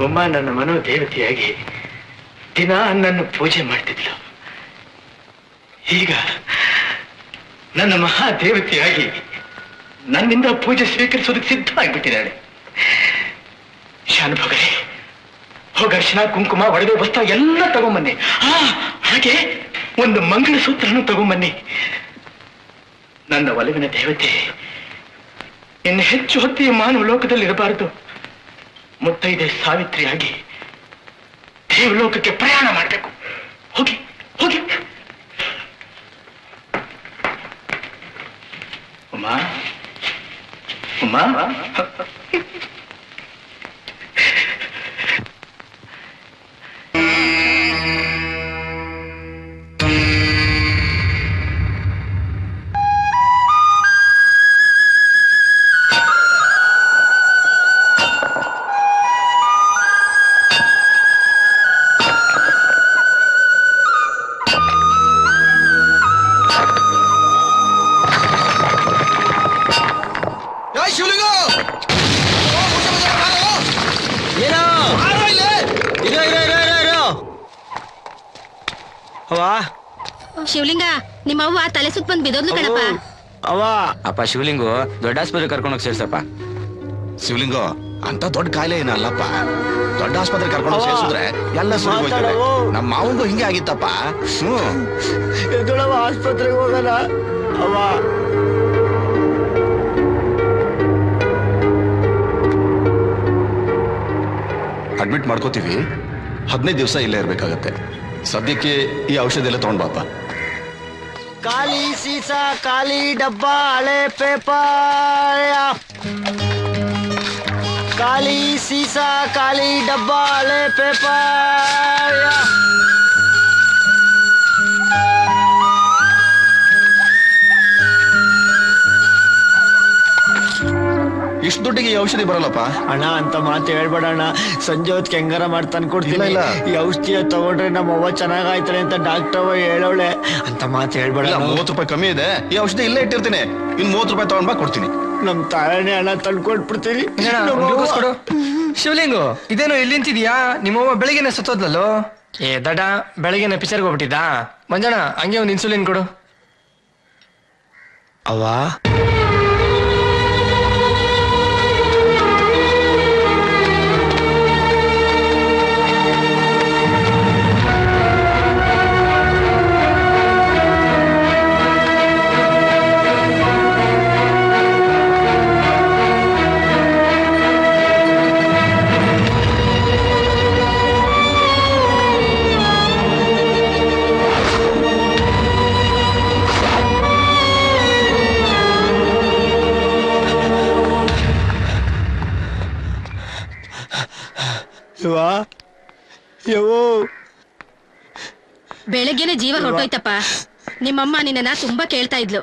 ಉಮ್ಮ ನನ್ನ ಮನೋದೇವತೆಯಾಗಿ ದಿನ ನನ್ನ ಪೂಜೆ ಮಾಡ್ತಿದ್ಲು. ಈಗ ನನ್ನ ಮಹಾದೇವತೆಯಾಗಿ ನನ್ನಿಂದ ಪೂಜೆ ಸ್ವೀಕರಿಸೋದಕ್ಕೆ ಸಿದ್ಧ ಆಗ್ಬಿಟ್ಟಿದ್ದಾಳೆ. ಶಾನುಭೋಗರೇ, ಹೋಗ ಅರ್ಶಿನ ಕುಂಕುಮ ಒಡವೆ ವಸ್ತ್ರ ಎಲ್ಲ ತಗೊಂಬನ್ನಿ. ಹಾಗೆ ಒಂದು ಮಂಗಳಸೂತ್ರನೂ ತಗೊಂಬನ್ನಿ. ನನ್ನ ಒಲವಿನ ದೇವತೆ ಇನ್ನು ಹೆಚ್ಚು ಹೊತ್ತು ಈ ಮಾನವ ಲೋಕದಲ್ಲಿ ಇರಬಾರದು. ಮುತ್ತೈದೆ ಸಾವಿತ್ರಿಯಾಗಿ ದೇವಲೋಕಕ್ಕೆ ಪ್ರಯಾಣ ಮಾಡಬೇಕು. ಹೋಗಿ ಹೋಗಿ. ಉಮಾ ಉಮಾ, ಶಿವಲಿಂಗ, ನಿಮ್ಮ ಅವ್ವ ತಲೆ ಸುತ್ತ ಬಂದ್ ಬಿದ್ದೋದ್ಲು ಕಣಪ್ಪ. ಅಪ್ಪ ಶಿವಲಿಂಗು ದೊಡ್ಡ ಆಸ್ಪತ್ರೆ ಕರ್ಕೊಂಡೋಗಿ ಸೇರ್ಸಪ್ಪ. ಶಿವಲಿಂಗು ಅಂತ ದೊಡ್ಡ ಕಾಯಿಲೆ ಏನಲ್ಲಪ್ಪ. ದೊಡ್ಡ ಆಸ್ಪತ್ರೆ ಕರ್ಕೊಂಡೋಗಿ ಸೇರ್ಸಿದ್ರೆ ಎಲ್ಲ ಸರಿ ಹೋಗ್ತವೆ. ನಮ್ಮ ಮಾವಂಗೂ ಹಿಂಗೆ ಆಗಿತ್ತಪ್ಪ. ಆಸ್ಪತ್ರೆಗೆ ಹೋಗಲ್ಲ ಅವ್ವ. ಅಡ್ಮಿಟ್ ಮಾಡ್ಕೋತೀವಿ. 15 ದಿವಸ ಇಲ್ಲೇ ಇರ್ಬೇಕಾಗತ್ತೆ. ಸದ್ಯಕ್ಕೆ ಈ ಔಷಧಿ ಎಲ್ಲ ತಗೊಂಡ್ ಬಾಪ. ಖಾಲಿ ಸೀಸಾ, ಖಾಲಿ ಡಬ್ಬ, ಹಳೆ ಪೇಪರ್. ಖಾಲಿ ಸೀಸಾ, ಖಾಲಿ ಡಬ್ಬ, ಹಳೆ ಪೇಪರ್. ಇಷ್ಟು ದುಡ್ಡಿಗೆ ಈ ಔಷಧಿ ಬರಲ್ಲಪ್ಪ. ಅಣ್ಣ ಅಂತ ಮಾತು ಹೇಳ್ಬೇಡ ಅಣ್ಣ. ಸಂಜೆ ಹೊತ್ತಿಗೆ ಹೆಂಗಾರ ಮಾಡಿ ತಂದ್ಕೊಡ್ತೀನಿ. ಈ ಔಷಧಿಯ ತಗೊಂಡ್ರೆ ನಮ್ಮ ಅವ್ವ ಚೆನ್ನಾಗಾಯ್ತಾಳೆ ಅಂತ ಡಾಕ್ಟರ್ ಹೇಳವಳೆ. ಅಂತ ಮಾತು ಹೇಳ್ಬೇಡ. 30 ರೂಪಾಯಿ ಕಮ್ಮಿ ಇದೆ. ಈ ಔಷಧಿ ಇಲ್ಲೇ ಇಟ್ಟಿರ್ತೀನಿ. ಇನ್ನು 30 ರೂಪಾಯಿ ತಗೊಂಡ್ ಬಾ, ಕೊಡ್ತೀನಿ. ನಮ್ ತಾಯಣೆ ಹಣ ತಂದ್ಕೊಟ್ಬಿಡ್ತೀನಿ. ಶಿವಲಿಂಗು, ಇದೇನು ಇಲ್ಲಿ ನಿಂತಿದ್ಯಾ? ನಿಮ್ಮವ್ವ ಬೆಳಿಗ್ಗೆನೆ ಸತ್ತೋದ್ಲಲ್ಲೋ. ದಡ ಬೆಳಗ್ಗೆನೆ ಪಿಕ್ಚರ್ಗೆ ಹೋಗ್ಬಿಟ್ಟಿದ್ದ. ಮಂಜಣ್ಣ, ಹಂಗೆ ಒಂದು ಇನ್ಸುಲಿನ್ ಕೊಡು. ಅವ್ವ, ಬೆಳಗ್ಗೆನೆ ಜೀವ ಹೊರಟೋಯ್ತಪ್ಪ. ನಿಮ್ಮಮ್ಮ ನಿನ್ನ ತುಂಬಾ ಕೇಳ್ತಾ ಇದ್ಲು.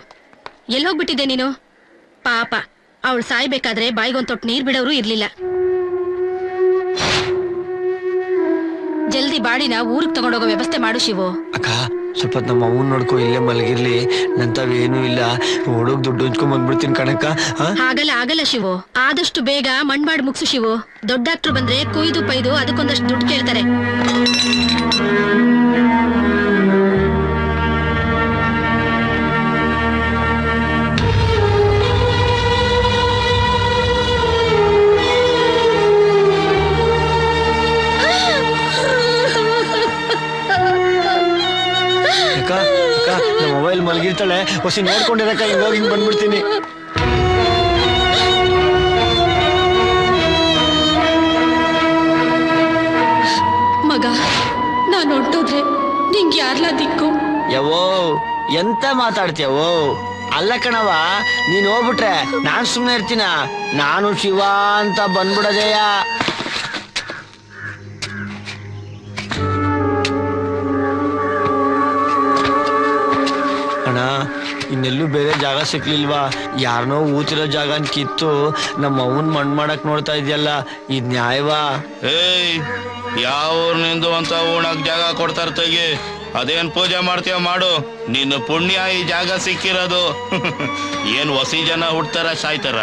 ಎಲ್ಲಿ ಹೋಗ್ಬಿಟ್ಟಿದ್ದೆ ನೀನು? ಪಾಪ, ಅವಳು ಸಾಯ್ಬೇಕಾದ್ರೆ ಬಾಯಿಗೊಂದು ತೊಟ್ಟು ನೀರ್ ಬಿಡೋರು ಇರ್ಲಿಲ್ಲ. ಜಲ್ದಿ ಬಾಡಿನ ಊರಿಗೆ ತಗೊಂಡೋಗೋ ವ್ಯವಸ್ಥೆ ಮಾಡು ಶಿವು. ಅಕ್ಕ, ಸ್ವಲ್ಪ ನಮ್ಮ ಅವ್ವನ್ ನೋಡ್ಕೊ, ಇಲ್ಲೇ ಮಲಗಿರ್ಲಿ. ನಂತವೇನು ಇಲ್ಲ, ಓಡೋಗ್ ದುಡ್ಡು ಹಂಚ್ಕೊಂಡ್ ಬಂದ್ಬಿಡ್ತೀನಿ ಕಣಕ್ಕ. ಆಗಲ್ಲ ಶಿವು, ಆದಷ್ಟು ಬೇಗ ಮಣ್ಮಾಡ್ ಮುಗ್ಸು ಶಿವು. ದೊಡ್ಡ ಡಾಕ್ಟ್ರು ಬಂದ್ರೆ ಕುಯ್ದು ಪೈದು ಅದಕ್ಕೊಂದಷ್ಟು ದುಡ್ಡು ಕೇಳ್ತಾರೆ. ನಮ್ಮ ಮೊಬೈಲ್ ಮಲಗಿರ್ತಾಳೆ, ಹೊಸಿ ನೋಡ್ಕೊಂಡಿರಕ್ಕ ಇವಾಗ ಹಿಂಗ್ ಬಂದ್ಬಿಡ್ತೀನಿ. ಮಗ, ನಾನು ಹೊಂಟೋದ್ರೆ ನಿಂಗೆ ಯಾರ್ಲಾ ದಿಕ್ಕು? ಯವೋ, ಎಂತ ಮಾತಾಡ್ತೀಯವೋ? ಅಲ್ಲ ಕಣವ, ನೀನ್ ಹೋಗ್ಬಿಟ್ರೆ ನಾನ್ ಸುಮ್ನೆ ಇರ್ತೀನ? ನಾನು ಶಿವ ಅಂತ ಬಂದ್ಬಿಡೋದೆಯ. ಅಣ್ಣ, ಇನ್ನೆಲ್ಲೂ ಬೇರೆ ಜಾಗ ಸಿಕ್ಲಿಲ್ವಾ? ಯಾರನೋ ಊತಿರೋ ಜಾಗ ಕಿತ್ತು ನಮ್ಮ ಅವನ್ ಮಣ್ಣು ಮಾಡಕ್ ನೋಡ್ತಾ ಇದೆಯಲ್ಲ, ಇದ್ ನ್ಯಾಯವಾ? ಏಯ್, ಯಾವ ಊರ್ನಿಂದು ಅಂತ ಉಣಕ್ ಜಾಗ ಕೊಡ್ತಾರ ತೆಗಿ. ಅದೇನ್ ಪೂಜೆ ಮಾಡ್ತೀಯ ಮಾಡು. ನಿನ್ನ ಪುಣ್ಯ ಈ ಜಾಗ ಸಿಕ್ಕಿರೋದು. ಏನ್ ಹೊಸಿ ಜನ ಹುಡ್ತಾರ ಸಾಯ್ತಾರ?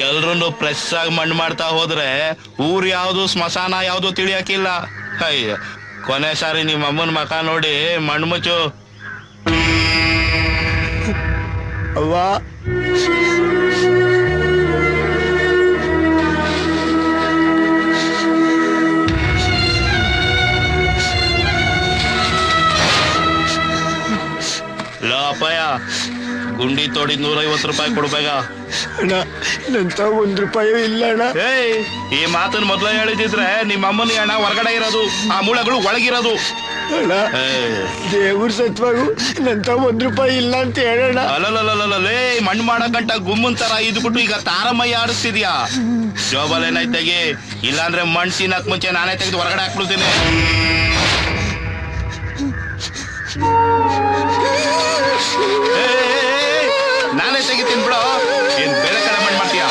ಎಲ್ರನ್ನು ಫ್ರೆಶ್ ಆಗಿ ಮಣ್ಣು ಮಾಡ್ತಾ ಹೋದ್ರೆ ಊರ್ ಯಾವ್ದು ಸ್ಮಶಾನ ಯಾವ್ದು ತಿಳಿಯಾಕಿಲ್ಲ. ಅಯ್ಯ, ಕೊನೆ ಸಾರಿ ನಿಮ್ಮ ಅಮ್ಮನ ಮಕ ನೋಡಿ ಮಣ್ಣು ಮುಚ್ಚು. ಅವ್ವ ಲೋ ಅಪ್ಪಯ್ಯ, ಗುಂಡಿ ತೋಡಿ 150 ರೂಪಾಯಿ ಕೊಡ್ಬೇಕ. ಅಣ್ಣ ನಂತ 1 ರೂಪಾಯಿ ಇಲ್ಲ ಅಣ್ಣ. ಏಯ್, ಈ ಮಾತನ್ನ ಮೊದ್ಲ ಹೇಳಿದಿದ್ರೆ ನಿಮ್ಮ ಅಮ್ಮನ ಹಣ ಹೊರಗಡೆ ಇರೋದು, ಆ ಮೂಳೆಗಳು ಒಳಗಿರೋದು. ಅಣ್ಣ ದೇವ್ರ ಸತ್ವಾಗು ನಂತ 1 ರೂಪಾಯಿ ಇಲ್ಲ ಅಂತ ಹೇಳೋಣ. ಅಲ್ಲೇ ಮಣ್ಣು ಮಾಡಕಂಟ ಗುಮ್ಮನ್ ತರ ಇದ್ಬಿಟ್ಟು ಈಗ ತಾರಮಯ್ಯ ಆಡಿಸ್ತಿದ್ಯಾ? ಜೋಬಲ್ ಏನಾಯ್ತಾಗಿ, ಇಲ್ಲಾಂದ್ರೆ ಮಣ್ಣು ತಿನ್ನಕ್ ಮುಂಚೆ ನಾನೇ ತೆಗೆದು ಹೊರಗಡೆ ಹಾಕ್ಬಿಡ್ತೀನಿ. ನಾನೇ ತೆಗಿತೀನಿ ಬಿಡೋ. ಏನ್ ಬೇರೆ ಕಡೆ ಮಣ್ಣು ಮಾಡ್ತೀಯಾ?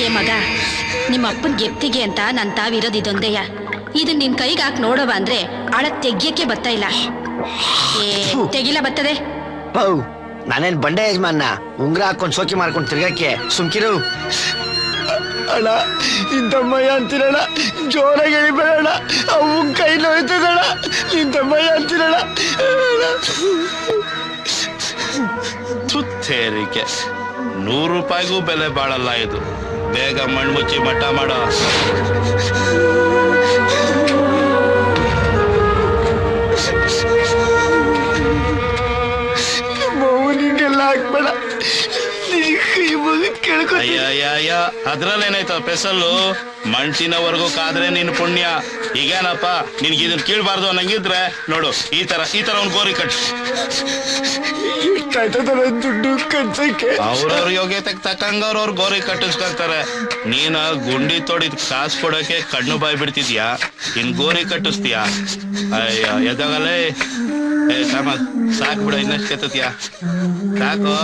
ಏ ಮಗ, ನಿಮ್ಮ ಅಪ್ಪನ್ ಗೆಪ್ತಿಗೆ ಅಂತ ನನ್ ತಾವಿರೋದು ಇದೊಂದೇಯ. ಇದನ್ ನಿನ್ ಕೈಗೆ ಹಾಕಿ ನೋಡವ ಅಂದ್ರೆ ಅಳಕ್ ತೆಗಿಯಕ್ಕೆ ಬರ್ತಾ ಇಲ್ಲ. ಏ ತೆಗಿಲ ಬರ್ತದೆ. ನಾನೇನ್ ಬಂಡೆ ಯಜಮಾನ ಉಂಗ್ರ ಹಾಕೊಂಡ್ ಶೋಕಿ ಮಾಡ್ಕೊಂಡ್ ತಿರ್ಗಕ್ಕೆ ಸುಮ್ಕಿರು. ಅಣ್ಣ ಇಂತಮ್ಮಯ್ಯ ಅಂತೀರಣ, ಜೋರಾಗಿ ಎಳಿಬೇಡಣ, ಅವು ಕೈ ನೋಯ್ತದಣ. ಇಂತಮ್ಮಯ್ಯ ಅಂತೀರಣ. ತುತ್ತೇರಿಕೆ 100 ರೂಪಾಯಿಗೂ ಬೆಲೆ ಬಾಳಲ್ಲ ಇದು. ಬೇಗ ಮಣ್ಣು ಮುಚ್ಚಿ ಮಟ್ಟ ಮಾಡೋ. ಮೌನಿಗೆಲ್ಲ ಹಾಕ್ಬೇಡ, ಕೈ ಮುಗಿದ್ ಕೇಳ್ಕೊ. ಅಯ್ಯ, ಅದ್ರಲ್ಲೇನಾಯ್ತು ಪೆಸಲ್ಲು? ಮಣ್ಸಿನವರೆಗೂ ಕಾದ್ರೆ ನಿನ್ ಪುಣ್ಯ. ಈಗೇನಪ್ಪ ನಿನ್ಗೆ ಇದನ್ನ ಕೀಳ್ಬಾರ್ದು ಅನ್ನಂಗಿದ್ರೆ ನೋಡು, ಈ ತರ ಒಂದ್ ಗೋರಿ ಕಟ್. ಎಷ್ಟಾಯ್ತದ ದುಡ್ಡು ಕಟ್ಸಕ್ಕೆ? ಅವ್ರವ್ರ ಯೋಗ್ಯತೆಗೆ ತಕ್ಕಂಗ ಅವ್ರವ್ರ ಗೋರಿ ಕಟ್ಟಿಸ್ಕೊಳ್ತಾರೆ. ನೀನ ಗುಂಡಿ ತೋಡಿದ್ ಕಾಸು ಕೊಡಕ್ಕೆ ಕಣ್ಣು ಬಾಯಿ ಬಿಡ್ತಿದ್ಯಾ, ಇನ್ ಗೋರಿ ಕಟ್ಟಿಸ್ತೀಯಾ? ಅಯ್ಯ ಎದಾಗಲೇ. ಸಾಕು ಬಿಡ, ಇನ್ನಷ್ಟು ಕೆತ್ತತ್ಯಾ? ಸಾಕು.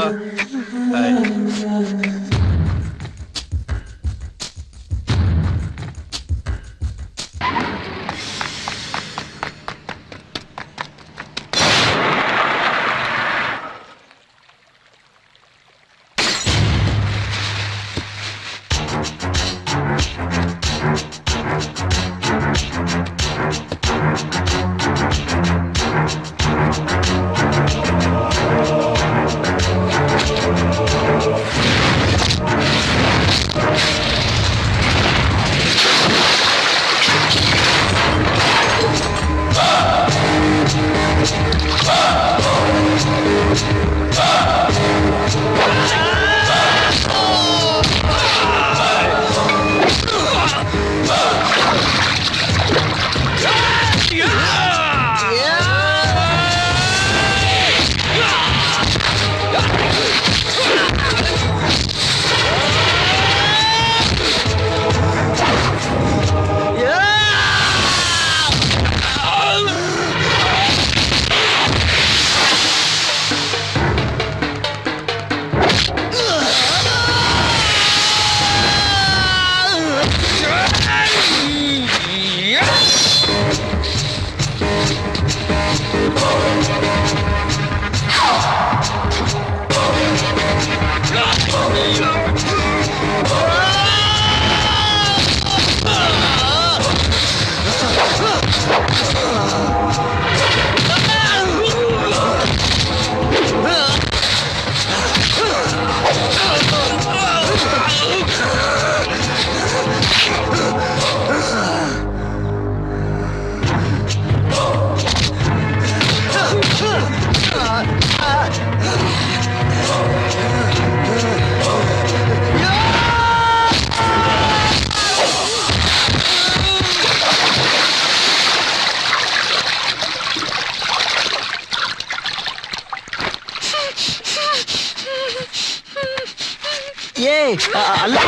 ಅಲ್ಲ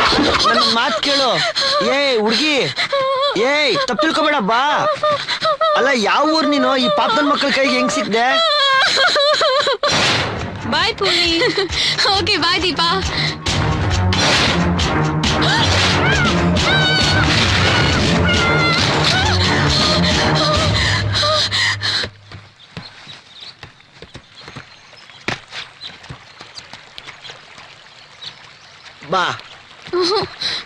ನನ್ನ ಮಾತ್ ಕೇಳು. ಹುಡ್ಗಿ ತಪ್ಪು ತಿಳ್ಕೊಬೇಡ ಬಾ. ಅಲ್ಲ ಯಾವ ಊರ್ ನೀನು? ಈ ಪಾಪದ ಮಕ್ಕಳ ಕೈಗೆ ಹೆಂಗ್ ಸಿಕ್ದೆ? ಬಾಯ್ ಪೂನಿ. Okay bye Deepa. ಬಾ.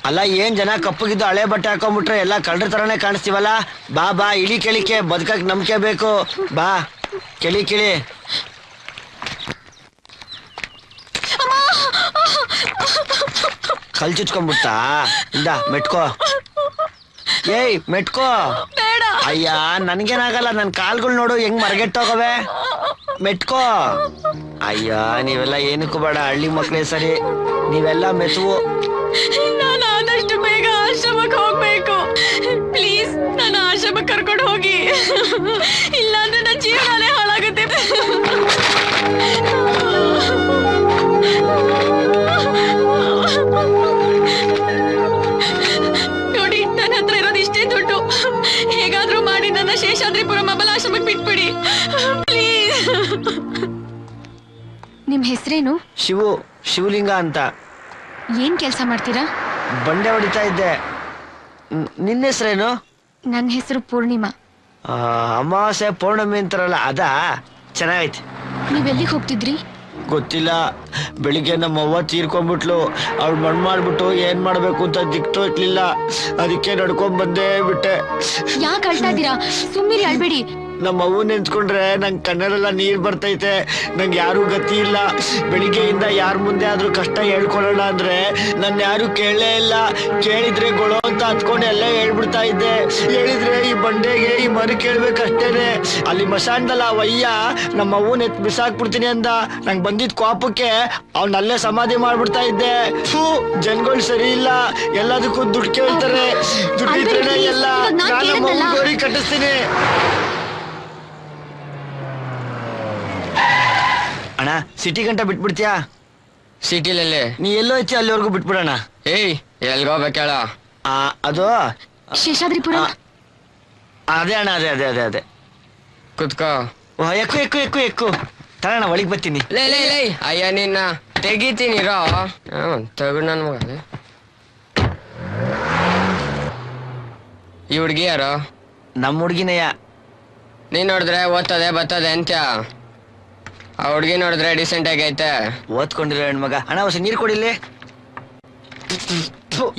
ಅಲ್ಲ ಏನ್ ಜನ ಕಪ್ಪಗಿದ್ದು ಹಳೆ ಬಟ್ಟೆ ಹಾಕೊಂಡ್ಬಿಟ್ರೆ ಎಲ್ಲ ಕಳ್ರ ತರನೇ ಕಾಣಿಸ್ತೀವಲ್ಲ. ಬಾ ಬಾ, ಇಳಿ ಕೆಳಿಕೆ, ಬದುಕಕ್ ನಂಬಿಕೆ ಬೇಕು. ಬಾ ಕೆಳಿ ಕಿಳಿ. ಕಲ್ ಚುಚ್ಕೊಂಡ್ಬಿಡ್ತಾ? ಇಂದ ಮೆಟ್ಕೋ. ಏಯ್ ಮೆಟ್ಕೋ. ಅಯ್ಯ ನನ್ಗೇನಾಗಲ್ಲ, ನನ್ ಕಾಲ್ಗಳು ನೋಡು ಹೆಂಗ್ ಮರಗೆಟ್ಟೋಗವೆ. ಮೆಟ್ಕೋ. ಅಯ್ಯ ನೀವೆಲ್ಲ ಏನಕ್ಕೂ ಬೇಡ, ಹಳ್ಳಿ ಮಕ್ಳೇ ಸರಿ. ನೀವೆಲ್ಲ ಮೆತ್ತುವು. ನಾನು ಆದಷ್ಟು ಬೇಗ ಆಶ್ರಮಕ್ಕೆ ಹೋಗ್ಬೇಕು. ಪ್ಲೀಸ್ ನಾನು ಆಶ್ರಮಕ್ಕೆ ಕರ್ಕೊಂಡು ಹೋಗಿ, ಇಲ್ಲಾಂದ್ರೆ ನನ್ನ ಜೀವನನೇ ಹಾಳಾಗುತ್ತೆ. ನೋಡಿ, ನನ್ನ ಹತ್ರ ಇರೋದು ಇಷ್ಟೇ ದುಡ್ಡು. ಹೇಗಾದ್ರೂ ಮಾಡಿ ನನ್ನ ಶೇಷಾದ್ರಿಪುರಂ ಅಬಲಾಶ್ರಮಕ್ಕೆ ಬಿಟ್ಬಿಡಿ ಪ್ಲೀಸ್. ನಿಮ್ ಹೆಸರೇನು? ಶಿವಲಿಂಗ ಅಂತ. ಏನ್ ಕೆಲ್ಸ ಮಾಡ್ತೀರಾ? ಬಂಡೆ ಹೊಡಿತಾ ಇದ್ದೆ. ನಿನ್ನ ಹೆಸರೇನು? ನನ್ನ ಹೆಸರು ಪೂರ್ಣಿಮಾ. ಅಮಾವಾಸ್ಯೆ ಪೌರ್ಣಮಿ ಅಂತಾರಲ್ಲ, ಅದಾ? ಚೆನ್ನಾಗೈತೆ. ನೀವೆಲ್ಲಿಗೆ ಹೋಗ್ತಿದ್ರಿ? ಗೊತ್ತಿಲ್ಲ. ಬೆಳಿಗ್ಗೆ ನಮ್ಮ ಅವ್ವ ತೀರ್ಕೊಂಡ್ಬಿಟ್ಲು. ಅವ್ಳು ಮಣ್ಣು ಮಾಡ್ಬಿಟ್ಟು ಏನ್ ಮಾಡ್ಬೇಕು ಅಂತ ದಿಕ್ ತೋಚ್ಲಿಲ್ಲ. ಅದಕ್ಕೆ ನಡ್ಕೊಂಡ್ ಬಂದೇ ಬಿಟ್ಟೆ. ಯಾಕೆ ಅಳ್ತಾ ಇದ್ದೀರಾ? ಸುಮ್ಮನೆ ಅಳ್ಬೇಡಿ. ನಮ್ಮ ಅವ್ವ ನೆನ್ಸ್ಕೊಂಡ್ರೆ ನಂಗೆ ಕಣ್ಣಲ್ಲೆಲ್ಲ ನೀರ್ ಬರ್ತೈತೆ. ನಂಗೆ ಯಾರು ಗತಿ ಇಲ್ಲ. ಬೆಳಿಗ್ಗೆಯಿಂದ ಯಾರ ಮುಂದೆ ಆದ್ರೂ ಕಷ್ಟ ಹೇಳ್ಕೊಳ್ಳೋಣ ಅಂದ್ರೆ ನನ್ನ ಯಾರು ಕೇಳಲೇ ಇಲ್ಲ. ಕೇಳಿದ್ರೆ ಗೊಳೋ ಅಂತ ಹತ್ಕೊಂಡು ಎಲ್ಲ ಹೇಳ್ಬಿಡ್ತಾ ಇದ್ದೆ. ಹೇಳಿದ್ರೆ ಈ ಬಂಡೆಗೆ ಈ ಮರಿ ಕೇಳ್ಬೇಕಷ್ಟೇನೆ. ಅಲ್ಲಿ ಮಶಾಣದಲ್ಲ ವಯ್ಯ ನಮ್ಮ ಅವ್ವನ ಎತ್ ಬಿಸಾಕ್ಬಿಡ್ತೀನಿ ಅಂದ. ನಂಗೆ ಬಂದಿದ್ ಕೋಪಕ್ಕೆ ಅವ್ನಲ್ಲೇ ಸಮಾಧಿ ಮಾಡ್ಬಿಡ್ತಾ ಇದ್ದೆ. ಜನಗಳು ಸರಿ ಇಲ್ಲ, ಎಲ್ಲದಕ್ಕೂ ದುಡ್ಡು ಕೇಳ್ತಾರೆ. ದುಡ್ಡಿದ್ರೇನೆ ಎಲ್ಲ. ನಾನು ನಮ್ಮ ಅವ್ವನ ಗೋರಿ ಕಟ್ಟಿಸ್ತೀನಿ. ಅಣ್ಣ ಸಿಟಿ ಗಂಟ ಬಿಟ್ಬಿಡ್ತೀಯಾ? ಸಿಟಿಲಲ್ಲಿ ನೀ ಎಲ್ಲೋ ಐತಿ ಅಲ್ಲಿವರೆಗೂ ಬಿಟ್ಬಿಡೋಣ. ಏಯ್ ಎಲ್ಗೋಬೇಕೇಳ? ಅದು ಶೇಷಾದ್ರಿಪುರ. ಅದೇ ಅಣ್ಣ, ಅದೇ ಅದೇ ಅದೇ ಅದೇ. ಕುತ್ಕೋ. ಎಕ್ಕು ಎಕ್ಕು ಎಕ್ಕು ಎಕ್ಕು ತಗೋಣ, ಒಳಗ್ ಬರ್ತೀನಿ. ಲೇ ಲೇ ಲೇ, ಅಯ್ಯ ನಿನ್ನ ತೆಗಿತೀನಿ ರೋ. ತಗೊಂಡು ನನ್ ಮಗ. ಈ ಹುಡ್ಗಿ ಯಾರು? ನಮ್ಮ ಹುಡ್ಗಿನಯ್ಯ. ನೀನ್ ನೋಡಿದ್ರೆ ಓದ್ತದೆ ಬರ್ತದೆ ಅಂತ್ಯ. ಆ ಹುಡ್ಗಿ ನೋಡಿದ್ರೆ ಡಿಸೆಂಟ್ ಆಗೈತೆ. ಓದ್ಕೊಂಡಿರೋ ಹೆಣ್ಮಗ. ಅಣ್ಣ ಹೊಸ ನೀರ್ ಕೊಡಿಲ್ಲಿ.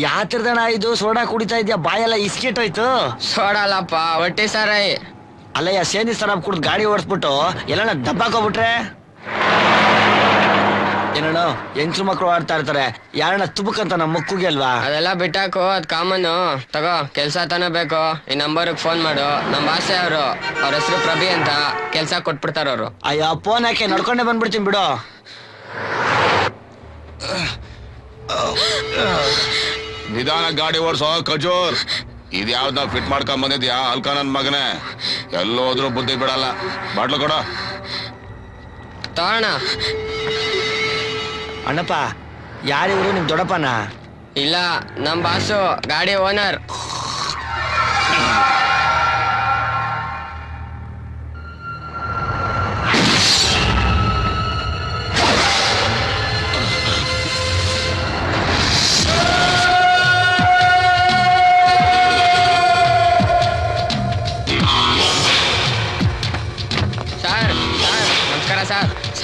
ಯಾತಿರ್ದಣ ಇದು? ಸೋಡಾ ಕುಡಿತಾ ಇದ್ಯಾ? ಬಾಯೆಲ್ಲ ಇಸ್ಕಿಟ್ಟೋಯ್ತು. ಸೋಡಲ್ಲಪ್ಪ, ಹೊಟ್ಟಿ ಸಾರಾಯಿ. ಅಲ್ಲಯ್ಯ, ಸೇನಿ ಸರ ಕುಡ್ದು ಗಾಡಿ ಓಡಿಸ್ಬಿಟ್ಟು ಎಲ್ಲಣ್ಣ ದಬ್ಬಾಕೋಬಿಟ್ರೆ ಏನಣ್ಣ? ಹೆಂಗ್ಸ್ರು ಮಕ್ಳು ಆಡ್ತಾ ಇರ್ತಾರೆ, ಯಾರಣ್ಣ ತುಬುಕಂತ ನಮ್ಮ ಮಕ್ಕುಗೆ ಅಲ್ವಾ? ಅದೆಲ್ಲ ಬಿಟ್ಟಾಕು, ಅದ್ ಕಾಮನ್. ತಗೋ, ಕೆಲ್ಸ ತಾನೇ ಬೇಕು. ಈ ನಂಬರ್ಗೆ ಫೋನ್ ಮಾಡು. ನಮ್ಮ ಭಾಷೆ ಅವರು, ಅವ್ರ ಹೆಸರು ಪ್ರಭಿ ಅಂತ. ಕೆಲ್ಸ ಕೊಟ್ಬಿಡ್ತಾರ ಅವರು. ಅಯ್ಯೋ ಫೋನ್ ಹಾಕಿ ನಡ್ಕೊಂಡೆ ಬಂದ್ಬಿಡ್ತೀನಿ ಬಿಡು. ನಿಧಾನ ಗಾಡಿ ಓಡಿಸೋ ಖಜೂರ್. ಇದ್ಯಾವ್ದ ಫಿಟ್ ಮಾಡ್ಕೊಂಡ್ ಬಂದಿದ್ಯಾ ಅಲ್ಕ ನನ್ ಮಗನೇ? ಎಲ್ಲೋದ್ರೂ ಬುದ್ಧಿ ಬಿಡಲ್ಲ. ಬಾಟ್ಲು ಕೊಡ. ತಗೋಣ. ಅಣ್ಣಪ್ಪ ಯಾರಿವ್ರು? ನಿಮ್ ದೊಡ್ಡಪ್ಪನ? ಇಲ್ಲ, ನಮ್ ಬಾಸು, ಗಾಡಿ ಓನರ್.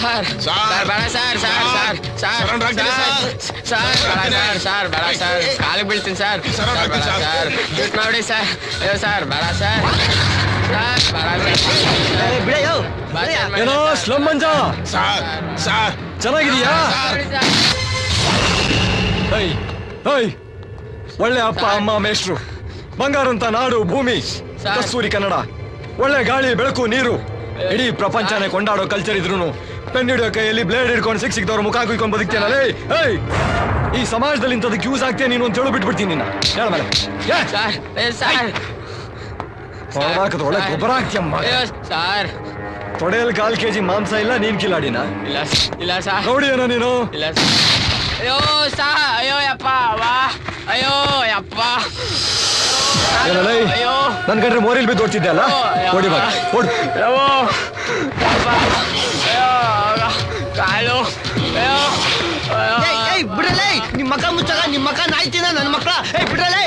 ಸರ್ ಸರ್ ಬೇಡ sir. Sir sir sir sir sir ಬೇಡ ಸರ್. ಕಾಲಿಗೆ ಬೀಳ್ತೀನಿ ಸರ್. ಬೇಡ ಸರ್. ನೋಡಿ ಸರ್. ಅಯ್ಯೋ ಸರ್ ಬೇಡ ಸರ್. ಏನೋ ಸ್ಲಮ್ ಮಂಜ ಚೆನ್ನಾಗಿದೀಯಾ? ಒಳ್ಳೆ ಅಪ್ಪ ಅಮ್ಮ ಮೇಷ್ಟ್ರು, ಬಂಗಾರಂತ ನಾಡು ಭೂಮಿ, ಕಸ್ತೂರಿ ಕನ್ನಡ, ಒಳ್ಳೆ ಗಾಳಿ ಬೆಳಕು ನೀರು, ಇಡೀ ಪ್ರಪಂಚನೇ ಕೊಂಡಾಡೋ ಕಲ್ಚರ್ ಇದ್ರು ಪೆನ್ ಹಿಡಿಯೋ ಕೈಯಲ್ಲಿ ಬ್ಲೇಡ್ ಹಿಡ್ಕೊಂಡು ಸಿಕ್ದವ್ರ ಮುಖ ಕುಯ್ಕೊಂಡು ಬದುಕ್ತೇನಲ್ಲೇ. ಈ ಸಮಾಜದಲ್ಲಿ ಇಂಥದಕ್ಕೆ ಯೂಸ್ ಆಗ್ತೇ ನೀನು ಅಂತ ಹೇಳಿ ಬಿಟ್ಬಿಡ್ತೀನಿ ನಿನ್ನ. ಹೇಳಮೇಲೆ ಒಳ್ಳೆ ಗೊಬ್ಬರ ಆಗ್ತೀಯಮ್ಮ. ತೊಡೆಯಲ್ಲಿ 1/4 kg ಮಾಂಸ ಇಲ್ಲ, ನೀನ್ ಕಿಲಾಡಿನ? ಇಲ್ಲ ಸರ್. ನೋಡಿಯೇನೋ ನೀನು? ಇಲ್ಲ. ಅಯ್ಯೋ ಸಾ, ಅಯ್ಯೋ ಯಪ್ಪ, ವಾ, ಅಯ್ಯೋ ಯಪ್ಪ. ಅಯ್ಯೋ ನನ್ ಕಂಡ್ರೆ ಮೋರಿಲ್ ಬಿದ್ದು ಓಡ್ತಿದ್ದೆ ಅಲ್ಲ? ಓಡಿ ಬಾ, ಓಡು. ಕಾಲು. ಅಯ್ಯೋ ಬಿಡಲೇ ನಿಮ್ ಮಕ್ಕ ಮುಚ್ಚಾಗ ನಿಮ್ ಮಕ್ಕ ನಾಯ್ತಿನ ನನ್ನ ಮಕ್ಳ ಬಿಡಲೇ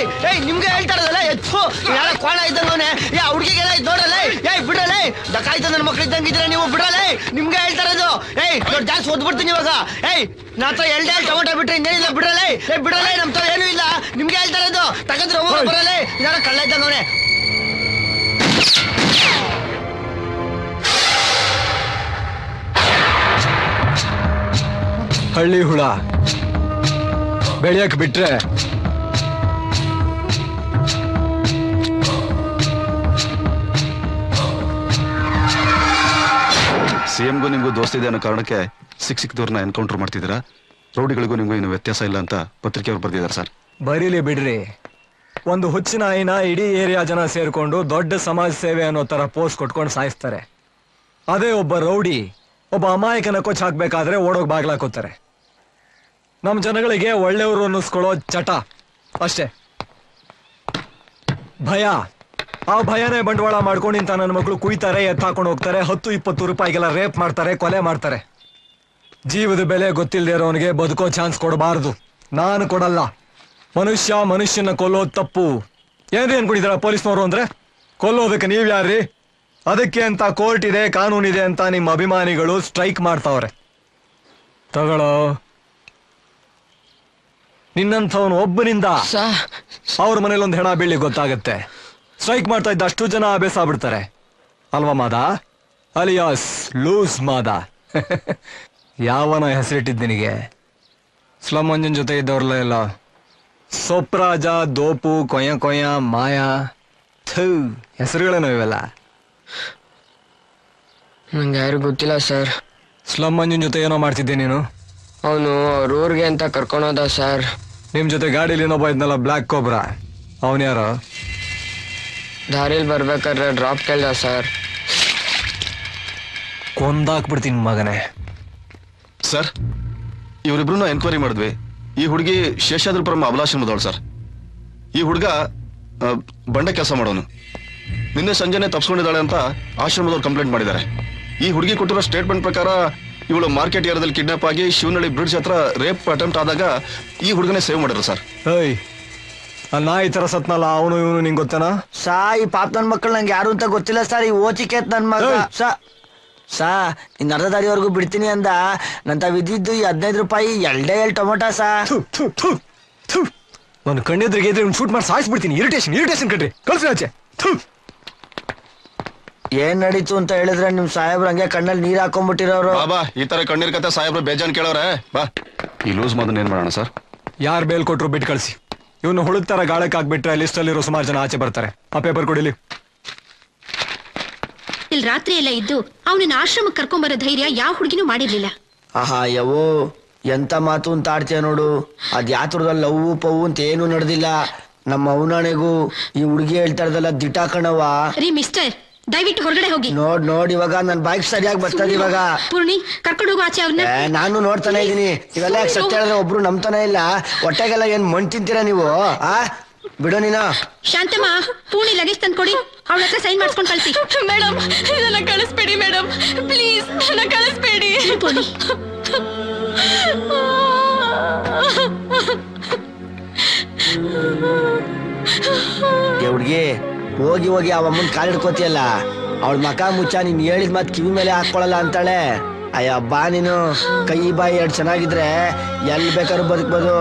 ನಿಮ್ಗೆ ಹೇಳ್ತಾ ಇರೋದಲ್ಲ ಎತ್ತು ಯಾರ ಕೋಣ ಇದ್ದಂಗವನೆ ಹುಡುಗಿಗೆಲ್ಲ ನೋಡಲೇ ಬಿಡಲೇ ದಕ್ಕಾಯ್ತು ನನ್ನ ಮಕ್ಳು ಇದ್ದಂಗಿದ್ರೆ ನೀವು ಬಿಡಲೇ ನಿಮ್ಗೆ ಹೇಳ್ತಾ ಇರೋದು ದೊಡ್ಡ ಜಾಸ್ತಿ ಓದ್ಬಿಡ್ತೀನಿ ಇವಾಗ ನಾ ಹತ್ರ ಎಲ್ಡೆ ಟೊಮೊಟೊ ಬಿಟ್ರೆ ಇನ್ನೇನಿಲ್ಲ ಬಿಡಲೇ ಬಿಡಲೇ ನಮ್ ತಾವ್ ಏನೂ ಇಲ್ಲ ನಿಮ್ಗೆ ಹೇಳ್ತಾ ಇರೋದು ತಗಂದ್ರೆ ಬರಲೇ ಯಾರ ಕಳ್ಳ ಇದ್ದಂಗವನೆ ಹಳ್ಳಿ ಹುಳ ಬೆಳೆಯಕ್ ಬಿಟ್ರೆ ಸಿಎಂಗೂ ನಿಮ್ಗೂ ದೋಸ್ತಿ ಇದೆ ಅನ್ನೋ ಕಾರಣಕ್ಕೆ ಸಿಕ್ದವ್ರನ್ನ ಎನ್ಕೌಂಟರ್ ಮಾಡ್ತಿದ್ದೀರಾ. ರೌಡಿಗಳಿಗೂ ನಿಮ್ಗೂ ಏನು ವ್ಯತ್ಯಾಸ ಇಲ್ಲ ಅಂತ ಪತ್ರಿಕೆಯವ್ರು ಬರ್ದಿದ್ದಾರೆ ಸರ್. ಬರೀಲಿ ಬಿಡ್ರಿ. ಒಂದು ಹುಚ್ಚಿನ ಆಯಿನ ಇಡೀ ಏರಿಯಾ ಜನ ಸೇರ್ಕೊಂಡು ದೊಡ್ಡ ಸಮಾಜ ಸೇವೆ ಅನ್ನೋ ತರ ಪೋಸ್ಟ್ ಕೊಟ್ಕೊಂಡು ಸಾಯಿಸ್ತಾರೆ. ಅದೇ ಒಬ್ಬ ರೌಡಿ ಒಬ್ಬ ಅಮಾಯಕನ ಕೊಚ್ಚ ಹಾಕ್ಬೇಕಾದ್ರೆ ಓಡೋಗ್ ಬಾಗ್ಲಾಕೋತಾರೆ. ನಮ್ ಜನಗಳಿಗೆ ಒಳ್ಳೆಯವರು ಅನ್ನಿಸ್ಕೊಳ್ಳೋ ಚಟ ಅಷ್ಟೇ. ಭಯ, ಆ ಭಯನೇ ಬಂಡವಾಳ ಮಾಡ್ಕೊಂಡು ಇಂತ ನನ್ನ ಮಕ್ಕಳು ಕುಯ್ತಾರೆ, ಎತ್ತಾಕೊಂಡು ಹೋಗ್ತಾರೆ, 10-20 ರೂಪಾಯಿಗೆಲ್ಲ ರೇಪ್ ಮಾಡ್ತಾರೆ, ಕೊಲೆ ಮಾಡ್ತಾರೆ. ಜೀವದ ಬೆಲೆ ಗೊತ್ತಿಲ್ಲದೆ ಇರೋನಿಗೆ ಬದುಕೋ ಚಾನ್ಸ್ ಕೊಡಬಾರ್ದು. ನಾನು ಕೊಡಲ್ಲ. ಮನುಷ್ಯನ ಕೊಲ್ಲೋದು ತಪ್ಪು. ಏನ್ರಿ ಅನ್ಕೊಂಡಿದ್ದೀರಾ ಪೊಲೀಸ್ನವರು ಅಂದ್ರೆ? ಕೊಲ್ಲೋದಕ್ಕೆ ನೀವ್ ಯಾರ್ರಿ? ಅದಕ್ಕೆ ಅಂತ ಕೋರ್ಟ್ ಇದೆ, ಕಾನೂನಿದೆ ಅಂತ ನಿಮ್ಮ ಅಭಿಮಾನಿಗಳು ಸ್ಟ್ರೈಕ್ ಮಾಡ್ತಾವ್ರೆ. ತಗೊಳ್ಳೋ. ನಿನ್ನಂಥವನು ಒಬ್ಬನಿಂದ ಅವ್ರ ಮನೇಲಿ ಒಂದು ಹೆಣ ಬೀಳಿ ಗೊತ್ತಾಗತ್ತೆ. ಸ್ಟ್ರೈಕ್ ಮಾಡ್ತಾ ಇದ್ದ ಅಷ್ಟು ಜನ ಆಬೇಸ ಆಗ್ಬಿಡ್ತಾರೆ ಅಲ್ವಾ ಮಾದ? ಅಲಿಯಾಸ್ ಲೂಸ್ ಮಾದ. ಯಾವನ ಹೆಸರಿಟ್ಟಿದ್ ನಿನಗೆ? ಸ್ಲಮ್ ಮಂಜನ್ ಜೊತೆ ಇದ್ದವ್ರಲ್ಲ ಎಲ್ಲ ಸೊಪ್ರಾಜ, ದೋಪು, ಕೊಯ್ಯ ಮಾಯಾ, ಹೆಸರುಗಳೇನೋ ಇವೆಲ್ಲ. ನಂಗೆ ಯಾರು ಗೊತ್ತಿಲ್ಲ ಸರ್. ಸ್ಲಮ್ ಮಂಜನ್ ಜೊತೆ ಏನೋ ಮಾಡ್ತಿದ್ದೆ ನೀನು? ಅವನು ಅವ್ರ ಊರ್ಗೆ ಅಂತ ಕರ್ಕೊಂಡೋದ ಸರ್. ನಿಮ್ ಜೊತೆ ಗಾಡಿಲಿ ಇನ್ನೊಬ್ಬ ಇದ್ನಲ್ಲ ಬ್ಲ್ಯಾಕ್ ಕೋಬ್ರಾ, ಅವನ್ ಯಾರು? ದಾರಿಲಿ ಬರ್ಬೇಕಾದ್ರೆ ಡ್ರಾಪ್ ಕೇಳ್ದ ಸರ್. ಕೊಂದಾಕ್ಬಿಡ್ತೀನಿ ಮಗನೇ. ಸರ್, ಇವರಿಬ್ರು ಎನ್ಕ್ವೈರಿ ಮಾಡಿದ್ವಿ. ಈ ಹುಡುಗಿ ಶೇಷಾದ್ರಿಪುರಂ ಅಬಲಾಶ್ರಮದವಳು ಸರ್. ಈ ಹುಡುಗ ಬಂಡೆ ಕೆಲಸ ಮಾಡೋನು. ನಿನ್ನೆ ಸಂಜೆನೆ ತಪ್ಸ್ಕೊಂಡಿದ್ದಾಳೆ ಅಂತ ಆಶ್ರಮದವ್ರು ಕಂಪ್ಲೇಂಟ್ ಮಾಡಿದ್ದಾರೆ. ಈ ಹುಡುಗಿ ಕೊಟ್ಟಿರೋ ಸ್ಟೇಟ್ಮೆಂಟ್ ಪ್ರಕಾರ ಇವಳು ಮಾರ್ಕೆಟ್ ಏರಿಯಾದಲ್ಲಿ ಕಿಡ್ನಾಪ್ ಆಗಿ ಶಿವನಹಳ್ಳಿ ಬ್ರಿಡ್ಜ್ ಹತ್ರ ರೇಪ್ ಅಟೆಂಪ್ಟ್ ಆದಾಗ ಈ ಹುಡುಗನೇ ಸೇವ್ ಮಾಡಿದ್ರು ಸರ್. ನಾ ಈ ತರ ಸತ್ನಲ್ಲ, ಅವನು ಇವನು ನಿಂಗೆ ಗೊತ್ತೇನಾ? ಈ ಪಾಪ ನನ್ ಮಕ್ಕಳು ನಂಗೆ ಯಾರು ಅಂತ ಗೊತ್ತಿಲ್ಲ ಸರ್. ಈ ಓಚಿಕೇತ್ ನನ್ ಮಗ ಇನ್ ಅರ್ಧ ದಾರಿವರೆಗೂ ಬಿಡ್ತೀನಿ ಅಂದ. ನಂತ ವಿದ್ದಿದ್ದು ಈ 15 ರೂಪಾಯಿ ಎಲ್ಡೆ ಟೊಮೊಟೊ ನಾನು ಕಣ್ಣೆದ್ರಿಗೆ ಶೂಟ್ ಮಾಡಿ ಸಾಯಿಸ್ಬಿಡ್ತೀನಿ. ಇರಿಟೇಷನ್ ಕಣ್ರಿ, ಕಳ್ಸಿ ಆಚೆ. ಏನ್ ನಡೀತು ಅಂತ ಹೇಳಿದ್ರೆ ನಿಮ್ ಸಾಹೇಬ್ರು ಹಂಗೆ ಕಣ್ಣಲ್ಲಿ ನೀರ್ ಹಾಕೊಂಡ್ಬಿಟ್ಟಿರೋರು. ಬಾ, ಈ ತರ ಕಣ್ಣೀರ್ ಕತೆ ಸಾಹೇಬ್ರು ಬೇಜಾನ್ ಕೇಳೋರೆ. ಬಾ, ಈ ಲೂಸ್ ಮಾದನ್ ಏನ್ ಮಾಡೋಣ ಸರ್? ಯಾರು ಬೇಲ್ ಕೊಟ್ರು ಬಿಟ್ಟು ಕಳ್ಸಿ. ಇವನು ಹುಳುಕ್ ತರ ಗಾಳಕ್ ಹಾಕ್ಬಿಟ್ರೆ ಲಿಸ್ಟ್ ಅಲ್ಲಿರೋ ಸುಮಾರು ಜನ ಆಚೆ ಬರ್ತಾರೆ. ಆ ಪೇಪರ್ ಕೊಡಿಲಿ. ಇಲ್ಲಿ ರಾತ್ರಿ ಎಲ್ಲ ಇದ್ದು ಅವನನ್ನ ಆಶ್ರಮಕ್ಕೆ ಕರ್ಕೊಂಬರೋ ಧೈರ್ಯ ಯಾವ ಹುಡುಗಿನೂ ಮಾಡಿರ್ಲಿಲ್ಲ. ಆಹಾ ಯವೋ, ಎಂತ ಮಾತು ಅಂತ ಆಡ್ತೀಯ ನೋಡು. ಅದ್ ಯಾತ್ರದಲ್ಲಿ ಲವ್ ಪವು ಅಂತ ಏನು ನಡೆದಿಲ್ಲ. ನಮ್ಮ ಅವನಾಣೆಗೂ ಈ ಹುಡುಗಿ ಹೇಳ್ತಾ ಇರೋದಲ್ಲ ದಿಟ ಕಣವ. ರೀ ಮಿಸ್ಟರ್, ದಯವಿಟ್ಟು ಹೊರಗಡೆ ಹೋಗಿ. ನೋಡ್ ಇವಾಗ ನನ್ ಬೈಕ್ ಸರಿಯಾಗಿ ಬರ್ತದೆ. ಇವಾಗ ಪೂರ್ಣಿ ಕರ್ಕೊಂಡು ಹೋಗು ಆಚೆ ಅವ್ರನ್ನ. ನಾನು ನೋಡ್ತಾನೆ ಇದೀನಿ. ಇವೆಲ್ಲ ಸತ್ಯ ಹೇಳಿದ್ರೆ ಒಬ್ರು ನಂಬ್ತಾನೆ ಇಲ್ಲ. ಹೊಟ್ಟೆಗೆಲ್ಲ ಏನ್ ಮಣ್ ತಿಂತೀರಾ ನೀವು? ಬಿಡೋ ನೀನ. ಶಾಂತಮ್ಮ, ಪೂರ್ಣಿ ಲಗೇಜ್ ತಂದ್ಕೊಡಿ. ಅವಳ ಹತ್ರ ಸೈನ್ ಮಾಡ್ಸ್ಕೊಂಡು ಕಳ್ಸಿ. ಮೇಡಮ್, ಇದನ್ನ ಕಳಿಸ್ಬೇಡಿ ಮೇಡಮ್, ಪ್ಲೀಸ್ ನನ್ನ ಕಳಿಸ್ಬೇಡಿ. ಪೂರ್ಣಿ, ಹುಡ್ಗಿ ಹೋಗಿ ಅವ ಅಮ್ಮನ್ ಕಾಲ್ ಹಿಡ್ಕೋತಿಯಲ್ಲ, ಅವಳ ಮಕ ಮುಚ್ಚ. ನೀನ್ ಹೇಳಿದ್ ಮತ್ ಕಿವಿ ಮೇಲೆ ಹಾಕೊಳಲ್ಲ ಅಂತಾಳೆ. ಅಯ್ಯ ಬಾ, ನೀನು ಕೈ ಬಾಯಿ ಎರಡು ಚೆನ್ನಾಗಿದ್ರೆ ಎಲ್ಲಿ ಬೇಕಾದ್ರೂ ಬದುಕ್ಬೋದು.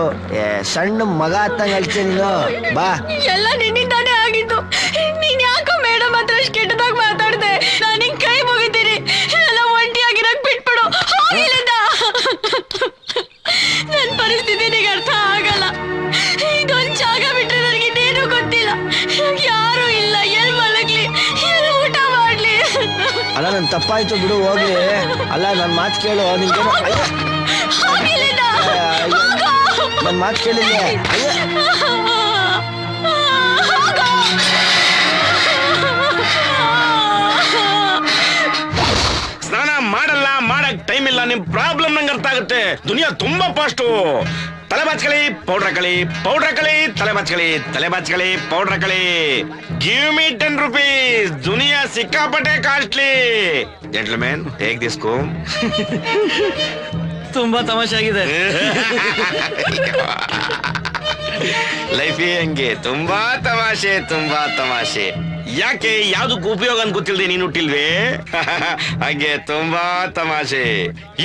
ಸಣ್ಣ ಮಗ ಹತ್ತಂಗ ಹೇಳ್ತೀಯ ನೀನು. ಬಾ. ಎಲ್ಲ ನಿನ್ನಿಂದಾನೇ ಆಗಿದ್ದು. ನೀನ್ ಯಾಕೋ ಮೇಡಮ್ ಹತ್ರ ಅಷ್ಟು ಕೆಟ್ಟದಾಗ ಮಾತಾಡ್ದೆ? ನಾನು ನಿನ್ ಕೈ ಮುಗಿತೀನಿ. ಎಲ್ಲ ಒಂಟಿಯಾಗಿರಕ್ ಬಿಟ್ಬಿಡು. ನನ್ ಪರಿಸ್ಥಿತಿ ನಿಗೆ ಅರ್ಥ ಆಗಲ್ಲ. ಇದೊಂದ್ ಜಾಗ ಬಿಟ್ರೆ ನನಗೆ ಇನ್ನೇನು ಗೊತ್ತಿಲ್ಲ. ಯಾರು ಇಲ್ಲ, ಎಲ್ ಮಲಗ್ಲಿ, ಎಲ್ ಊಟ ಮಾಡ್ಲಿ? ಅಲ್ಲ ನನ್ ತಪ್ಪಾಯ್ತು ಬಿಡು, ಹೋಗ್ಲಿ. ಅಲ್ಲ ನನ್ ಮಾತು ಕೇಳು. ನಿನ್ಗೆ ನನ್ ಮಾತು ಕೇಳಿಲ್ಲ. ಸ್ನಾನ ಮಾಡಲ್ಲ, ಮಾಡಕ್ ಟೈಮ್ ಇಲ್ಲ. ನಿಮ್ ಪ್ರಾಬ್ಲಮ್ ನಂಗೆ ಅರ್ಥ ಆಗುತ್ತೆ. ದುನಿಯಾ ತುಂಬಾ ಫಾಸ್ಟು. ತಲೆ ಬಾಚ್ಕಳಿ, ಪೌಡ್ರ್ ಹಾಕಳಿ, ಪೌಡ್ರ್ ಹಾಕಳಿ, ತಲೆ ಬಾಚ್ಕಳಿ, ತಲೆ ಬಾಚ್ಕಳಿ, ಪೌಡ್ರ್ ಹಾಕಳಿ. Give me 10 rupees. ದುನಿಯಾ ಸಿಕ್ಕಾಪಟ್ಟೆ costly. Gentlemen, take this comb. ತುಂಬಾ ತಮಾಷೆ ಆಗಿದೆ. ಲೈಫೇ ಹಂಗೆ ತುಂಬಾ ತಮಾಷೆ. ಯಾಕೆ ಯಾವ್ದಕ್ಕೂ ಉಪಯೋಗ ಅಂತ ಗೊತ್ತಿಲ್ಲದೆ ನೀನು ಹುಟ್ಟಿಲ್ವೇ? ಹಾಗೆ ತುಂಬಾ ತಮಾಷೆ.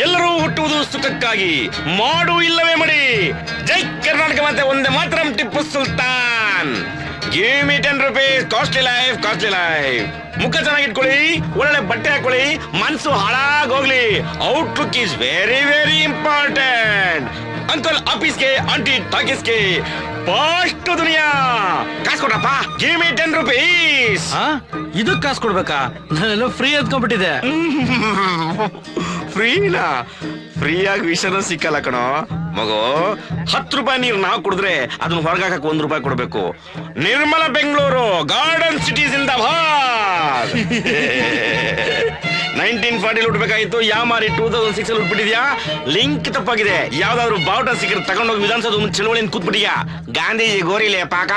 ಎಲ್ಲರೂ ಹುಟ್ಟುವುದು ಸುಖಕ್ಕಾಗಿ, ಮಾಡು ಇಲ್ಲವೇ ಮಡಿ. ಜೈ ಕರ್ನಾಟಕ ಮತ್ತೆ ಒಂದೇ ಮಾತ್ರ Tipu Sultan. Give me 10 rupees. Costly life. ಮುಖ ಚೆನ್ನಾಗಿಟ್ಕೊಳ್ಳಿ, ಒಳ್ಳೆ ಬಟ್ಟೆ ಹಾಕೊಳ್ಳಿ, ಮನ್ಸು ಹಾಳಾಗೋಗ್ಲಿ. Outlook is very very important. Uncle ಆಫೀಸ್ಗೆ, ಆಂಟಿ ಟಾಕೀಸ್ಗೆ, ಫಾಸ್ಟ್ ದುನಿಯಾ. ಕಾಸು ಕೊಡ್ರಪ್ಪ. Give me 10 rupees. ಇದಕ್ ಕಾಸು ಕೊಡ್ಬೇಕಾ? ನಾನೆಲ್ಲ ಫ್ರೀ ಅಂದ್ಕೊಂಡ್ಬಿಟ್ಟಿದೆ. ಫ್ರೀನಾ? ಫ್ರೀಯಾಗಿ ವಿಷಯನೂ ಸಿಕ್ಕಲ್ಲ ಕಣೋ ಮಗು. 10 ರೂಪಾಯಿ ನೀರು ನಾವು ಕುಡಿದ್ರೆ ಅದನ್ನ ಹೊರಗಾಕಕ್ಕೆ 1 ರೂಪಾಯಿ ಕೊಡ್ಬೇಕು. ನಿರ್ಮಲ ಬೆಂಗಳೂರು ಗಾರ್ಡನ್ ಸಿಟೀಸ್ ಇಂದ 1940 ಹುಟ್ಟಬೇಕಾಗಿತ್ತು, ಯಾಮಾರಿ 2006 ಅಲ್ಲಿ ಹುಟ್ಬಿಟ್ಟಿದ್ಯಾ. ಲಿಂಕ್ ತಪ್ಪಾಗಿದೆ. ಯಾವ್ದಾದ್ರು ಬಾವುಟ ಸಿಕ್ಕರೆ ತಗೊಂಡೋಗಿ ವಿಧಾನಸೌಧ ಚಳುವಳಿಯಿಂದ ಕೂತ್ಬಿಟ್ಟಿಯಾ. ಗಾಂಧೀಜಿ ಗೋರಿಲೆ ಪಾಕ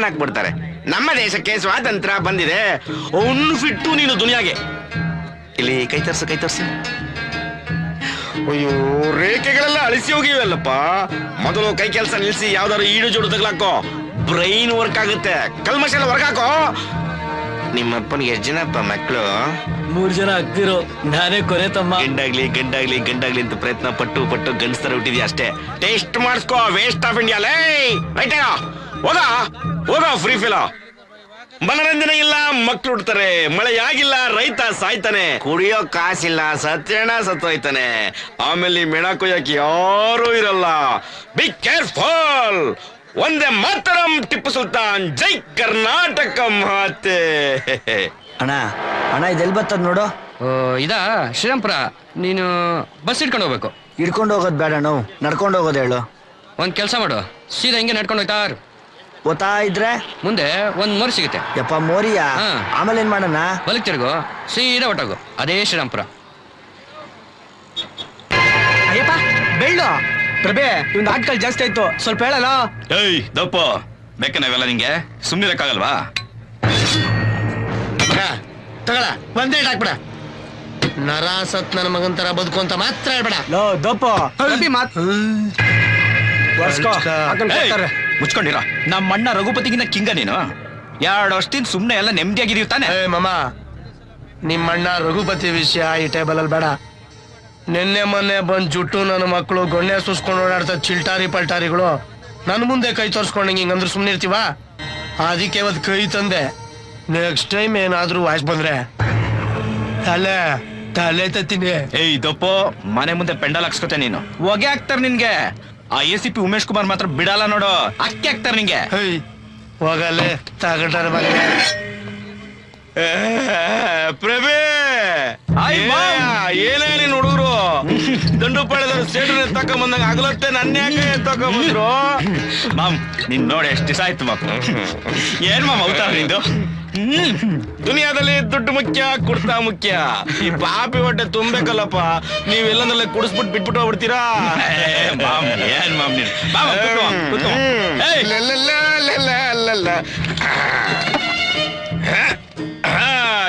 ಹಾಕ್ಬಿಡ್ತಾರೆ. ನಮ್ಮ ದೇಶಕ್ಕೆ ಸ್ವಾತಂತ್ರ್ಯ ಬಂದಿದೆ, ಫಿಟ್ಟು ನೀನು ದುನಿಯಾಗೆ. ಇಲ್ಲಿ ಕೈ ತರ್ಸು. ಅಯ್ಯೋ, ರೇಖೆಗಳೆಲ್ಲ ಅಳಿಸಿ ಹೋಗಿವಲ್ಲಪ್ಪ. ಮೊದಲು ಕೈ ಕೆಲಸ ನಿಲ್ಸಿ ಯಾವ್ದಾದ್ರು ಈಡು ಜೋಡು ತಗ್ಲಾಕೋ. ಬ್ರೈನ್ ವರ್ಕ್ ಆಗುತ್ತೆ. ಕಲ್ಮಶ ಎಲ್ಲ ವರ್ಕ್ ಹಾಕೋ. ನಿಮ್ಮಪ್ಪನಿಗೆ ಎಷ್ಟು ಜನಪ್ಪ ಮಕ್ಕಳು? 3 ಜನ ಅಕ್ಕಿರು, ನಾನೇ ಕೊನೆ ತಮ್ಮ. ಗಂಡಾಗ್ಲಿ ಅಂತ ಪ್ರಯತ್ನ ಪಟ್ಟು ಗಂಡಸ್ತರ ಹುಟ್ಟಿದ್ಯಾ ಅಷ್ಟೇ. ಟೇಸ್ಟ್ ಮಾಡಿಸ್ಕೋ. ವೇಸ್ಟ್ ಆಫ್ ಇಂಡಿಯಾ ಲೈ. ರೈಟ್ ಹೋಗ ಫ್ರೀ ಫಿಲೋ. ಮನರಂಜನೆ ಇಲ್ಲ, ಮಕ್ಳು ಹುಡ್ತಾರೆ. ಮಳೆ ಆಗಿಲ್ಲ, ರೈತ ಸಾಯ್ತಾನೆ. ಕುಡಿಯೋ ಕಾಸಿಲ್ಲ, ಸತ್ಯಣ ಸತ್ತೋಯ್ತಾನೆ. ಆಮೇಲೆ ಮೆಣ ಕೊಯ್ಯಕ್ಕೆ ಯಾರೂ ಇರಲ್ಲ. Be careful. ಒಂದೇ ಮಾತರಂ ಟಿಪ್ಪು ಸುಲ್ತಾನ್. ಜೈ ಕರ್ನಾಟಕ ಮಾತೆ. ಅಣ್ಣ ಇದೆಲ್ಲಿ ಬರ್ತದ ನೋಡು. ಇದಾ ಶ್ರೀರಾಮ್ಪುರ. ನೀನು ಬಸ್ ಇಟ್ಕೊಂಡು ಹೋಗ್ಬೇಕು. ಹಿಡ್ಕೊಂಡು ಹೋಗೋದ್ ಬೇಡ, ನಾವು ನಡ್ಕೊಂಡು ಹೋಗೋದು ಹೇಳು. ಒಂದ್ ಕೆಲಸ ಮಾಡು, ಸೀದಾ ಹಿಂಗೆ ನಡ್ಕೊಂಡು ಹೋಯ್ತಾರು. ಗೊತ್ತಾ ಇದ್ರೆ ಮುಂದೆ ಒಂದ್ ಮೋರಿ ಸಿಗುತ್ತೆ. ಯಪ್ಪ ಮೋರಿಯಾ? ಆಮೇಲೆ ಏನ್ ಮಾಡೋಣ? ಬಲಕ್ ತಿರುಗು, ಸೀದಾ ಹೊಟ್ಟೋಗು. ಅದೇ ಶ್ರೀರಾಮ್ಪುರ. ಅಯ್ಯಪ್ಪ ಬೆಳ್ಳು ಪ್ರಭೆ, ಇವ್ನ ಆಟ್ಕಲ್ ಜಾಸ್ತಿ ಆಯ್ತು, ಸ್ವಲ್ಪ ಹೇಳಲ್ಲ. ಏಯ್ ದಪ್ಪ ಬೇಕ ನಾವೆಲ್ಲ ನಿಂಗೆ ಸುಮ್ಮನಿರಕ್ಕಾಗಲ್ವಾ? ತಗೊಳ ಒಂದೇ ಹಾಕ್ಬಿಡ. ನರ ಸತ್ ನನ್ನ ಮಗನ್ ತರ ಬದುಕು ಅಂತ ಮಾತ್ರ ಹೇಳ್ಬೇಡ. ದಪ್ಪ ಮುಚ್ಕೊಂಡಿರ. ನಮ್ಮ ಅಣ್ಣ ರಘುಪತಿಗಿಂತ ಕಿಂಗ ನೀನು. 2 ವರ್ಷದಿಂದ ಸುಮ್ನೆ ಎಲ್ಲ ನೆಮ್ಮದಿಯಾಗಿದೀವಿ ತಾನೆ? ಮಮ್ಮ, ನಿಮ್ಮಣ್ಣ ರಘುಪತಿ ವಿಷಯ ಈ ಟೇಬಲ್ ಅಲ್ಲಿ ಬೇಡ. ನಿನ್ನೆ ಮೊನ್ನೆ ಬಂದ್ ಜುಟ್ಟು ನನ್ನ ಮಕ್ಕಳು ಗೊಣ್ಣೆ ಸುಸ್ಕೊಂಡು ಓಡಾಡ್ತಾ ಚಿಲ್ಟಾರಿ ಪಲ್ಟಾರಿಗಳು ನನ್ನ ಮುಂದೆ ಕೈ ತೋರ್ಸ್ಕೊಂಡಂಗೆ ಹಿಂಗಂದ್ರೆ ಸುಮ್ನೆ ಇರ್ತೀವ? ಅದಕ್ಕೆ ಇವತ್ತು ಕೈ ತಂದೆ. ನೆಕ್ಸ್ಟ್ ಟೈಮ್ ಏನಾದ್ರೂ ವಾಯ್ಸ್ ಬಂದ್ರೆ ತಲೆ ತತ್ತೀನಿ. ಏಯ್ ದಪ್ಪ, ಮನೆ ಮುಂದೆ ಪೆಂಡಲ್ ಹಾಕ್ಸ್ಕೊತೆ ನೀನು. ಹೊಗೆ ಹಾಕ್ತಾರ ನಿನ್ಗೆ. ಆ ACP ಉಮೇಶ್ ಕುಮಾರ್ ಮಾತ್ರ ಬಿಡಲ್ಲ ನೋಡು. ಅಕ್ಕಿ ಹಾಕ್ತಾರ ನಿಂಗೆ. ಹೋಗಲ್ಲೇ ತಗೊಂಡ್ರ ಬಗ್ಗೆ ಪ್ರಭೆ. ಏನೇ ನೀನ್ ಹುಡುಗರು ದಂಡು ಪಡೆದ ಸ್ಟೇಟರ್ ಎತ್ತಕೊಂಬಂದಂಗ ಆಗಲತ್ತೆ ನನ್ನ ಯಾಕೆ ಎತ್ತಕೊಂಬಂದ್ರು? ಮಾಮ್ ನೀನ್ ನೋಡಿ ಎಷ್ಟು ದಿವಸ ಆಯ್ತು ಮಾಮ್. ಏನ್ ಮಾಮ್ ಅವತಾರ ನಿಂದು? ದುನಿಯಾದಲ್ಲಿ ದುಡ್ಡು ಮುಖ್ಯ, ಕುಡ್ತಾ ಮುಖ್ಯ. ಈ ಪಾಪಿ ಹೊಟ್ಟೆ ತುಂಬೇಕಲ್ಲಪ್ಪ. ನೀವೆಲ್ಲಂದಲ್ಲೇ ಕುಡಿಸ್ಬಿಟ್ಟು ಬಿಟ್ಬಿಟ್ಟು ಹೋಗ್ಬಿಡ್ತೀರಾ? ಮಾಮ್ ಏನ್ ಮಾಮ್ ನೀನು?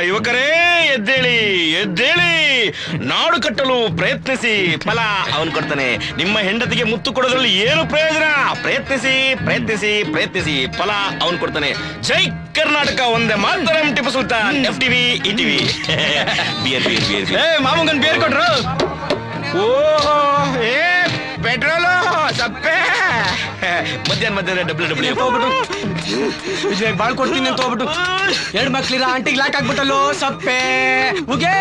ಯುವಕರೇ ಎದ್ದೇಳಿ, ನಾಡು ಕಟ್ಟಲು ಪ್ರಯತ್ನಿಸಿ. ಫಲ ಅವನು ಕೊಡ್ತಾನೆ. ನಿಮ್ಮ ಹೆಂಡತಿಗೆ ಮುತ್ತು ಕೊಡೋದ್ರಲ್ಲಿ ಏನು ಪ್ರಯೋಜನ? ಪ್ರಯತ್ನಿಸಿ. ಫಲ ಅವನು ಕೊಡ್ತಾನೆ. ಜೈ ಕರ್ನಾಟಕ ಒಂದೇ ಮಾತರಂ Tipu Sultan. FTV ETV. Beer ಮಾಮಗನ್ ಬೇರ್ ಕೊಟ್ರು. ಓಹೋ, ಪೆಟ್ರೋಲು ಸಪ್ಪೆ. ಮಧ್ಯಾಹ್ನ ಡಬ್ಲ್ಯೂ ವಿಜಯ್ ಬಾಳ್ ಕೊಡ್ತೀನಿ ಅಂತ ಹೋಗ್ಬಿಟ್ಟು 2 ಮಕ್ಳಿರ ಆಂಟಿಗೆ ಲಾಕ್ ಆಗ್ಬಿಟ್ಟಲ್ಲೋ ಸಪ್ಪೆ. ಉಗೆ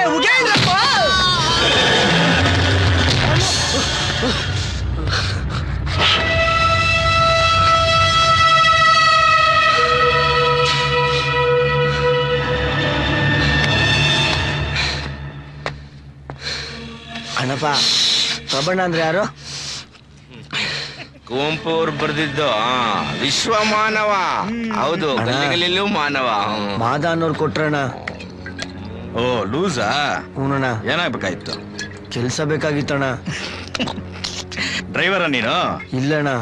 ಅಣ್ಣಪ್ಪ, ಪ್ರಬಣ್ಣ ಅಂದ್ರೆ ಯಾರು? ಕುವೆಂಪು ಅವ್ರು ಬರ್ದಿದ್ದು ವಿಶ್ವ ಮಾನವ. ಹೌದು, ಗಲ್ಲಿಗಲ್ಲಿಯೂ ಮಾನವ. ಮಾದ ಅನ್ನೋರು ಕೊಟ್ರಣ್ಣ. ಓ ಲೂಸಾ? ಹೂನಣ್ಣ. ಏನಾಗ್ಬೇಕಾಯ್ತು? ಕೆಲ್ಸ ಬೇಕಾಗಿತ್ತಣ್ಣ. ಡ್ರೈವರ ನೀನು? ಇಲ್ಲಣ್ಣ.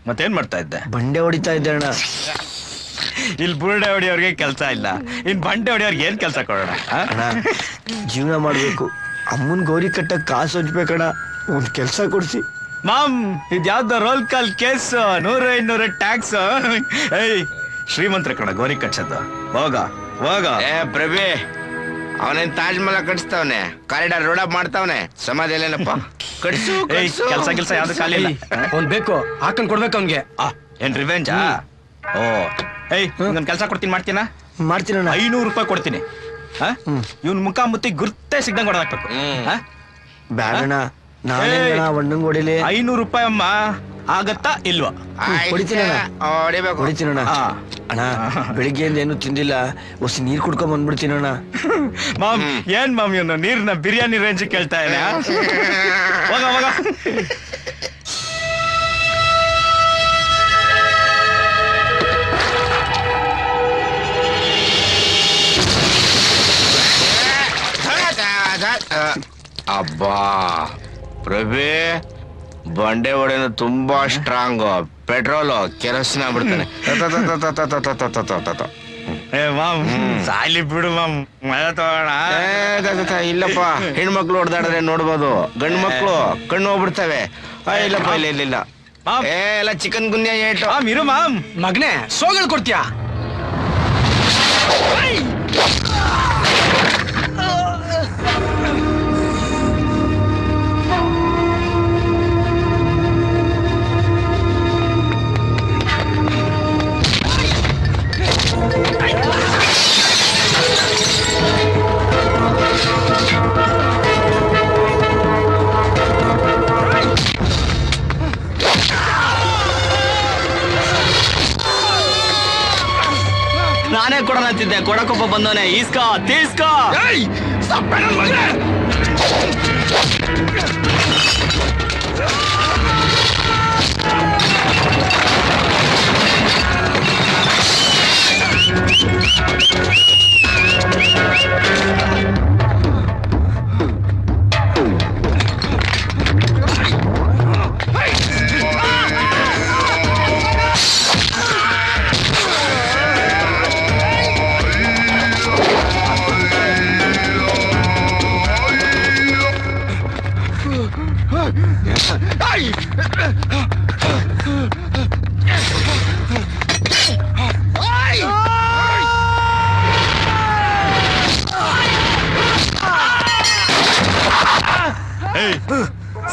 ಮತ್ತೇನ್ ಮಾಡ್ತಾ ಇದ್ದೆ? ಬಂಡೆ ಹೊಡಿತಾ ಇದ್ದೆ ಅಣ್ಣ. ಇಲ್ಲಿ ಬುರುಡೆ ಹೊಡಿಯೋರ್ಗೆ ಕೆಲ್ಸ ಇಲ್ಲ, ಇನ್ ಬಂಡೆ ಹೊಡಿಯೋರ್ಗೆ ಏನ್ ಕೆಲ್ಸ ಕೊಡೋಣ? ಜೀವನ ಮಾಡ್ಬೇಕು. ಅಮ್ಮನ್ ಗೌರಿ ಕಟ್ಟಕ್ ಕಾಸು ಹಂಚ್ಬೇಕಣ್ಣ. ಒಂದ್ ಕೆಲ್ಸ ಕೊಡ್ಸಿ. ಮಾಮ್ ಇದ್ಯಾವ್ದು ರೋಲ್ ಕಾಲ್ ಕೇಸ್ 100-200 ಟ್ಯಾಕ್ಸ್. ಏಯ್ ಶ್ರೀಮಂತರ ಕಣ ಗೋರಿ ಕಚ್ಚದ ಹೋಗ ಹೋಗ. ಪ್ರಭೆ ಅವನೇನ್ ತಾಜ್ ಮಹಲ್ ಕಟ್ಸ್ತಾವನೆ, ಕಾರಿಡಾರ್ ರೋಡ್ ಮಾಡ್ತಾವನೆ, ಸಮಾಧಿ ಎಲ್ಲೇನಪ್ಪ ಕಟ್ಸು. ಕೆಲ್ಸ ಯಾವ್ದು ಖಾಲಿ ಇಲ್ಲ. ಅವ್ನ್ ಬೇಕು ಹಾಕೊಂಡ್ ಕೊಡ್ಬೇಕು ಅವ್ನ್ಗೆ. ಏನ್ ರಿವೆಂಜಾ? ಓ ಏಯ್ ಒಂದ್ ಕೆಲ್ಸ ಕೊಡ್ತೀನಿ, ಮಾಡ್ತೀನ? ಮಾಡ್ತೀನಣ್ಣ. 500 ರೂಪಾಯಿ ಕೊಡ್ತೀನಿ. ಇವ್ನ್ ಮುಖ ಮುತ್ತಿ ಗುರ್ತೇ ಸಿಗ್ದಂಗ್ ಹೊಡೆದಾಕ್ಬೇಕು. ಬ್ಯಾಡಣ್ಣ, ನಾನೇ ಒಣ್ಣಂಗ್ ಹೊಡಿಲಿ. 500 ರೂಪಾಯಿ ಅಮ್ಮ, ಆಗತ್ತಾ ಇಲ್ವಾ? ಹೊಡಿತೀನಣ್ಣ. ಅಣ್ಣ ಬೆಳಿಗ್ಗೆಯಿಂದ ಏನು ತಿಂದಿಲ್ಲ, ಹೊಸ ನೀರ್ ಕುಡ್ಕೊಂಡ್ ಬಂದ್ಬಿಡ್ತೀನಣ್ಣ. ಮಾಮ್ ಏನ್ ಮಾಮ್ ಇವನು ನೀರ್ನ ಬಿರಿಯಾನಿ ರೇಂಜ್ ಕೇಳ್ತಾ ಇಲ್ಲ. ಹೋಗ ಹೋಗ. ಅಬ್ಬಾ ಪ್ರಭೆ ಬಂಡೆ ಹೊಡೆನು ತುಂಬಾ ಸ್ಟ್ರಾಂಗ್. Petrol kerosene ಆಗ್ಬಿಡ್ತಾನೆ. ಸಾಲಿ ಬಿಡು ಮಾಮ್, ಮಳೆ ತಗೋಣ. ಇಲ್ಲಪ್ಪ, ಹೆಣ್ಮಕ್ಳು ಹೊಡೆದಾಡಿದ್ರೆ ನೋಡ್ಬೋದು, ಗಂಡು ಮಕ್ಳು ಕಣ್ಣು ಹೋಗ್ಬಿಡ್ತವೆ. ಇಲ್ಲಪ್ಪ, ಇಲ್ಲ ಎಲ್ಲ ಚಿಕನ್ ಗುನ್ಯಾ ಏಟು. ಇರು ಮಾಮ್. ಮಗನೇ ಸೋಗಳು ಕೊಡ್ತೀಯಾ? ನಾನೇ ಕೊಡೋಣ ಅಂತಿದ್ದೆ, ಕೊಡಕೊಬ್ಬ ಬಂದವನೆ. ಈಸ್ಕೋ ತೀಸ್ಕೋ.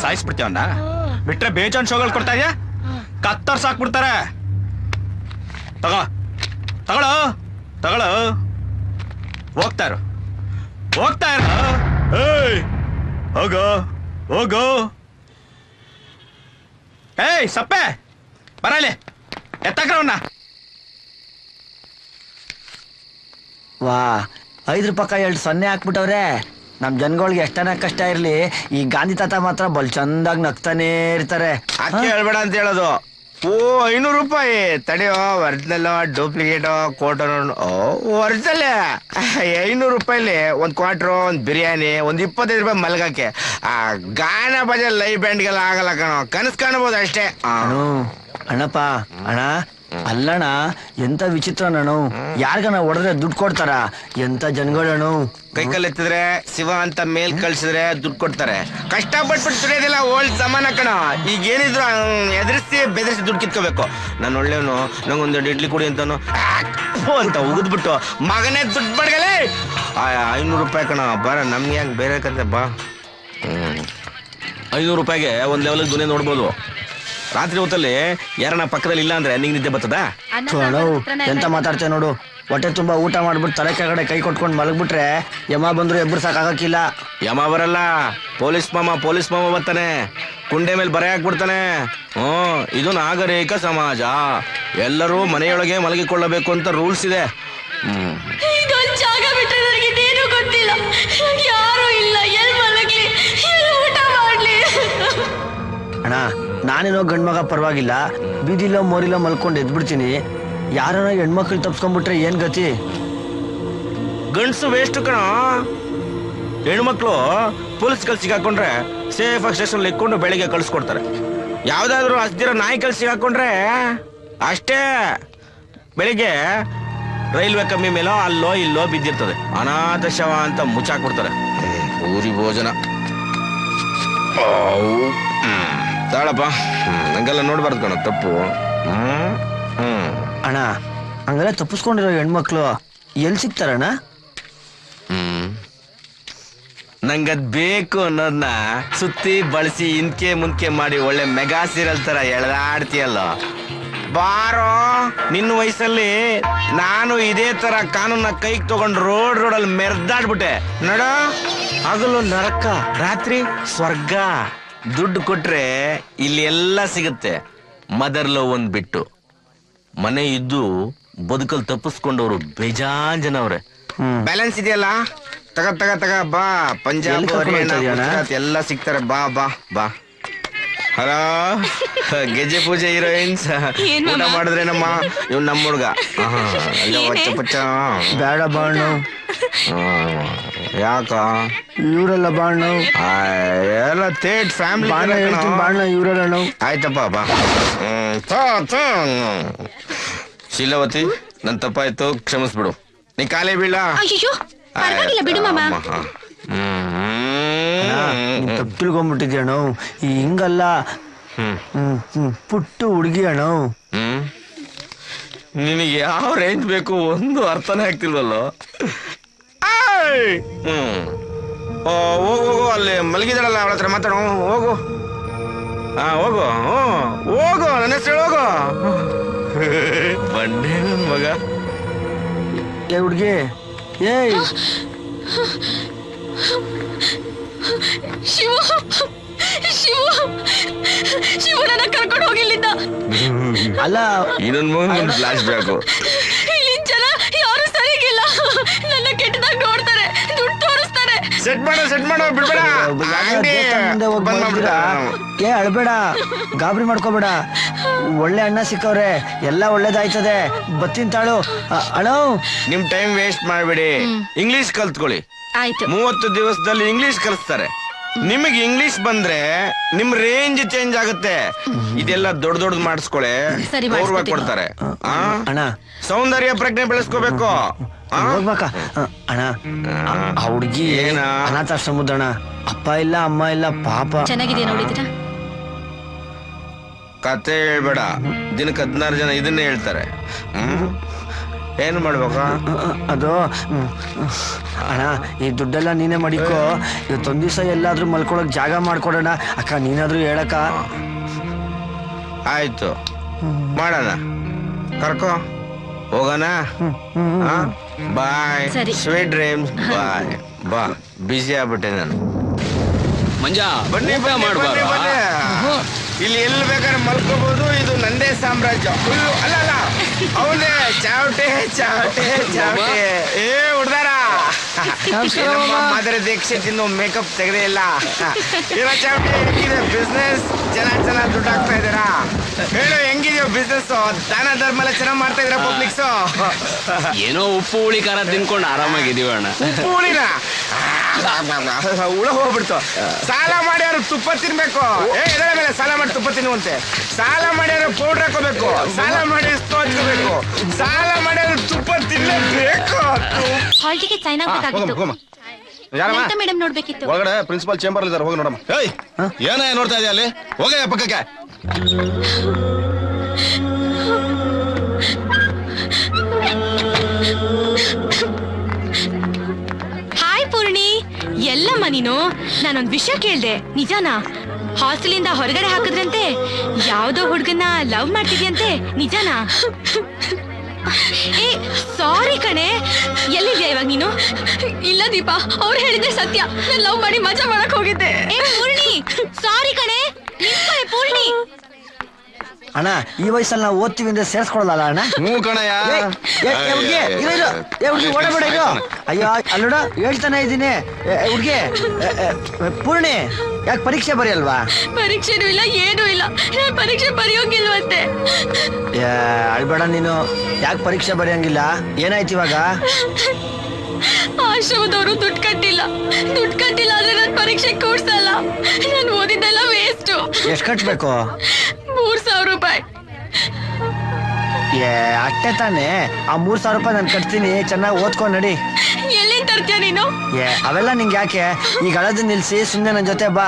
ಸಾಯಿಸ್ಬಿಡ್ತೀವನ್ನ ಬಿಟ್ರೆ ಬೇಜಾನ್ ಶೋಗಳು ಕೊಡ್ತಾ ಇದೆಯಾ? ಕತ್ತರ್ಸ್ ಹಾಕ್ಬಿಡ್ತಾರೆ. ತಗೊಳ್ಳೋ ಹೋಗ್ತಾ ಇರು. ಹೋಗೋ. ಏಯ್ ಸಪ್ಪೆ ಬರಲಿ, ಎತ್ತಕ್ರವನ್ನ. ವಾ 5 ರೂಪಾಯಿ 2 ಹಾಕ್ಬಿಟ್ಟವ್ರೆ. ನಮ್ ಜನಗಳಿಗೆ ಎಷ್ಟನ ಕಷ್ಟ ಇರ್ಲಿ, ಈ ಗಾಂಧಿ ತಾತ ಮಾತ್ರ ಬಲ್ ಚಂದಾಗ್ ನಗ್ತಾನೆ ಇರ್ತಾರೆ. ಅಕ್ಕಿ ಹೇಳ್ಬೇಡ ಅಂತ ಹೇಳೋದು. ಓ 500 ರೂಪಾಯಿ ತಡೆಯೋ, ಒರಿಜಿನಲ್ ಡೂಪ್ಲಿಕೇಟ್ ಕೋಟರ್. ಒರಿಜಿನಲ್ 500 ರೂಪಾಯಿಲಿ 1 ಕ್ವಾರ್ಟರ್, 1 ಬಿರಿಯಾನಿ, 25 ರೂಪಾಯಿ ಮಲ್ಗಕ್ಕೆ. ಗಾನ ಬಜೆ ಲೈವ್ ಬ್ಯಾಂಡ್ಗೆಲ್ಲ ಆಗಲ್ಲ ಕಣೋ, ಕನಸು ಕಾಣಬಹುದು ಅಷ್ಟೇ. ಅಣ್ಣಪ್ಪ ಅಣ್ಣ ಅಲ್ಲಣ್ಣ, ಎಂತ ವಿಚಿತ್ರ ನಾನು. ಯಾರಿಗನ ಹೊಡೆದ್ರೆ ದುಡ್ಡು ಕೊಡ್ತಾರ? ಎಂತ ಜನಗಳಣ್ಣು. ಕೈಕಲ್ ಎತ್ತಿದ್ರೆ ಶಿವ ಅಂತ ಮೇಲ್ ಕಳ್ಸಿದ್ರೆ ದುಡ್ಡು ಕೊಡ್ತಾರೆ. ಕಷ್ಟಪಟ್ಬಿಟ್ಟು ದುಡಿಯೋದಿಲ್ಲ ಓಲ್ಡ್ ಸಮಾನ ಕಣ. ಈಗ ಏನಿದ್ರು ಎದುರಿಸಿ ಬೆದರಿಸಿ ದುಡ್ಡು ಕಿತ್ಕೋಬೇಕು. ನಾನು ಒಳ್ಳೆಯವನು, ನಂಗೊಂದು ಇಡ್ಲಿ ಕುಡಿ ಅಂತಾನು ಅಂತ ಉಗಿದ್ಬಿಟ್ಟು ಮಗನೇ ದುಡ್ಡು ಬಡ್ಗಲೇ. 500 ರೂಪಾಯಿ ಕಣ, ಬರ ನಮ್ಗೆ ಹೆಂಗ್ ಬೇರೆ ಕಂತೆ ಬಾ. 500 ರೂಪಾಯಿಗೆ ಒಂದ್ ಲೆವೆಲ್ ದುನಿಯಾ ನೋಡ್ಬೋದು. ರಾತ್ರಿ ಹೊತ್ತಲ್ಲಿ ಯಾರನ್ನ ಪಕ್ಕದಲ್ಲಿ ಇಲ್ಲ ಅಂದ್ರೆ ನಿಂಗೆ ನಿದ್ದೆ ಬರ್ತದ? ಎಂತ ಮಾತಾಡ್ತೇವೆ ನೋಡು. ಹೊಟ್ಟೆ ತುಂಬಾ ಊಟ ಮಾಡ್ಬಿಟ್ಟು ತಲೆ ಕೆಳಗಡೆ ಕೈ ಕೊಟ್ಕೊಂಡು ಮಲಗ್ಬಿಟ್ರೆ ಯಮ ಬಂದ್ರು ಎಬ್ಬರು ಸಾಕಾಗಕ್ಕಿಲ್ಲ. ಯಮ ಬರಲ್ಲ, ಪೊಲೀಸ್ ಮಾಮ ಬರ್ತಾನೆ, ಕುಂಡೆ ಮೇಲೆ ಬರೆ ಹಾಕ್ಬಿಡ್ತಾನೆ. ಇದು ನಾಗರಿಕ ಸಮಾಜ, ಎಲ್ಲರೂ ಮನೆಯೊಳಗೆ ಮಲಗಿಕೊಳ್ಳಬೇಕು ಅಂತ ರೂಲ್ಸ್ ಇದೆ. ಜಾಗ ಬಿಟ್ಟರೆ ನನಗೆ ಇನ್ನೇನು ಗೊತ್ತಿಲ್ಲ. ಯಾರು ಇಲ್ಲ, ಎಲ್ಲಿ ಮಲಗ್ಲಿ, ಎಲ್ಲಿ ಊಟ ಮಾಡ್ಲಿ? ಅಣ್ಣ ನಾನೇನೋ ಗಂಡ್ಮಗ ಪರವಾಗಿಲ್ಲ, ಬೀದಿಲೋ ಮೋರಿಲೋ ಮಲ್ಕೊಂಡು ಎದ್ಬಿಡ್ತೀನಿ. ಯಾರನ್ನ ಹೆಣ್ಮಕ್ಳು ತಪ್ಸ್ಕೊಂಡ್ಬಿಟ್ರೆ ಏನ್ ಗತಿ? ಗಂಡ್ಸು ವೇಸ್ಟ್ ಕಣ. ಹೆಣ್ಮಕ್ಳು ಪೊಲೀಸ್ ಕಲ್ ಸಿಗಾಕೊಂಡ್ರೆ ಸೇಫ್ ಆಗಿ ಸ್ಟೇಷನ್ ಇಟ್ಕೊಂಡು ಬೆಳಿಗ್ಗೆ ಕಳ್ಸ್ಕೊಡ್ತಾರೆ. ಯಾವ್ದಾದ್ರು ಹಸ್ದಿರೋ ನಾಯಿ ಕಲ್ ಸಿಗಾಕೊಂಡ್ರೆ ಅಷ್ಟೇ, ಬೆಳಿಗ್ಗೆ ರೈಲ್ವೆ ಕಮ್ಮಿ ಮೇಲೋ ಅಲ್ಲೋ ಇಲ್ಲೋ ಬಿದ್ದಿರ್ತದೆ, ಅನಾಥ ಶವ ಅಂತ ಮುಚ್ಚಾಕ್ಬಿಡ್ತಾರೆ. ಊರಿ ಭೋಜನ. ತಾಳಪ್ಪ ನಂಗೆಲ್ಲ ನೋಡ್ಬಾರ್ದು ಕಣ ತಪ್ಪು. ಅಣ್ಣ ಹಂಗೆಲ್ಲ ತಪ್ಪಿಸ್ಕೊಂಡಿರೋ ಹೆಣ್ಮಕ್ಳು ಎಲ್ಲಿ ಸಿಗ್ತಾರಣ್ಣ? ನಂಗದ್ ಬೇಕು ಅನ್ನೋದನ್ನ ಸುತ್ತಿ ಬಳಸಿ ಇಂದ್ಕೆ ಮುಂದ್ಕೆ ಮಾಡಿ ಒಳ್ಳೆ ಮೆಗಾ ಸೀರಿಯಲ್ ತರ ಎಳೆದಾಡ್ತೀಯಲ್ಲ. ಬಾರೋ, ನಿನ್ನ ವಯಸ್ಸಲ್ಲಿ ನಾನು ಇದೇ ತರ ಕಾನೂನ ಕೈಗೆ ತಗೊಂಡು ರೋಡಲ್ಲಿ ಮೆರ್ದಾಡ್ಬಿಟ್ಟೆ ನೋಡ. ಹಗಲು ನರಕ, ರಾತ್ರಿ ಸ್ವರ್ಗ. ದುಡ್ಡು ಕೊಟ್ರೆ ಇಲ್ಲಿ ಎಲ್ಲ ಸಿಗುತ್ತೆ, ಮದರ್ ಲವ್ ಒಂದ್ ಬಿಟ್ಟು. ಮನೆ ಇದ್ದು ಬದುಕಲ್ ತಪ್ಪಿಸ್ಕೊಂಡವ್ರು ಬೇಜಾನ್ ಜನ ಅವ್ರೆ. ಬ್ಯಾಲೆನ್ಸ್ ಇದೆಯಲ್ಲ, ತಗ ತಗ ತಗ ಬಾ. ಪಂಜಾಬ್ ಎಲ್ಲ ಸಿಗ್ತಾರೆ, ಬಾ ಬಾ ಬಾ. ಹಲೋ, ಗೆಜ್ಜೆ ಪೂಜೆ ಹೀರೋಯಿನ್ಸ್ ಊಟ ಮಾಡಿದ್ರೇನಮ್ಮ? ಇವ್ ನಮ್ಮ ಹುಡ್ಗ. ಬೇಡ ಬಾಣು. ಯಾಕ ಇವರೆಲ್ಲ ಬಾಣು ಎಲ್ಲ ಥೇಟ್ ಫ್ಯಾಮಿಲಿ ಬಾಣ ಇವರೆಲ್ಲ. ಆಯ್ತಪ್ಪ ಬಾ. ಶೀಲಾವತಿ, ನನ್ ತಪ್ಪಾಯ್ತು, ಕ್ಷಮಿಸ್ಬಿಡು. ನೀ ಕಾಲೇ ಬೀಳ. ಅಯ್ಯೋ ಪರವಾಗಿಲ್ಲ ಬಿಡು ಮಾಮ. ತಪ್ಪು ತಿಳ್ಕೊಂಡ್ಬಿಟ್ಟಿದ್ಯ ಅಣ್ಣ. ಹಿಂಗಲ್ಲ, ಪುಟ್ಟು ಹುಡುಗಿ ಅಣ್ಣ. ನಿನಗೆ ಯಾವ ರೇಂಜ್ ಬೇಕು ಒಂದು ಅರ್ಥನೇ ಆಗ್ತಿಲ್ವಲ್ಲ. ಹೋಗು, ಅಲ್ಲಿ ಮಲಗಿದಾಳಲ್ಲ ಅವಳ ಹತ್ರ ಮಾತಾಡೋ. ಹೋಗು, ಹೋಗು, ಹೋಗು, ನನ್ನ ಹೆಸರು ಹೋಗು. ಬಂಡೆ ನನ್ ಮಗ. ಏ ಹುಡುಗಿ, ಏ ಶಿವ ಶಿವ ಶಿವ ನನ್ನ ಕರ್ಕೊಂಡು ಹೋಗಿಲ್ಲಿದ್ದ. ಅಲ್ಲ, ಇನ್ನೊಂದು ಫ್ಲಾಶ್ ಬ್ಯಾಕು. ಇಲ್ಲಿ ಜನ ಯಾರು ಸರಿಗಿಲ್ಲ, ನನ್ನ ಕೆಟ್ಟದಾಗ ನೋಡ್ತಾರೆ, ದುಡ್ಡು ತೋರಿಸ್ತಾರೆ. ಸೆಟ್ ಮಾಡು ಬಿಡ್ಬೇಡ. ಏ ಅಳ್ಬೇಡ, ಗಾಬರಿ ಮಾಡ್ಕೋಬೇಡ. ಒಳ್ಳೆ ಅಣ್ಣ ಸಿಕ್ಕವ್ರೆ, ಎಲ್ಲ ಒಳ್ಳೇದಾಯ್ತದೆ. ಬತ್ತಿನ ತಾಳು ಅಣ್ಣ. ನಿಮ್ ಟೈಮ್ ವೇಸ್ಟ್ ಮಾಡ್ಬೇಡಿ, ಇಂಗ್ಲಿಷ್ ಕಲ್ತ್ಕೊಳ್ಳಿ. ಆಯ್ತು, 30 ದಿವಸದಲ್ಲಿ ಇಂಗ್ಲಿಷ್ ಕಲಿಸ್ತಾರೆ. ನಿಮಗೆ ಇಂಗ್ಲಿಷ್ ಬಂದ್ರೆ ನಿಮ್ ರೇಂಜ್ ಚೇಂಜ್ ಆಗುತ್ತೆ. ಇದೆಲ್ಲ ದೊಡ್ಡ ಮಾಡಿಸ್ಕೊಳೆ, ಗೌರವ ಕೊಡ್ತಾರೆ. ಅಣ್ಣ, ಸೌಂದರ್ಯ ಪ್ರಜ್ಞೆ ಬೆಳೆಸ್ಕೋಬೇಕು. ಹೋಗ್ಬೇಕಾ ಅಣ್ಣ? ಆ ಹುಡುಗಿ ಅನಾಥಾಶ್ರಮದಣ್ಣ, ಅಪ್ಪ ಇಲ್ಲ ಅಮ್ಮ ಇಲ್ಲ, ಪಾಪ. ಚೆನ್ನಾಗಿದೆ ನೋಡಿದಿರಾ? ಕತೆ ಹೇಳ್ಬೇಡ, ದಿನಕ್ಕೆ 16 ಜನ ಇದನ್ನೇ ಹೇಳ್ತಾರೆ. ಏನು ಮಾಡ್ಬೇಕಾ? ಅದು ಅಣ್ಣ, ಈ ದುಡ್ಡೆಲ್ಲ ನೀನೇ ಮಾಡಿಕೋ. ಇವತ್ತೊಂದ್ ದಿವಸ ಎಲ್ಲಾದ್ರೂ ಮಲ್ಕೊಳಕ್ ಜಾಗ ಮಾಡ್ಕೊಡೋಣ ಅಕ್ಕ. ನೀನಾದ್ರೂ ಹೇಳಕ್ಕ. ಆಯ್ತು, ಮಾಡೋಣ. ಕರ್ಕೋ ಹೋಗೋಣ. ಬಾಯ್, ಸ್ವೀಟ್ ಡ್ರೀಮ್ಸ್. ಬಾಯ್ ಬಾ. ಬಿಸಿ ಆಗ್ಬಿಟ್ಟೆ ನಾನು. ಮಂಜ, ಬನ್ನಿ ಇಲ್ಲಿ ಎಲ್ಲಿ ಬೇಕಾದ್ರೆ ಮಲ್ಕೋಬಹುದು. ಇದು ನಂದೇ ಸಾಮ್ರಾಜ್ಯ. ಅಲ್ಲ ಅವನೇ ಚಾವಟೆ ಚಾವಟೆ ಚಾವಟೆ. ಏ ಹುಡ್ದಾರ, ಮಾದರಿ ದೀಕ್ಷೆ ತಿಂದು ಮೇಕಪ್ ತೆಗೆದೇ ಇಲ್ಲ. ಏನೋ ಚಾವಟೆ, ಹೆಂಗಿದೆ ಬಿಸ್ನೆಸ್? ಚೆನ್ನಾಗಿ ದುಡ್ಡು ಹಾಕ್ತಾ ಇದ್ದೀರಾ? ಹೇಳು, ಹೆಂಗಿದೆಯೋ ಬಿಸ್ನೆಸ್? ದಾನ ಧರ್ಮ ಎಲ್ಲ ಚೆನ್ನಾಗಿ ಮಾಡ್ತಾ ಇದ್ದೀರಾ ಪಬ್ಲಿಕ್ಸ್? ಏನೋ ಉಪ್ಪು ಹುಳಿ ಖಾರ ತಿನ್ಕೊಂಡು ಆರಾಮಾಗಿದೀವಿ ಅಣ್ಣ. ಉಪ್ಪು ಹುಳಿನ ಹುಳ ಹೋಗ್ಬಿಡ್ತು. ಸಾಲ ಮಾಡ್ಯಾರು ತುಪ್ಪ ತಿನ್ಬೇಕು. ಎದರ ಮೇಲೆ ಸಾಲ ಮಾಡಿ ತುಪ್ಪ ತಿನ್ನುವಂತೆ. ಸಾಲ ಮಾಡ್ಯಾರು ಪೌಡರ್ ಹಾಕೋಬೇಕು. ಸಾಲ ಮಾಡಿ ಹಚ್ಕೋಬೇಕು. ಸಾಲ ಮಾಡ್ಯಾರು ತುಪ್ಪ ತಿನ್ನಬೇಕು. ಹಾಲ್ ಟಿಕೆಟ್ ಸೈನ್ ಆಗ್ಬೇಕಾಗಿತ್ತು. ಮೇಡಮ್ ನೋಡ್ಬೇಕಿತ್ತು. ಒಳಗಡೆ ಪ್ರಿನ್ಸಿಪಾಲ್ ಚೇಂಬರ್ ಇದ್ದಾರೆ, ಹೋಗಿ ನೋಡಮ್ಮ. ಏಯ್, ಏನೇ ನೋಡ್ತಾ ಇದೆಯಾ ಅಲ್ಲಿ? ಹೋಗ ಪಕ್ಕಕ್ಕೆ. ಹಾಯ್ ಪೂರ್ಣಿ, ಎಲ್ಲಮ್ಮ ನೀನು? ನಾನೊಂದ್ ವಿಷಯ ಕೇಳ್ದೆ, ನಿಜಾನಾ? ಹಾಸ್ಟೆಲಿಂದ ಹೊರಗಡೆ ಹಾಕಿದ್ರಂತೆ, ಯಾವ್ದೋ ಹುಡ್ಗನ್ನ ಲವ್ ಮಾಡ್ತಿದ್ಯಂತೆ, ನಿಜಾನಾ? ಏ ಸಾರಿ ಕಣೆ, ಎಲ್ಲಿದ್ಯಾ ಇವಾಗ ನೀನು? ಇಲ್ಲ ದೀಪಾ, ಅವ್ರು ಹೇಳಿದ್ರೆ ಸತ್ಯ. ನಾನು ಲವ್ ಮಾಡಿ ಮಜಾ ಮಾಡಕ್ ಹೋಗಿದ್ದೆ. ಏ ಪೂರ್ಣಿ, ಸಾರಿ ಕಣೆ, ಪೂರ್ಣಿ. ಅಣ್ಣ, ಈ ವಯಸ್ಸಲ್ಲಿ ನಾವು ಓದ್ತೀವಿ ಅಂದ್ರೆ ಸೇರ್ಸ್ಕೊಳಲ್ಲ ಅಣ್ಣ. ಕಣಯ್ಯ. ಓಡಬೇಡ ಇದು. ಅಯ್ಯೋ ಅಲ್ಲೋಡ, ಹೇಳ್ತಾನೆ ಇದ್ದೀನಿ. ಹುಡ್ಗಿ ಪೂರ್ಣಿ, ಯಾಕೆ ಪರೀಕ್ಷೆ ಬರೆಯಲ್ವಾ? ಪರೀಕ್ಷೆನೂ ಇಲ್ಲ, ಏನೂ ಇಲ್ಲ. ನಾನು ಪರೀಕ್ಷೆ ಬರೆಯೋಂಗಿಲ್ವಂತೆ. ಅಳ್ಬೇಡ ನೀನು. ಯಾಕೆ ಪರೀಕ್ಷೆ ಬರೆಯಂಗಿಲ್ಲ? ಏನಾಯ್ತು ಇವಾಗ? ಆಶ್ರಮದವರು ದುಡ್ಡು ಕಟ್ಟಿಲ್ಲ ಅಂದ್ರೆ ನಾನು ಪರೀಕ್ಷೆ ಕೂಡ್ಸಲ್ಲ. ನಾನು ಓದಿದ್ದೆಲ್ಲ ವೇಸ್ಟ್. ಎಷ್ಟು ಕಟ್ಬೇಕು? 3000 ರೂಪಾಯಿ. ಅಷ್ಟೇ ತಾನೆ. ಆ 3000 ರೂಪಾಯಿ ನಾನು ಕಟ್ತೀನಿ, ಚೆನ್ನಾಗಿ ಓದ್ಕೊಂಡ್ ನಡಿ. ಎಲ್ಲಿಂದ ತರ್ತೀಯ ನೀನು? ಅವೆಲ್ಲ ನಿಂಗೆ ಯಾಕೆ? ಈಗ ಅಳದು ನಿಲ್ಸಿ ಸುಮ್ಮನೆ ನನ್ನ ಜೊತೆ ಬಾ.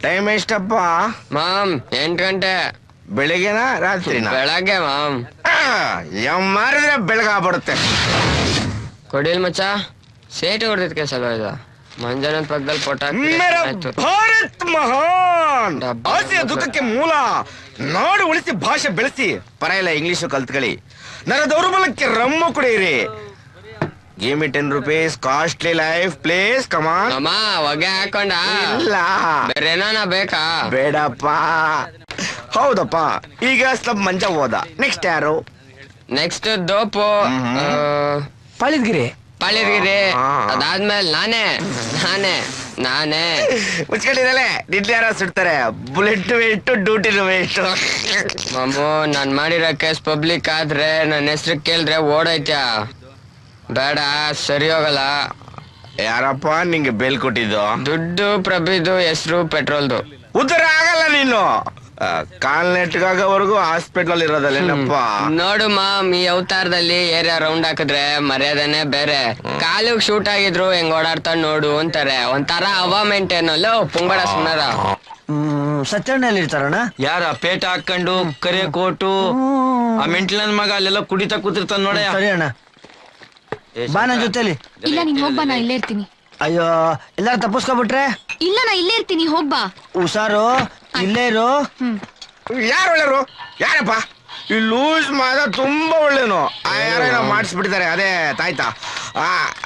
ಟೈಮ್ ಎಷ್ಟಪ್ಪ? ಮಾಮ್ 8 ಗಂಟೆ. ಬೆಳಿಗ್ಗೆನ ರಾತ್ರಿನ? ಬೆಳಗ್ಗೆ ಮಾಮ್. ಮಾರಿದ್ರೆ ಬೆಳಗಾಗ್ಬಿಡುತ್ತೆ. ಕೊಡಿಲ್ ಮಚ್ಚ, ಸೇಟು ಹೊಡೆದಿದ್ ಕೆಲಸ ಇದು. ಮಂಜನನ್ ಪಕ್ಕದಲ್ಲಿ ಫೋಟೋ ಭಾರತ್ ಮಹಾನ್, ಆಸೆಯ ದುಃಖಕ್ಕೆ ಮೂಲ. ನಾಡು ಉಳಿಸಿ ಭಾಷೆ ಬೆಳೆಸಿ, ಪರ ಇಲ್ಲ ಇಂಗ್ಲಿಷು ಕಲ್ತ್ಕೊಳ್ಳಿ. ನನ್ನ ದೌರ್ಬಲಕ್ಕೆ ರಮ್ಮು ಕುಡಿಯಿರಿ. Give me 10 rupees, costly life place. Come on ಅಮ್ಮ, ಹೊಗೆ ಹಾಕೊಂಡ? ಇಲ್ಲ, ಬೇರೆ ಏನಾನ ಬೇಕಾ? ಬೇಡಪ್ಪ. ಹೌದಪ್ಪ, ಈಗ ಸ್ವಲ್ಪ ಮಂಜ ಹೋದ. ನೆಕ್ಸ್ಟ್ ಯಾರು? ನೆಕ್ಸ್ಟ್ ದೋಪು. ಪಾಳಿದ್ಗಿರಿ. ಪಾಳಿದ್ಗಿರಿ ಅದಾದ್ಮೇಲೆ ನಾನೇ ಮುಚ್ಕೊಂಡಿರಲೆ. ನಿದ್ದೆ ಯಾರ ಸುಡ್ತಾರೆ. ಬುಲೆಟ್ ವೇಸ್ಟ್, ಡ್ಯೂಟಿನ ವೇಸ್ಟ್. ಮಾಮು, ನಾನ್ ಮಾಡಿರೋ ಕೇಸ್ ಪಬ್ಲಿಕ್ ಆದ್ರೆ ನನ್ನ ಹೆಸ್ರು ಕೇಳಿದ್ರೆ ಓಡೈತ್ಯಾ? ಬೇಡ, ಸರಿ ಹೋಗಲ್ಲ. ಯಾರಪ್ಪ ನಿಂಗೆ ಬೇಲ್ ಕೊಟ್ಟಿದ್ದು? ದುಡ್ಡು, ಪ್ರಭಿದು ಹೆಸರು, ಪೆಟ್ರೋಲ್ದು. ಉತ್ತರ ಆಗಲ್ಲ ನೀನು. ಕಾಲ್ ನೆಟ್ಗಾಗವರೆಗೂ ಹಾಸ್ಪಿಟಲ್ ಇರೋದಲ್ಲೇನಪ್ಪ. ನೋಡು ಮಾಮ್, ಈ ಅವತಾರದಲ್ಲಿ ಏರಿಯಾ ರೌಂಡ್ ಹಾಕಿದ್ರೆ ಮರ್ಯಾದನೆ ಬೇರೆ. ಕಾಲಿಗೆ ಶೂಟ್ ಆಗಿದ್ರು ಹೆಂಗ್ ಓಡಾಡ್ತಾ ನೋಡು ಅಂತಾರೆ. ಒಂಥರ ಹವಾ ಮೇಂಟೈನ್ ಅಲ್ಲ. ಪುಂಗಡ ಸುಮ್ಮರ. ಸತ್ಯಣ್ಣಲ್ಲಿ ಇರ್ತಾರಣ್ಣ. ಯಾರ ಪೇಟ ಹಾಕೊಂಡು ಕರೆ ಕೋಟು ಆ ಮೆಂಟ್ಲ ನನ್ ಮಗ ಅಲ್ಲೆಲ್ಲ ಕುಡಿತಾ ಕೂತಿರ್ತಾನ ನೋಡ. ಸರಿ ಅಣ್ಣ, ಬಾ ನನ್ ಜೊತೆಲಿ. ಇಲ್ಲ, ನೀನ್ ಹೋಗ್ಬಾ, ನಾ ಇಲ್ಲೇ ಇರ್ತೀನಿ. ಅಯ್ಯೋ, ಎಲ್ಲಾರು ತಪ್ಪಿಸ್ಕೊಬಿಟ್ರೆ? ಇಲ್ಲ, ನಾ ಇಲ್ಲೇ ಇರ್ತೀನಿ, ಹೋಗ್ಬಾ. ಹುಷಾರು, ಇಲ್ಲೇ ಇರು. ಯಾರು ಒಳ್ಳೆಯವರು? ಯಾರಪ್ಪ? ಈ ಲೂಸ್ ಮಾದ ತುಂಬಾ ಒಳ್ಳೇನು. ಯಾರೇನೋ ಮಾಡಿಸ್ಬಿಟ್ಟಿದ್ದಾರೆ. ಅದೇ ತಾಯ್ತಾ?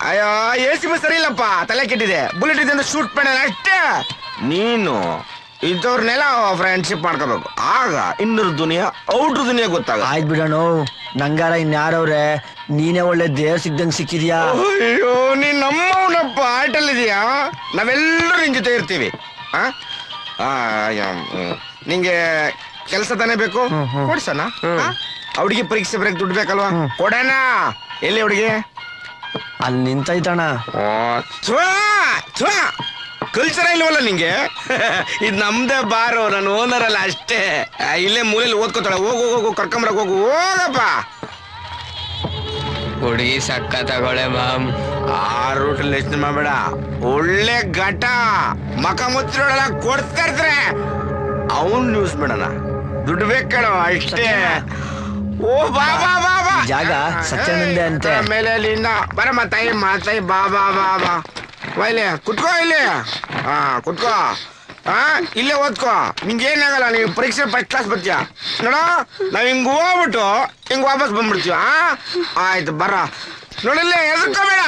ಅಯ್ಯೋ, AC ಬಸ್ ಸರಿ ಇಲ್ಲಪ್ಪ, ತಲೆ ಕೆಟ್ಟಿದೆ. ಬುಲೆಟ್ ಇದೆ ಅಂತ ಶೂಟ್ பண்ண ಅಷ್ಟೇ. ನೀನು ಇಂಥವ್ರನ್ನೆಲ್ಲ ಫ್ರೆಂಡ್ಶಿಪ್ ಮಾಡ್ಕೋಬೇಕು. ಆಗ ಇನ್ನೂರು ದುನಿಯಾ ಔಟ್ರ ದುನಿಯಾ ಗೊತ್ತಾಗ. ಆಯ್ತು ಬಿಡೋಣ, ನಂಗಾರ ಇನ್ಯಾರವ್ರೆ? ನೀನೇ ಒಳ್ಳೆ ದೇಹ ಸಿಗ್ದಂಗ್ ಸಿಕ್ಕಿದ್ಯಾ. ಅಯ್ಯೋ, ನೀನ್ ನಮ್ಮವನಪ್ಪ. ಆಟಲ್ಲಿದ್ಯಾ? ನಾವೆಲ್ಲರೂ ನಿನ್ ಜೊತೆ ಇರ್ತೀವಿ. ನಿಂಗೆ ಕೆಲಸ ತಾನೇ ಬೇಕು, ಕೊಡ್ಸಣ. ಹುಡುಗಿ ಪರೀಕ್ಷೆ ಬರಕ್ ದುಡ್ಡು ಬೇಕಲ್ವಾ? ಕೊಡೋಣ. ಎಲ್ಲಿ ಹುಡುಗಿ? ಅಲ್ಲಿ ನಿಂತೈತಣ್ಣ. ಕಲ್ಚರ ಇಲ್ವಲ್ಲ ನಿಂಗೆ? ಇದು ನಮ್ದೇ ಬಾರು, ನಾನು ಓನರ್ ಅಲ್ಲ ಅಷ್ಟೇ. ಇಲ್ಲೇ ಮೂಲೆಯಲ್ಲಿ ಓದ್ಕೋತಾಳೆ. ಹೋಗು, ಕರ್ಕೊಂಬರಕ್ ಹೋಗು. ಹೋಗಪ್ಪ. ಹುಡುಗಿ ಸಕ್ಕ ತಗೊಳ್ಳೆ ಮಾಮ್. ಆ ರೂಟಲ್ಲಿ ಯೋಚನೆ ಮಾಡಬೇಡ. ಒಳ್ಳೆ ಘಟ ಮಕ ಮುಚ್ಚಿರೋಳೆಲ್ಲ ಕೊಡ್ತಾ ಇರ್ತಾರೆ. ಅವನ್ ನ್ಯೂಸ್ ಬೇಡಣ, ದುಡ್ಡು ಬೇಕಣ ಅಷ್ಟೇ. ಓ ಬಾ ಬಾ ಬಾ ಬಾ. ಜಾಗ ಸತ್ಯಾನಂದೇ ಅಂತೆ. ಆಮೇಲೆ ಅಲ್ಲಿಂದ ಬರಮ್ಮ ತಾಯಿ ಮಾತಾಯಿ. ಬಾ ಬಾ ಬಾ ಬಾ ಬಾ. ಇಲ್ಲಿ ಕುತ್ಕೋ. ಇಲ್ಲಿ ಕುತ್ಕೋ. ಇಲ್ಲೇ ಓದ್ಕೋ. ನಿಂಗೇನಾಗಲ್ಲ. ನೀವು ಪರೀಕ್ಷೆ ಫಸ್ಟ್ ಕ್ಲಾಸ್ ಬರ್ತೀಯ ನೋಡ. ನಾವ್ ಹಿಂಗ್ ಹೋಗ್ಬಿಟ್ಟು ಹಿಂಗ್ ವಾಪಸ್ ಬಂದ್ಬಿಡ್ತೀವ. ಆಯ್ತು ಬರ. ನೋಡಿಲ್ಲ, ಎದ್ಕೋಬೇಡ.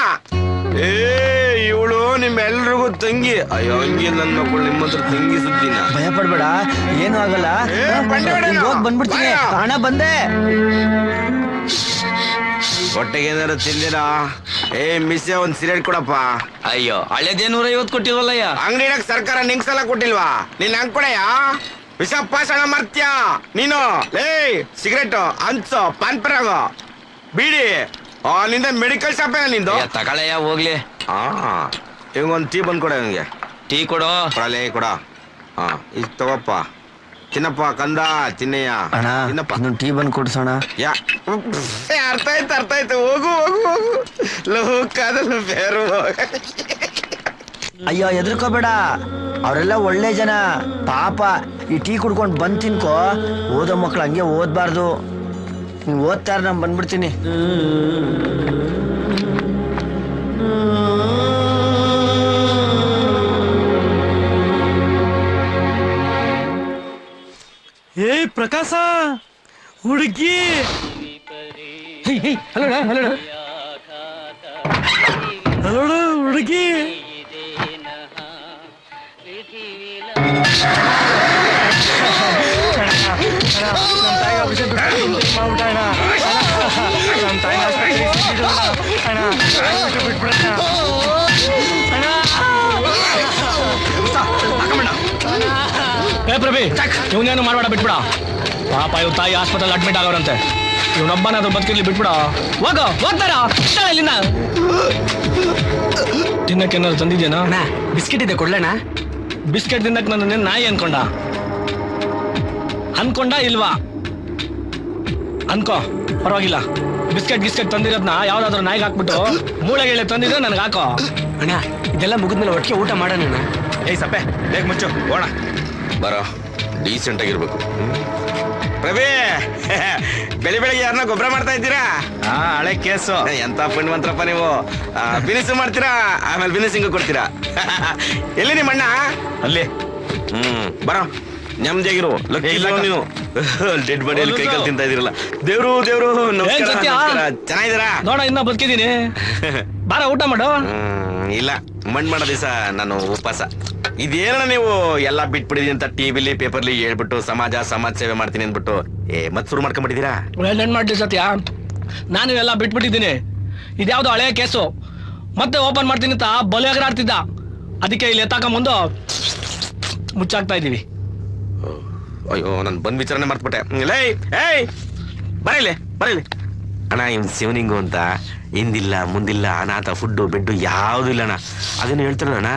ಇವಳು ನಿಮ್ಮೆಲ್ರಿಗೂ ತಂಗಿ. ಅಯ್ಯೋ, ಹಂಗಿ ನನ್ ಮಕ್ಕಳು ನಿಮ್ಮ ಹತ್ರ ತಂಗಿ ಸುದ್ದಿನ. ಭಯ ಪಡ್ಬೇಡ, ಏನು ಆಗಲ್ಲ. ಹೋಗ್ ಬಂದ್ಬಿಡ್ತೀನಿ. ಹಣ ಬಂದೆ. ಹೊಟ್ಟೆಗೆ ಏನಾರು ತಿಂದಿರಾ? ಮಿಸ್ಸೆ ಒಂದ್ ಸಿಗರೇಟ್ ಕೊಡಪ್ಪ. ಅಯ್ಯೋ, ಹಳೆದೇ 150 ಕೊಟ್ಟಿವಲ್ಲಯ್ಯ. ಅಂಗಡಿಯಾಗ ಸರ್ಕಾರ ನಿಂಗ್ಸಲ ಕೊಟ್ಟಿಲ್ವಾ? ನೀನ್ ಹಂಗ್ ಕೊಡಯ್ಯ. ವಿಷ ಪಾಷಣ ಮರ್ತ್ಯ ನೀನು. ಸಿಗರೇಟ್, ಹಂಚು, ಪಾನ್ ಪರಾಗ, ಬೀಡಿ. ನಿಂದ ಮೆಡಿಕಲ್ ಶಾಪ್ ನಿಂದು. ತಗೊಳಯ್ಯ ಹೋಗ್ಲಿ. ಇವಂಗೊಂದ್ ಟೀ ಬಂದ್ ಕೊಡ. ಇವಂಗೆ ಟೀ ಕೊಡೋ. ಕೊಡಲೇ ಕೊಡ. ಇದು ತಗೋಪ್ಪ. ತಿನ್ನಪ್ಪ ಕಂದ, ತಿನ್ನಯ್ಯ. ತಿನ್ನಪ್ಪ. ಟೀ ಬಂದ್ ಕೊಡ್ಸೋಣ. ಅರ್ಥ ಆಯ್ತು. ಹೋಗು. ಲೋಕದಲ್ಲೂ ಬೇರು. ಅಯ್ಯೋ, ಎದ್ರಕೋಬೇಡ, ಅವರೆಲ್ಲ ಒಳ್ಳೆ ಜನ. ಪಾಪ ಈ ಟೀ ಕುಡ್ಕೊಂಡ್ ಬಂದ್ ತಿನ್ಕೋ. ಓದೋ ಮಕ್ಳು ಹಂಗೆ ಓದ್ಬಾರ್ದು. ನೀವ್ ಓದ್ತಾರ, ನಾನ್ ಬಂದ್ಬಿಡ್ತೀನಿ. ಪ್ರಕಾಶ, ಹುಡುಗಿ. ಹಲೋಣ ಹುಡುಗಿ. ಪ್ರಭಿ, ಇವನೇನು ಮಾಡಬೇಡ, ಬಿಟ್ಬಿಡ. ಪಾಪ ಇವ್ ತಾಯಿ ಹಾಸ್ಪಿಟಲ್ ಅಡ್ಮಿಟ್ ಆಗೋರಂತೆ. ಇವನೊಬ್ಬನಾದ್ರು ಬದುಕಿರ್ಲಿ, ಬಿಟ್ಬಿಡ. ಹೋಗ್ತಾರ ಇಲ್ಲಿಂದ. ತಿನ್ನಕ್ಕೆ ಏನಾದ್ರು ತಂದಿದ್ಯಾನ? ಬಿಸ್ಕೆಟ್ ಇದೆ, ಕೊಡ್ಲೇಣ? ಬಿಸ್ಕೆಟ್ ತಿನ್ನಕ್ ನನ್ನ ನಾಯಿ ಅನ್ಕೊಂಡ ಇಲ್ವಾ? ಅನ್ಕೋ, ಪರವಾಗಿಲ್ಲ. ಬಿಸ್ಕೆಟ್ ತಂದಿರೋದ್ನ ಯಾವ್ದಾದ್ರು ನಾಯಿಗೆ ಹಾಕ್ಬಿಟ್ಟು ಮೂಳೆಗೆ ತಂದಿದ್ರೆ ನನ್ಗೆ ಹಾಕೋ. ಅಣ್ಣ, ಇದೆಲ್ಲ ಮುಗಿದ್ಮೇಲೆ ಒಟ್ಟಿಗೆ ಊಟ ಮಾಡೋಣ. ಸಪ್ಪೆ ಬೇಗ ಮುಚ್ಚು ಹೋಣ. ಬರೋ ಡೀಸೆಂಟ್ ಆಗಿರ್ಬೇಕು. ಪ್ರಭೇ ಬೆಳಿಗ್ಗೆ ಯಾರನ್ನ ಗೊಬ್ಬರ ಮಾಡ್ತಾ ಇದ್ದೀರಾ? ಹಳೆ ಕೇಸು. ಎಂತ ಪುಣ್ಯವಂತ್ರಪ್ಪ ನೀವು. ಬಿನಿಸು ಮಾಡ್ತೀರಾ, ಆಮೇಲೆ ಬಿನಿಸಿಂಗ್ ಕೊಡ್ತೀರಾ. ಎಲ್ಲಿ ನಿಮ್ಮ ಅಣ್ಣ? ಅಲ್ಲಿ. ಬರೋ ನೆಮ್ಮದಿಯಾಗಿರು. ನೀನು ಡೆಡ್ ಬಾಡಿಯಲ್ಲಿ ಕೈಕಾಲು ತಿಂತಾ ಇದೀರಲ್ಲ. ದೇವ್ರು ದೇವ್ರು ಚೆನ್ನಾಗಿದ್ದೀರಾ? ನೋಡ ಇನ್ನ ಬದುಕಿದೀನಿ. ಬಾರ ಊಟ ಮಾಡು. ಇಲ್ಲ, ಮಣ್ಣು ಮಾಡೋ ದಿವಸ ನಾನು ಉಪವಾಸ. ಇದೇನ ನೀವು ಎಲ್ಲ ಬಿಟ್ಬಿಡಿದೀನಿ ಅಂತ ಟಿವಿಲಿ ಪೇಪರ್ಲಿ ಹೇಳ್ಬಿಟ್ಟು ಸಮಾಜ ಸೇವೆ ಮಾಡ್ತೀನಿ ಅಂದ್ಬಿಟ್ಟು ಮತ್ ಶುರು ಮಾಡ್ಕೊಂಡ್ಬಿಟ್ಟಿದ್ದೀರಾ? ಏನ್ ಮಾಡ್ಲಿ ಸತ್ಯ, ನಾನು ಎಲ್ಲ ಬಿಟ್ಬಿಟ್ಟಿದ್ದೀನಿ. ಇದ್ಯಾವ್ದು ಹಳೆ ಕೇಸು, ಮತ್ತೆ ಓಪನ್ ಮಾಡ್ತೀನಿ ಅಂತ ಬಲಿಯಾಗ್ರಾಡ್ತಿದ್ದ. ಅದಕ್ಕೆ ಇಲ್ಲಿ ಎತ್ತಾಕೊಂಬಂದು ಮುಚ್ಚಾಕ್ತಾ ಇದೀವಿ. ಅಯ್ಯೋ, ನಾನು ಬಂದ್ ವಿಚಾರಣೆ ಮಾಡ್ಬಿಟ್ಟೆ. ಬರೀಲಿ ಅಣ್ಣ, ಇವ್ ಶಿವನಿಂಗು ಅಂತ ಹಿಂದಿಲ್ಲ ಮುಂದಿಲ್ಲ, ಅನಾಥ, ಫುಡ್ಡು ಬೆಡ್ಡು ಯಾವ್ದು ಇಲ್ಲ ಅಣ್ಣ. ಅದೇನು ಹೇಳ್ತಾರಲ್ಲ ಅಣ್ಣ,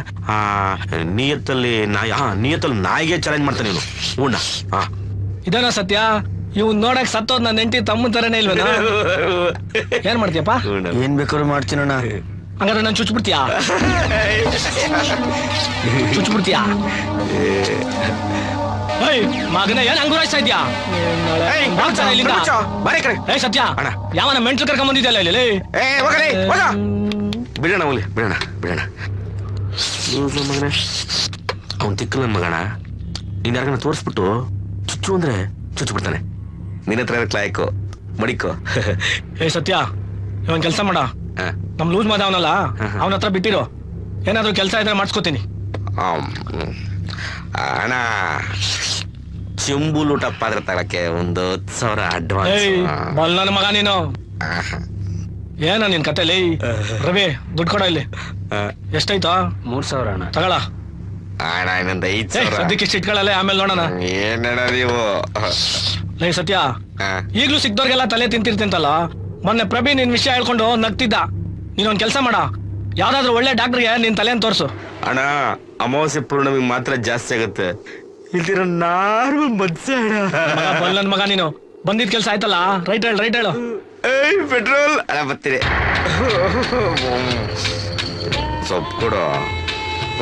ನಿಯತ್ತಲ್ಲಿ ನಾಯಿಗೆ ಚಾಲೆಂಜ್ ಮಾಡ್ತಾನೆ ಇವನು. ಉಣ್ಣ ಇದೇನ ಸತ್ಯ? ಇವ್ ನೋಡಕ್ ಸತ್ತೋದ್ ನನ್ನ ಹೆಂಡತಿ ತಮ್ಮ ತರನೇ ಇಲ್ವನ? ಏನ್ ಮಾಡ್ತೀಯಪ್ಪ? ಏನ್ ಬೇಕಾದ್ರು ಮಾಡ್ತೀನಣ್ಣ. ಹಂಗಾದ್ರೆ ನಾನು ಚುಚ್ಬಿಡ್ತೀಯಾ? ಮಗನ ಏನ್ ಹಂಗುರಾಯ್ತಾ ಇದ್ಯಾ? ಸತ್ಯ, ಯಾವನ ಮೆಂಟ್ಲು ಕರ್ಕೊಂಡ್ ಬಂದಿದ್ಯಲ್ಲ ಇಲ್ಲಿ. ಬಿಡೋಣ ಮಗನ, ಅವನ್ ತಿಕ್ಕ ನನ್ ಮಗಣ. ನೀನ್ ಯಾರನ್ನ ತೋರಿಸ್ಬಿಟ್ಟು ಚುಚ್ಚು ಅಂದ್ರೆ ಚುಚ್ಬಿಡ್ತಾನೆ. ನಿನ್ನ ಹತ್ರ ಕ್ಲಾಯ್ಕೋ ಮಡಿಕೋ. ಸತ್ಯ, ಇವನ್ ಕೆಲ್ಸ ಮಾಡ, ನಮ್ ಲೂಸ್ ಮಾದ ಅವನಲ್ಲ, ಅವನ ಹತ್ರ ಬಿಟ್ಟಿರೋ. ಏನಾದ್ರು ಕೆಲ್ಸ ಇದ್ರೆ ಮಾಡ್ಸ್ಕೊತೀನಿ. ಅಣ್ಣ, ಚೆಂಬುಲೂಟ ಪಾತ್ರ ತಗೊಳಕ್ಕೆ 10,000 ಅಡ್ವಾನ್ಸ್. ನನ್ನ ಮಗ ನೀನು. ಏನ ನಿನ್ ಕತೆಲಿ? ರವಿ, ದುಡ್ಡು ಕೊಡ ಇಲ್ಲಿ. ಎಷ್ಟಾಯ್ತು? 3,000 ಅಣ್ಣ. ತಗೊಳ ಅಣ್ಣ. ಇನ್ನೊಂದು 5,000 ಸದ್ಯಕ್ಕೆ ಇಷ್ಟು ಇಟ್ಕೊಳ್ಳಲ್ಲ, ಆಮೇಲೆ ನೋಡೋಣ. ಏನಣ್ಣ ನೀವು? ಲೈ ಸತ್ಯ, ಈಗ್ಲೂ ಸಿಕ್ದವ್ರಿಗೆಲ್ಲ ತಲೆ ತಿಂತಿರ್ತಂತಲ್ಲ. ಮೊನ್ನೆ ಪ್ರಭಿ ನಿನ್ ವಿಷಯ ಹೇಳ್ಕೊಂಡು ನಗ್ತಿದ್ದ. ನೀನೊಂದ್ ಕೆಲ್ಸ ಮಾಡ, ಯಾವ್ದಾದ್ರು ಒಳ್ಳೆ ಡಾಕ್ಟರ್ಗೆ ನಿನ್ ತಲೆನ್ ತೋರ್ಸು. ಅಣ್ಣ, ಅಮಾವಾಸ್ಯೆ ಪೂರ್ಣಮಿಗೆ ಮಾತ್ರ ಜಾಸ್ತಿ ಆಗುತ್ತೆ. ಇಲ್ದಿರ ನಾರ್ಮಲ್ ನನ್ ಮಗ ನೀನು. ಬಂದಿದ್ ಕೆಲ್ಸ ಆಯ್ತಲ್ಲ, ರೈಟ್ ಹೇಳು. ಪೆಟ್ರೋಲ್ ಅಣ್ಣ, ಬರ್ತೀರಿ. ಸೊಪ್ಪು ಕೊಡು,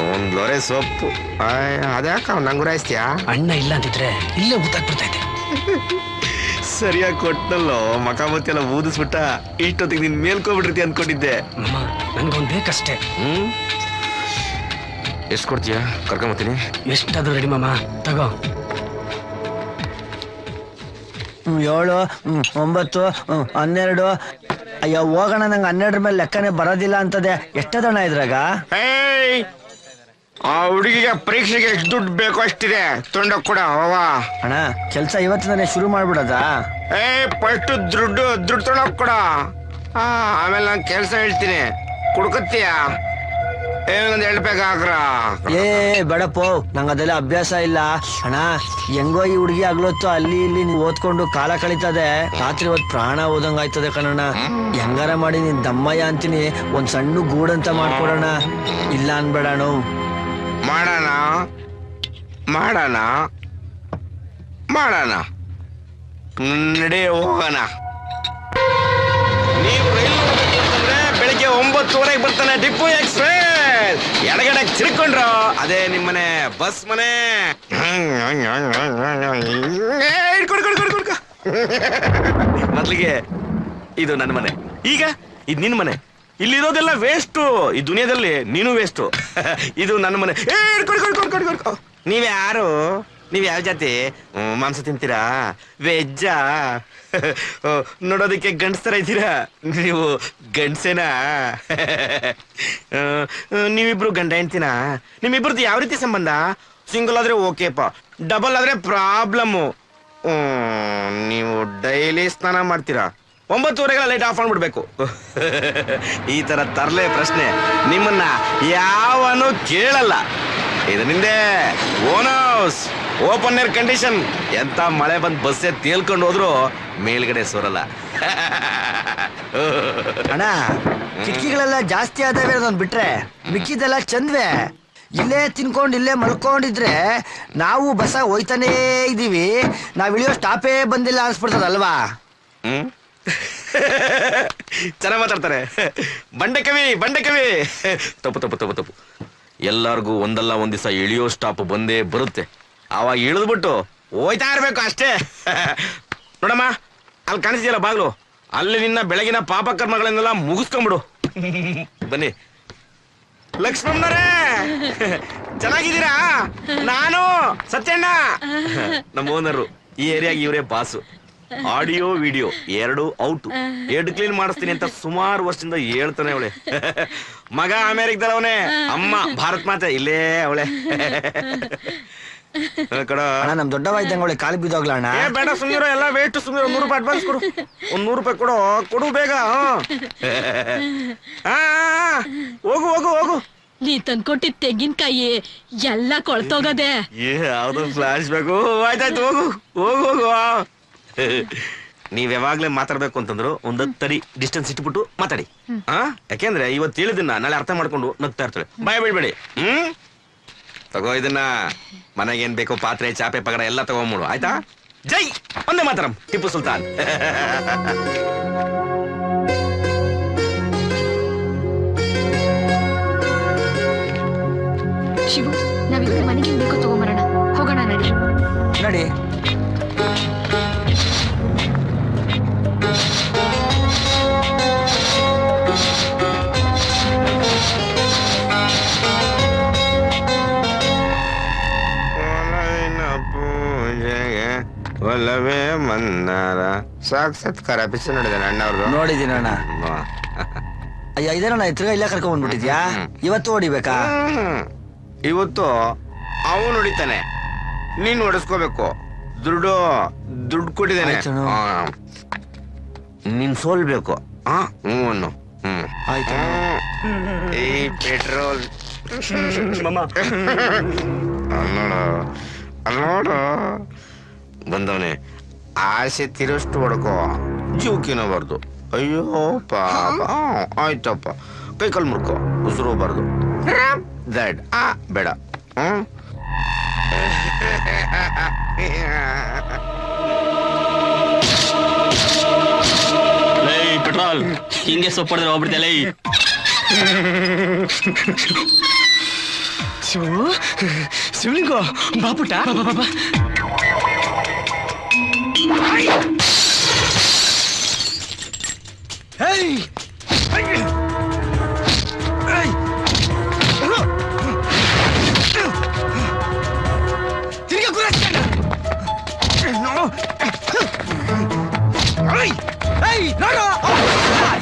1 ಲೋರೆ ಸೊಪ್ಪು. ಅದ್ಯಾಕ ನಂಗುರಾಯಿಸ್ತೀಯಾ? ಅಣ್ಣ ಇಲ್ಲ ಅಂತಿದ್ರೆ ಇಲ್ಲೇ ಊತಾಕ್ಬಿಡ್ತೈತೆ. ಸರಿಯಾಗಿ ಕೊಟ್ಟನಲ್ಲೋ, ಮಕಾಮತಿ ಎಲ್ಲ ಊದಿಸ್ಬಿಟ್ಟ. ಇಷ್ಟೊತ್ತಿಗೆ ನೀನ್ ಮೇಲ್ಕೋಬಿಟ್ಟಿರ್ತಿ ಅನ್ಕೊಂಡಿದ್ದೆ. ನನ್ಗೊಂದ್ ಬೇಕಷ್ಟೇ. ಎಷ್ಟು ಕೊಡ್ತೀಯಾ? ಕರ್ಕೊಂಬತ್ತೀನಿ. ಎಷ್ಟಾದ್ರೂ ರೆಡಿ ಮಾಮ, ತಗೋ. 7, 9, 12. ಅಯ್ಯೋ ಹೋಗೋಣ, ನಂಗೆ 12 ಮೇಲೆ ಲೆಕ್ಕನೆ ಬರೋದಿಲ್ಲ ಅಂತದೆ. ಎಷ್ಟದಣ್ಣ ಇದ್ರಾಗ? ಆ ಹುಡುಗಿಗೆ ಪರೀಕ್ಷೆಗೆ ಎಷ್ಟು ದುಡ್ಡು ಬೇಕೋ ಅಷ್ಟಿದೆ, ತೊಂಡ ಕೂಡ. ಅಣ್ಣ, ಕೆಲ್ಸ ಇವತ್ತಿಂದಾನೆ ಶುರು ಮಾಡ್ಬಿಡದ? ಫಸ್ಟ್ ದುಡ್ಡು ತೊಗೊಂಡೋಗ್ ಕೊಡ. ಆಮೇಲೆ ನಾನು ಕೆಲಸ ಹೇಳ್ತೀನಿ. ಕುಡ್ಕತ್ತೀಯ? ಏನೊಂದು 2 ರೂಪಾಯಿ ಹಾಕ್ರ. ಬೇಡಪ್ಪೋ, ನಂಗೆ ಅದೆಲ್ಲ ಅಭ್ಯಾಸ ಇಲ್ಲ. ಅಣ್ಣ, ಹೆಂಗೋ ಈ ಹುಡುಗಿ ಆಗ್ಲೊತ್ತು ಅಲ್ಲಿ ಇಲ್ಲಿ ನೀವು ಓದ್ಕೊಂಡು ಕಾಲ ಕಳೀತದೆ. ರಾತ್ರಿ ಹೊತ್ತು ಪ್ರಾಣ ಓದಂಗ ಆಯ್ತದೆ ಕಣಣ್ಣ. ಹೆಂಗಾರ ಮಾಡಿ ನೀನ್ ದಮ್ಮಯ್ಯ ಅಂತೀನಿ, ಒಂದ್ ಸಣ್ಣ ಗೂಡಂತ ಮಾಡ್ಕೊಡೋಣ. ಇಲ್ಲ ಅನ್ಬೇಡಣ. ಮಾಡೋಣ ನಡೆ, ಹೋಗೋಣ. ನೀವು ರೈಲು ಅಂತಂದ್ರೆ ಬೆಳಿಗ್ಗೆ 9:30 ಬರ್ತಾನೆ ಡಿಪೋ ಎಕ್ಸ್ಪ್ರೆಸ್. ಎಡಗಡೆ ತಿರ್ಕೊಂಡ್ರು ಅದೇ ನಿಮ್ಮನೆ ಬಸ್ ಮನೆ. ಮೊದ್ಲಿಗೆ ಇದು ನನ್ನ ಮನೆ, ಈಗ ಇದು ನಿನ್ನ ಮನೆ. ಇಲ್ಲಿರೋದೆಲ್ಲ ವೇಸ್ಟು. ಈ ದುನಿಯಾದಲ್ಲಿ ನೀನು ವೇಸ್ಟು. ಇದು ನನ್ನ ಮನೆ. ನೀವ್ಯಾರು? ನೀವ್ ಯಾವ ಜಾತಿ? ಮಾಂಸ ತಿಂತೀರಾ? ವೆಜ್ಜಾ? ನೋಡೋದಕ್ಕೆ ಗಂಡಸ್ತರ ಇದ್ದೀರಾ? ನೀವು ಗಂಡಸೇನಾ? ನೀವಿಬ್ರು ಗಂಡ ಹೆಂಡ್ತಿನ? ನಿಮ್ಮಿಬ್ರದ್ದು ಯಾವ ರೀತಿ ಸಂಬಂಧ? ಸಿಂಗಲ್ ಆದ್ರೆ ಓಕೆಪ್ಪ, ಡಬಲ್ ಆದ್ರೆ ಪ್ರಾಬ್ಲಮ್ಮು. ನೀವು ಡೈಲಿ ಸ್ನಾನ ಮಾಡ್ತೀರಾ? 9:30 ಲೈಟ್ ಆಫ್ ಮಾಡ್ಬಿಡ್ಬೇಕು. ಈ ತರ ತರಲೆ ಪ್ರಶ್ನೆ ನಿಮ್ಮನ್ನ ಯಾವನು ಕೇಳಲ್ಲ. ಇದು ನಿಂದೆ own house, open air condition. ಎಂತ ಮಳೆ ಬಂದ್ ಬಸ್ಸೇ ತೇಲ್ಕೊಂಡು ಹೋದ್ರು ಮೇಲ್ಗಡೆ ಸೋರಲ್ಲ. ಅಣ್ಣ, ಕಿಟಕಿಗಳೆಲ್ಲ ಜಾಸ್ತಿ ಆದವೆ ಅದೊಂದು ಬಿಟ್ರೆ ಮಿಕ್ಕಿದೆಲ್ಲ ಚಂದ್ವೆ. ಇಲ್ಲೇ ತಿನ್ಕೊಂಡು ಇಲ್ಲೇ ಮಲ್ಕೊಂಡಿದ್ರೆ ನಾವು ಬಸ್ಸ ಹೋಯ್ತಾನೇ ಇದೀವಿ, ನಾವ್ ಇಳಿಯೋ ಸ್ಟಾಪೇ ಬಂದಿಲ್ಲ ಅನ್ಸ್ಬಿಡ್ತದಲ್ವಾ? ಚೆನ್ನಾಗ್ ಮಾತಾಡ್ತಾರೆ. ಬಂಡೆ ಕವಿ. ತಪ್ಪು. ಎಲ್ಲಾರ್ಗೂ ಒಂದಲ್ಲ ಒಂದ್ ದಿವಸ ಇಳಿಯೋ ಸ್ಟಾಪ್ ಬಂದೇ ಬರುತ್ತೆ. ಅವಾಗ ಇಳಿದ್ಬಿಟ್ಟು ಹೋಯ್ತಾ ಇರ್ಬೇಕು ಅಷ್ಟೇ. ನೋಡಮ್ಮ, ಅಲ್ಲಿ ಕಾಣಿಸ್ತಿಯಲ್ಲ ಬಾಗ್ಲು, ಅಲ್ಲಿ ನಿನ್ನ ಬೆಳಗಿನ ಪಾಪ ಕರ್ಮಗಳನ್ನೆಲ್ಲ ಮುಗಿಸ್ಕೊಂಬಿಡು. ಬನ್ನಿ. ಲಕ್ಷ್ಮಣ್ಣರೇ, ಚೆನ್ನಾಗಿದ್ದೀರಾ? ನಾನು ಸತ್ಯಣ್ಣ, ನಮ್ಮ ಓನರು. ಈ ಏರಿಯಾಗ ಇವರೇ boss. Audio video 2 out, 2 clean ಮಾಡಿಸ್ತೀನಿ ಅಂತ ಸುಮಾರು ವರ್ಷದಿಂದ ಹೇಳ್ತಾನೆ ಅವಳೆ. ಮಗ ಅಮೇರಿಕದವನೇ, ಅಮ್ಮ ಭಾರತ್ ಮಾತೆ ಇಲ್ಲೇ ಅವಳೆ. ನಮ್ ದೊಡ್ಡವ ಇದ್ದಂಗೆ ಅವಳೆ ಕಾಲಿ ಬಿದ್ದೋಗ್ಲ ಅಣ್ಣ. ಬೇಡ ಸುಮ್ಮಿರೋ, ಎಲ್ಲ ವೇಸ್ಟ್. ಸುಮ್ಮಿರೋ, 100 ರೂಪಾಯಿ ಅಡ್ವಾನ್ಸ್ ಕೊಡು. 100 ರೂಪಾಯಿ ಕೊಡು ಬೇಗ. ಹೋಗು ಹೋಗು ಹೋಗು. ನೀ ತಂದ್ಕೊಟ್ಟಿದ್ ತೆಂಗಿನಕಾಯಿ ಎಲ್ಲ ಕೊಳ್ತೋಗದೆ. ಯಾವ್ದು ಫ್ಲಾಶ್ ಬೇಕು. ಆಯ್ತಾಯ್ತು, ಹೋಗು ಹೋಗು ಹೋಗು. ನೀವ್ ಯಾವಾಗ್ಲೇ ಮಾತಾಡ್ಬೇಕು ಅಂತಂದ್ರು ಒಂದ್ ತಡಿ ಡಿಸ್ಟೆನ್ಸ್ ಇಟ್ಬಿಟ್ಟು ಮಾತಾಡಿ. ಯಾಕೆಂದ್ರೆ ಇವತ್ತು ಹೇಳಿದನ್ನ ನಾಳೆ ಅರ್ಥ ಮಾಡ್ಕೊಂಡು ನಗ್ತಾ ಇರ್ತಾಳೆ. ಬಾಯ್ ಬಿಡ್ಬೇಡಿ. ತಗೋ ಇದನ್ನ, ಮನೆಗೇನ್ ಬೇಕು ಪಾತ್ರೆ ಚಾಪೆ ಪಗಡ ಎಲ್ಲ ತಗೊಂಡ್ಬಿಡು, ಆಯ್ತಾ? ಜೈ ಒಂದೇ ಮಾತರಂ ಟಿಪ್ಪು ಸುಲ್ತಾನ್. ಶಿವು, ನಾವಿದ್ರೆ ಮನೆಗೇನ್ ಬೇಕೋ ತಗೊಂಬರೋಣ. ಹೋಗೋಣ ನಡಿ. ನಡಿ. ಒಲವೇ ಮನ್ನಾರ ಸಾಕ್ಷಾತ್ಕಾರ ಪಿಕ್ಚರ್ ನೋಡಿದಾನೆ ಅಣ್ಣ ಅವ್ರದ್ದು. ನೋಡಿದೀನಿ ಅಣ್ಣ. ಅಯ್ಯ ಇದೇನಣ್ಣ, ತಿರ್ಗಾ ಇಲ್ಲ ಕರ್ಕೊಂಡ್ ಬಂದ್ಬಿಟ್ಟಿದ್ಯಾ? ಇವತ್ತು ಹೊಡಿಬೇಕಾ? ಇವತ್ತು ಅವನು ಹೊಡಿತಾನೆ, ನೀನ್ ಹೊಡಿಸ್ಕೋಬೇಕು. ದುಡ್ಡು ಕೊಟ್ಟಿದ್ದೇನೆ, ನೀನ್ ಸೋಲ್ಬೇಕು. ಹ್ಞೂ ಆಯ್ತು. ಈ ಪೆಟ್ರೋಲ್ ನೋಡು ಬಂದವನೇ. ಆಸೆ ತಿರೋಷ್ಟು ಹೊಡ್ಕೋ, ಜೀವಕ್ಕಿನಬಾರ್ದು. ಅಯ್ಯೋ ಪಾಪ. ಆಯ್ತಪ್ಪ, ಕೈ ಕಾಲು ಮುರ್ಕೋ, ಉಸಿರು ಹೋಗ್ಬಾರ್ದು. ದಡ್ ಬೇಡ. ಪೆಟ್ರೋಲ್ ಹಿಂಗೆ ಸೊಪ್ಪಡಿದ್ರೆ ಹೋಗ್ಬಿಡ್ತಲ್ಲ. ಶಿವಲಿಂಗು ಬಾಪುಟ ಬಾಬಾ.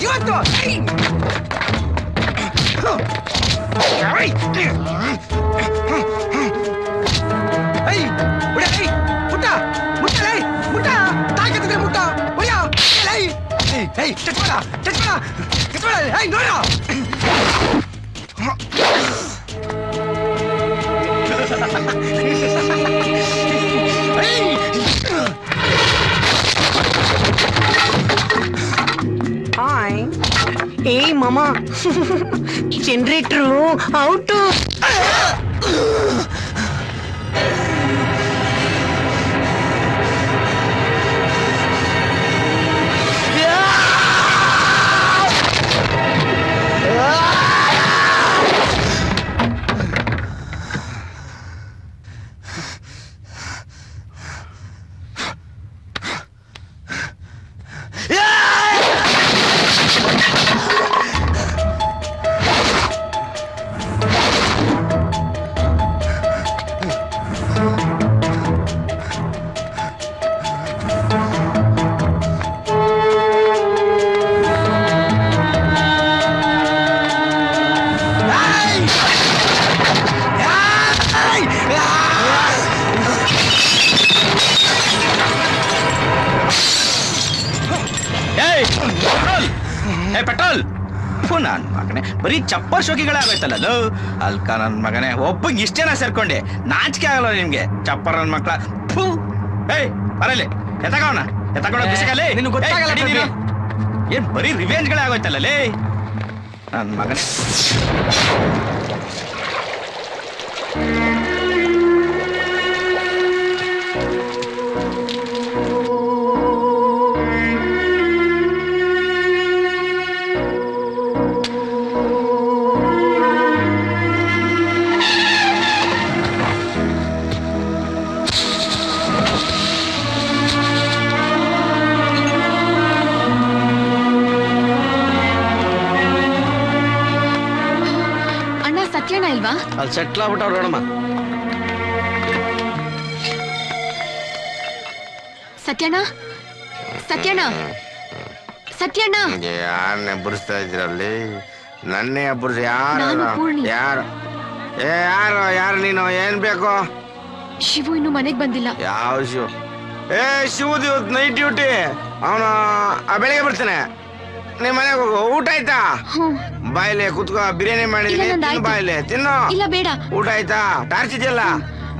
ಇವತ್ತು ಏಯ್ ಮಾಮ, ಜನರೇಟ್ರು ಔಟು. ಪೆಟ್ರೋಲ್ ನನ್ ಮಗನೇ, ಬರೀ ಚಪ್ಪರ್ ಶೋಕಿಗಳೇ ಆಗೋಯ್ತಲ್ಲ. ಅಲ್ಕ ನನ್ ಮಗನೇ, ಒಬ್ಬಂಗ್ ಇಷ್ಟೇನ ಸೇರ್ಕೊಂಡೆ? ನಾಚಿಕೆ ಆಗಲ್ಲ ನಿಮ್ಗೆ? ಚಪ್ಪರ್ ನನ್ ಮಕ್ಳ. ಬರಲಿ, ಎತ್ತಗೋಣ ಬಿಸಿಕಲ್ಲಿ. ಏನ್ ಬರೀ ರಿವೆಂಜ್ಗಳೇ ಆಗೋಯ್ತಲ್ಲ ನನ್ ಮಗನೇ. ಅಲ್ಲಿ ಸೆಟ್ಲ್ ಆಗ್ಬಿಟ್ಟವ್ರು ನೋಡಮ್ಮ. ಸತ್ಯಣ್ಣ ಸತ್ಯಣ್ಣ ಸತ್ಯಣ್ಣ ಯಾರನ್ನೇ ಬುರಿಸ್ತಾ ಇದ್ರಲ್ಲಿ? ನನ್ನೇ ಬುರ್ಸಿ ಯಾರು ನಾನು ಪೂರ್ಣಿ. ಯಾರು ಯಾರು ನೀನು? ಏನ್ ಬೇಕು? ಶಿವು ಇನ್ನು ಮನೆಗ್ ಬಂದಿಲ್ಲ. ಯಾವ ಶಿವ? ಶಿವದ್ ಇವತ್ತು ನೈಟ್ ಡ್ಯೂಟಿ. ಅವನು ಬೆಳಗ್ಗೆ ಬರ್ತಾನೆ. ನಿಮ್ ಮನೆಗೆ ಹೋಗು. ಊಟ ಆಯ್ತಾ? ಬಾಯಿಲೆ ಕುತ್ಕೋ. ಬಿರಿಯಾನಿ ಮಾಡಿದೀನಿ, ಬಾಯಿಲೆ ತಿನ್ನು. ಇಲ್ಲ ಬೇಡ. ಊಟ ಆಯ್ತಾ? ಟಾರ್ಚ್ ಇದೆಯಲ್ಲ,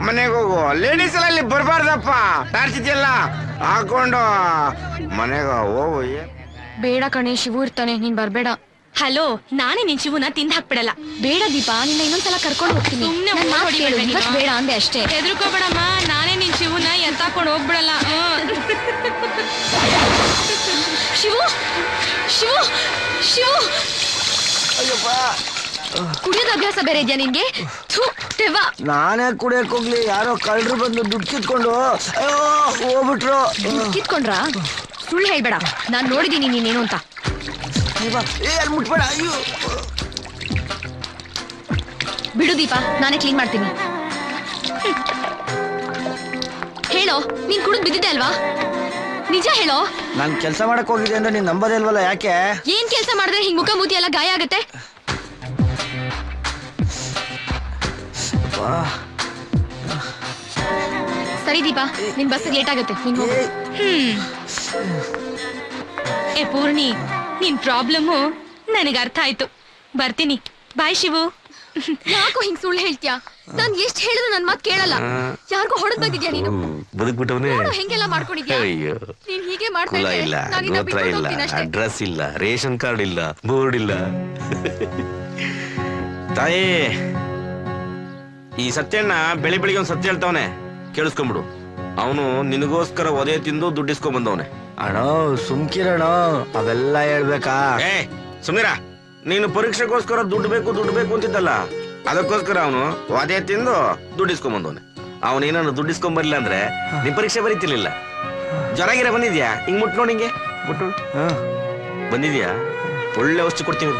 ಮನೆಗೆ ಹೋಗು. ಲೇಡೀಸ್ ಎಲ್ಲ ಇಲ್ಲಿ ಬರ್ಬಾರ್ದಪ್ಪ. ಟಾರ್ಚ್ ಇದೆಯಲ್ಲ ಹಾಕೊಂಡು ಮನೆಗೆ ಹೋಗು. ಬೇಡ ಕಣೆ, ಶಿವು ಇರ್ತಾನೆ, ನೀನ್ ಬರ್ಬೇಡ. ಹಲೋ, ನಾನೇ ನಿನ್ ಶಿವನ ತಿಂದ್ ಹಾಕ್ಬಿಡಲ್ಲ. ಬೇಡ ದೀಪಾ, ನಿನ್ನ ಇನ್ನೊಂದ್ಸಲ ಕರ್ಕೊಂಡು ಹೋಗ್ತೀನಿ. ಬೇಡ ಅಂದೆ ಅಷ್ಟೇ. ಹೆದರ್ಕೋಬೇಡಮ್ಮ, ನಾನೇ ನಿನ್ ಶಿವನ ಎತ್ತಾಕೊಂಡು ಹೋಗ್ಬಿಡಲ್ಲ. ಶಿವು ಶಿವು ಶಿವು, ಕುಡಿಯೋದ ಅಭ್ಯಾಸ ಬೇರೆ ಇದೆಯಾ ನಿನ್ಗೆ? ನಾನೇ ಕುಡಿಯಕ್ ಹೋಗ್ಲಿ, ಯಾರೋ ಕಳ್ಳರು ಬಂದು ದುಡ್ಡು ಕಿತ್ಕೊಂಡು ಹೋಗ್ಬಿಟ್ರು. ಕಿತ್ಕೊಂಡ್ರಾ? ಸುಳ್ಳು ಹೇಳ್ಬೇಡ, ನಾನ್ ನೋಡಿದೀನಿ ನೀನೇನು ಅಂತ. ಮುಟ್ಬೇಡ. ಅಯ್ಯೋ ಬಿಡು ದೀಪಾ, ನಾನೇ ಕ್ಲೀನ್ ಮಾಡ್ತೀನಿ. ಹೇಳೋ, ನೀನ್ ಕುಡಿದ್ ಬಿದ್ದಿದ್ದೆ ಅಲ್ವಾ? ನಿಜ ಹೇಳೋ. ನಾನ್ ಕೆಲ್ಸ ಮಾಡಕ್ ಹೋಗಿದ್ದೆ ಅಂದ್ರೆ ನೀನ್ ನಂಬೋದೇ ಇಲ್ವಲ್ಲ, ಯಾಕೆ? ಏನ್ ಕೆಲ್ಸ ಮಾಡಿದ್ರೆ ಹಿಂಗ್ ಮುಖ ಮೂತಿ ಎಲ್ಲ ಗಾಯ ಆಗತ್ತೆ? ಸರಿ ದೀಪಾ, ನಿನ್ ಬಸ್ ಲೇಟ್ ಆಗತ್ತೆ, ನೀನ್ ಹೋಗು. ಏ ಪೂರ್ಣಿ, ನಿನ್ ಪ್ರಾಬ್ಲಮ್ಮು ನನಗೆ ಅರ್ಥ ಆಯ್ತು. ಬರ್ತೀನಿ. ಬಾಯ್ ಶಿವು. ಯಾಕೋ ಹಿಂಗ್ ಸುಳ್ಳು ಹೇಳ್ತೀಯಾ? ನಾನ್ ಎಷ್ಟ್ ಹೇಳಿದ್ರು ನನ್ ಮಾತ್ ಕೇಳಲ್ಲ. ಯಾರಿಗೂ ಹೊಡೆದ್ ಬಂದಿದ್ಯಾ ನೀನು? ಬದುಕ್ಬಿಟ್ಟವನೇ. ಹೆಂಗೆಲ್ಲ ಮಾಡ್ಕೊಂಡಿದ್ಯಾ? ಅಯ್ಯೋ, ನೀನ್ ಹೀಗೆ ಮಾಡ್ತಾ ಕುಲ ಇಲ್ಲ, ಗೋತ್ರ ಇಲ್ಲ, ಅಡ್ರೆಸ್ ಇಲ್ಲ, ರೇಷನ್ ಕಾರ್ಡ್ ಇಲ್ಲ, ಬೋರ್ಡ್ ಇಲ್ಲ. ತಾಯಿ, ಈ ಸತ್ಯಣ್ಣ ಬೆಳಿಗ್ಗೆ ಒಂದ್ ಸತ್ಯ ಹೇಳ್ತಾವನೆ, ಕೇಳಿಸ್ಕೊಂಬಿಡು. ಅವನು ನಿನಗೋಸ್ಕರ ಒದೆ ತಿಂದು ದುಡ್ಡಿಸ್ಕೊಂಡ್ ಬಂದವನೆ. ಅಣ್ಣ ಸುಮ್ಕಿರಣ, ಅವೆಲ್ಲ ಹೇಳ್ಬೇಕಾ? ಸುಮೀರ, ನೀನು ಪರೀಕ್ಷೆಗೋಸ್ಕರ ದುಡ್ಡು ಬೇಕು ಅಂತಿದ್ದಲ್ಲ, ಅದಕ್ಕೋಸ್ಕರ ಅವನು ಒದೆ ತಿಂದು ದುಡ್ಡಿಸ್ಕೊಂಡ್ ಬಂದವನೆ. ಅವನೇನು ದುಡ್ಡಿಸ್ಕೊಂಡ್ ಬರ್ಲಿಲ್ಲ ಅಂದ್ರೆ ನೀನ್ ಪರೀಕ್ಷೆ ಬರೀತಿರ್ಲಿಲ್ಲ. ಜ್ವರ ಗಿರ ಬಂದಿದ್ಯಾ? ಹಿಂಗ್ ಮುಟ್ ನೋಡಿ, ಹಿಂಗೆ ಮುಟ್ಟು ಬಂದಿದ್ಯಾ? ಒಳ್ಳೆ ವಸ್ತು ಕೊಡ್ತೀನಿ.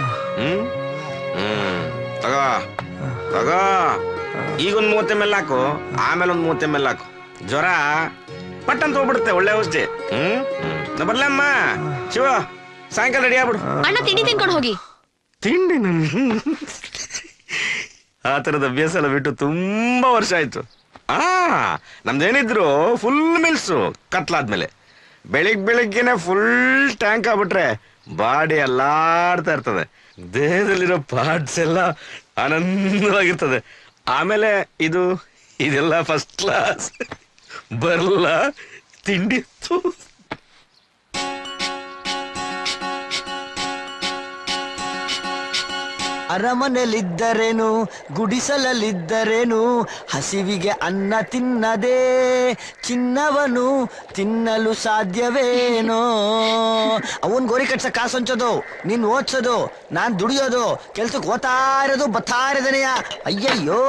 ತಗೋ ತಗೋ, ಈಗೊಂದ್ 30 ml ಹಾಕು, ಆಮೇಲೆ ಒಂದ್ 30 ml ಹಾಕು. ಜ್ವರ ಪಟ್ ಅಂತ ಹೋಗ್ಬಿಡುತ್ತೆ. ಒಳ್ಳೆ ಔಷಧಿ. ಬರ್ಲಮ್ಮ ಶಿವ, ಸಾಯಂಕಾಲ ರೆಡಿ ಆಗ್ಬಿಡು. ಅಣ್ಣ ತಿಂಡಿ ತಿನ್ಕೊಂಡು ಹೋಗಿ. ತಿಂಡಿ ಆ ತರದ ಅಭ್ಯಾಸ ಎಲ್ಲ ಬಿಟ್ಟು ತುಂಬಾ ವರ್ಷ ಆಯ್ತು. ನಮ್ದೇನಿದ್ರು ಫುಲ್ ಮಿಲ್ಸು. ಕತ್ಲಾದ್ಮೇಲೆ ಬೆಳಿಗ್ಗೆನೆ ಫುಲ್ ಟ್ಯಾಂಕ್ ಆಗ್ಬಿಟ್ರೆ ಬಾಡಿ ಎಲ್ಲಾಡ್ತಾ ಇರ್ತದೆ. ದೇಹದಲ್ಲಿರೋ ಪಾರ್ಟ್ಸ್ ಎಲ್ಲ ಆನಂದವಾಗಿರ್ತದೆ. ಆಮೇಲೆ ಇದೆಲ್ಲ ಫಸ್ಟ್ ಕ್ಲಾಸ್. ಬರಲ್ಲ ತಿಂಡಿ. ಅರಮನೆಯಲ್ಲಿದ್ದರೇನು, ಗುಡಿಸಲಲ್ಲಿದ್ದರೇನು, ಹಸಿವಿಗೆ ಅನ್ನ ತಿನ್ನದೆ ಚಿನ್ನವನು ತಿನ್ನಲು ಸಾಧ್ಯವೇನೋ? ಅವನ್ ಗೋರಿ ಕಟ್ಸ ಕಾಸು ಹಂಚೋದು, ನೀನ್ ಓದ್ಸೋದು, ನಾನ್ ದುಡಿಯೋದು, ಕೆಲ್ಸಕ್ಕೆ ಓದ್ತಾ ಇರೋದು, ಬತ್ತಾ ಇರೋದನೆಯ. ಅಯ್ಯಯ್ಯೋ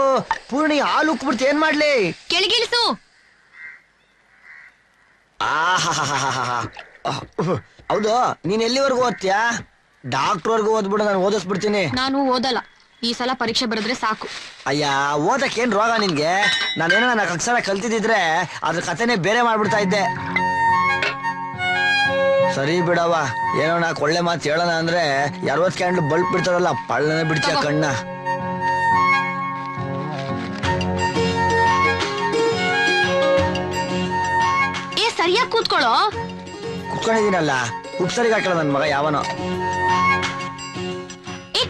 ಪೂರ್ಣಿ, ಹಾಲು ಉಕ್ಬಿಡ್ತು, ಏನ್ ಮಾಡ್ಲಿ? ಕೆಳಗಿಳಿಸು. ಹೌದು, ನೀನ್ ಎಲ್ಲಿವರೆಗೂ ಓದ್ತೀಯಾ? ಡಾಕ್ಟರ್ವರೆಗೂ ಓದ್ಬಿಡು, ನಾನು ಓದಿಸ್ಬಿಡ್ತೀನಿ. ನಾನು ಓದಲ್ಲ, ಈ ಸಲ ಪರೀಕ್ಷೆ ಬರೆದ್ರೆ ಸಾಕು. ಅಯ್ಯ, ಓದಕ್ಕೇನ್ ರೋಗ ನಿನ್ಗೆ? ನಾನೇನೋ ನನ್ನ ಅಕ್ಷರ ಕಲ್ತಿದ್ರೆ ಅದ್ರ ಕಥೆನೆ ಬೇರೆ ಮಾಡ್ಬಿಡ್ತಾ ಇದ್ದೆ. ಸರಿ ಬಿಡವ, ಏನೋ ನಾಕ್ ಒಳ್ಳೆ ಮಾತು ಹೇಳೋಣ ಅಂದ್ರೆ 60 ಕ್ಯಾಂಡ್ಲ್ ಬಲ್ಬ್ ಬಿಡ್ತಾರಲ್ಲ, ಪಳ್ಳನೆ ಬಿಡ್ತೀಯ ಕಣ್ಣ. ಸರಿಯಾಗಿ ಕೂತ್ಕೊಳ್ಳೋ. ಕುತ್ಕೊಂಡಿದೀನಲ್ಲ, ಉಪ್ಸರಿಗೆ ಹಾಕಲ್ಲ ನನ್ ಮಗ ಯಾವನೋ.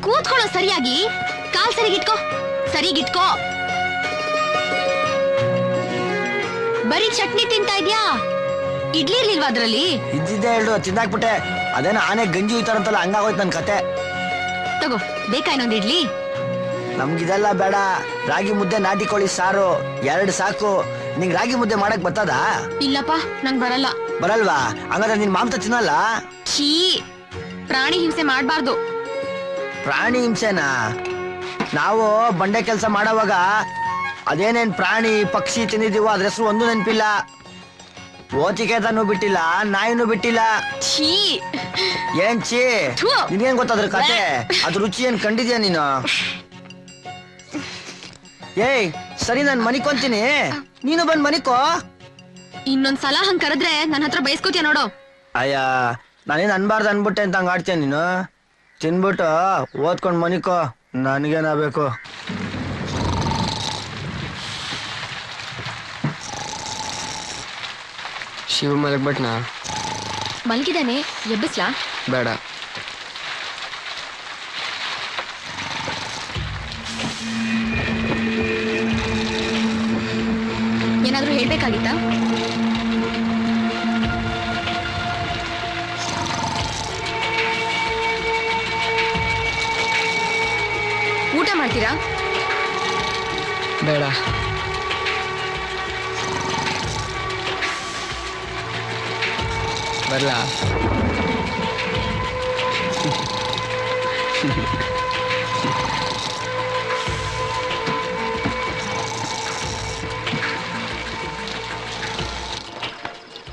ಕೂತ್ಕೊಳ್ಳೋ ಸರಿಯಾಗಿ. ಕಾಲ್ ಸರಿಗಿಟ್ಕೋ, ಸರಿಗಿಟ್ಕೋ. ಬರೀ ಚಟ್ನಿ ತಿಂತಾ ಇದ್ಯಾ? ಇಡ್ಲಿ ಇರ್ಲಿಲ್ವಾ ಅದ್ರಲ್ಲಿ? ಇದ್ದಿದ್ದೆ ಹೇಳು, ತಿಂದಾಕ್ಬಿಟ್ಟೆ. ಅದೇನೋ ಆನೆ ಗಂಜಿ ಉಯ್ತಾರಂತಲ್ಲ, ಹಂಗಾಗೋಯ್ತು ನನ್ ಕತೆ. ತಗೋ, ಬೇಕಾ ಇನ್ನೊಂದು ಇಡ್ಲಿ? ನಮ್ಗಿದೆಲ್ಲ ಬೇಡ. ರಾಗಿ ಮುದ್ದೆ, ನಾಟಿ ಕೋಳಿ ಸಾರು 2 ಸಾಕು. ನಿಂಗ್ ರಾಗಿ ಮುದ್ದೆ ಮಾಡಕ್ ಬರ್ತದ? ಇಲ್ಲಪ್ಪ, ನಂಗ್ ಬರಲ್ಲ. ಬರಲ್ವಾ? ಹಂಗಾದ್ರೆ ನಿನ್ ಮಾಂಸ ತಿನ್ನಲ್ಲ? ಛೀ, ಪ್ರಾಣಿ ಹಿಂಸೆ ಮಾಡ್ಬಾರ್ದು. ಪ್ರಾಣಿ ಹಿಂಸೆನಾ? ನಾವು ಬಂಡೆ ಕೆಲಸ ಮಾಡೋವಾಗ ಅದೇನೇನ್ ಪ್ರಾಣಿ ಪಕ್ಷಿ ತಿಂದಿದೀವೋ ಅದ್ರ ಹೆಸರು ಒಂದು ನೆನಪಿಲ್ಲ. ಓತಿಕೆತನೂ ಬಿಟ್ಟಿಲ್ಲ, ನಾಯಿನೂ ಬಿಟ್ಟಿಲ್ಲ. ಛೀ, ಏನ್ ಛೀ? ನಿನ್ಗೇನ್ ಗೊತ್ತಾದ್ರ ಕತೆ? ಅದ್ರ ರುಚಿ ಏನ್ ಕಂಡಿದ್ಯಾ ನೀನು? ಏಯ್ ಸರಿ ನಾನು ಮನಿಕೊಂತೀನಿ, ನೀನು ಬಂದ್ ಮನಿಕೋ. ಇನ್ನೊಂದ್ಸಲ ಹಂಗ್ ಕರೆದ್ರೆ ನನ್ನ ಹತ್ರ ಬಯಸ್ಕೋತೀಯ ನೋಡು. ಅಯ್ಯ ನಾನೇನು ಅನ್ಬಾರ್ದು ಅನ್ಬಿಟ್ಟೆ ಅಂತ ಹಂಗ ಆಡ್ತೀಯ ನೀನು. ತಿನ್ಬಿಟ್ಟು ಓದ್ಕೊಂಡ್ ಮನಿಕೋ, ನನಗೇನಾಗಬೇಕು. ಶಿವ ಮಲಗ್ಬಿಟ್ನಾ? ಮಲಗಿದಾನೆ, ಎಬ್ಬಿಸ್ಲಾ? ಬೇಡ. ಏನಾದ್ರೂ ಹೇಳ್ಬೇಕಾಗಿತ್ತಾ? ಊಟ ಮಾಡ್ತೀರಾ? ಬೇಡ. ಬರ್ಲಾ?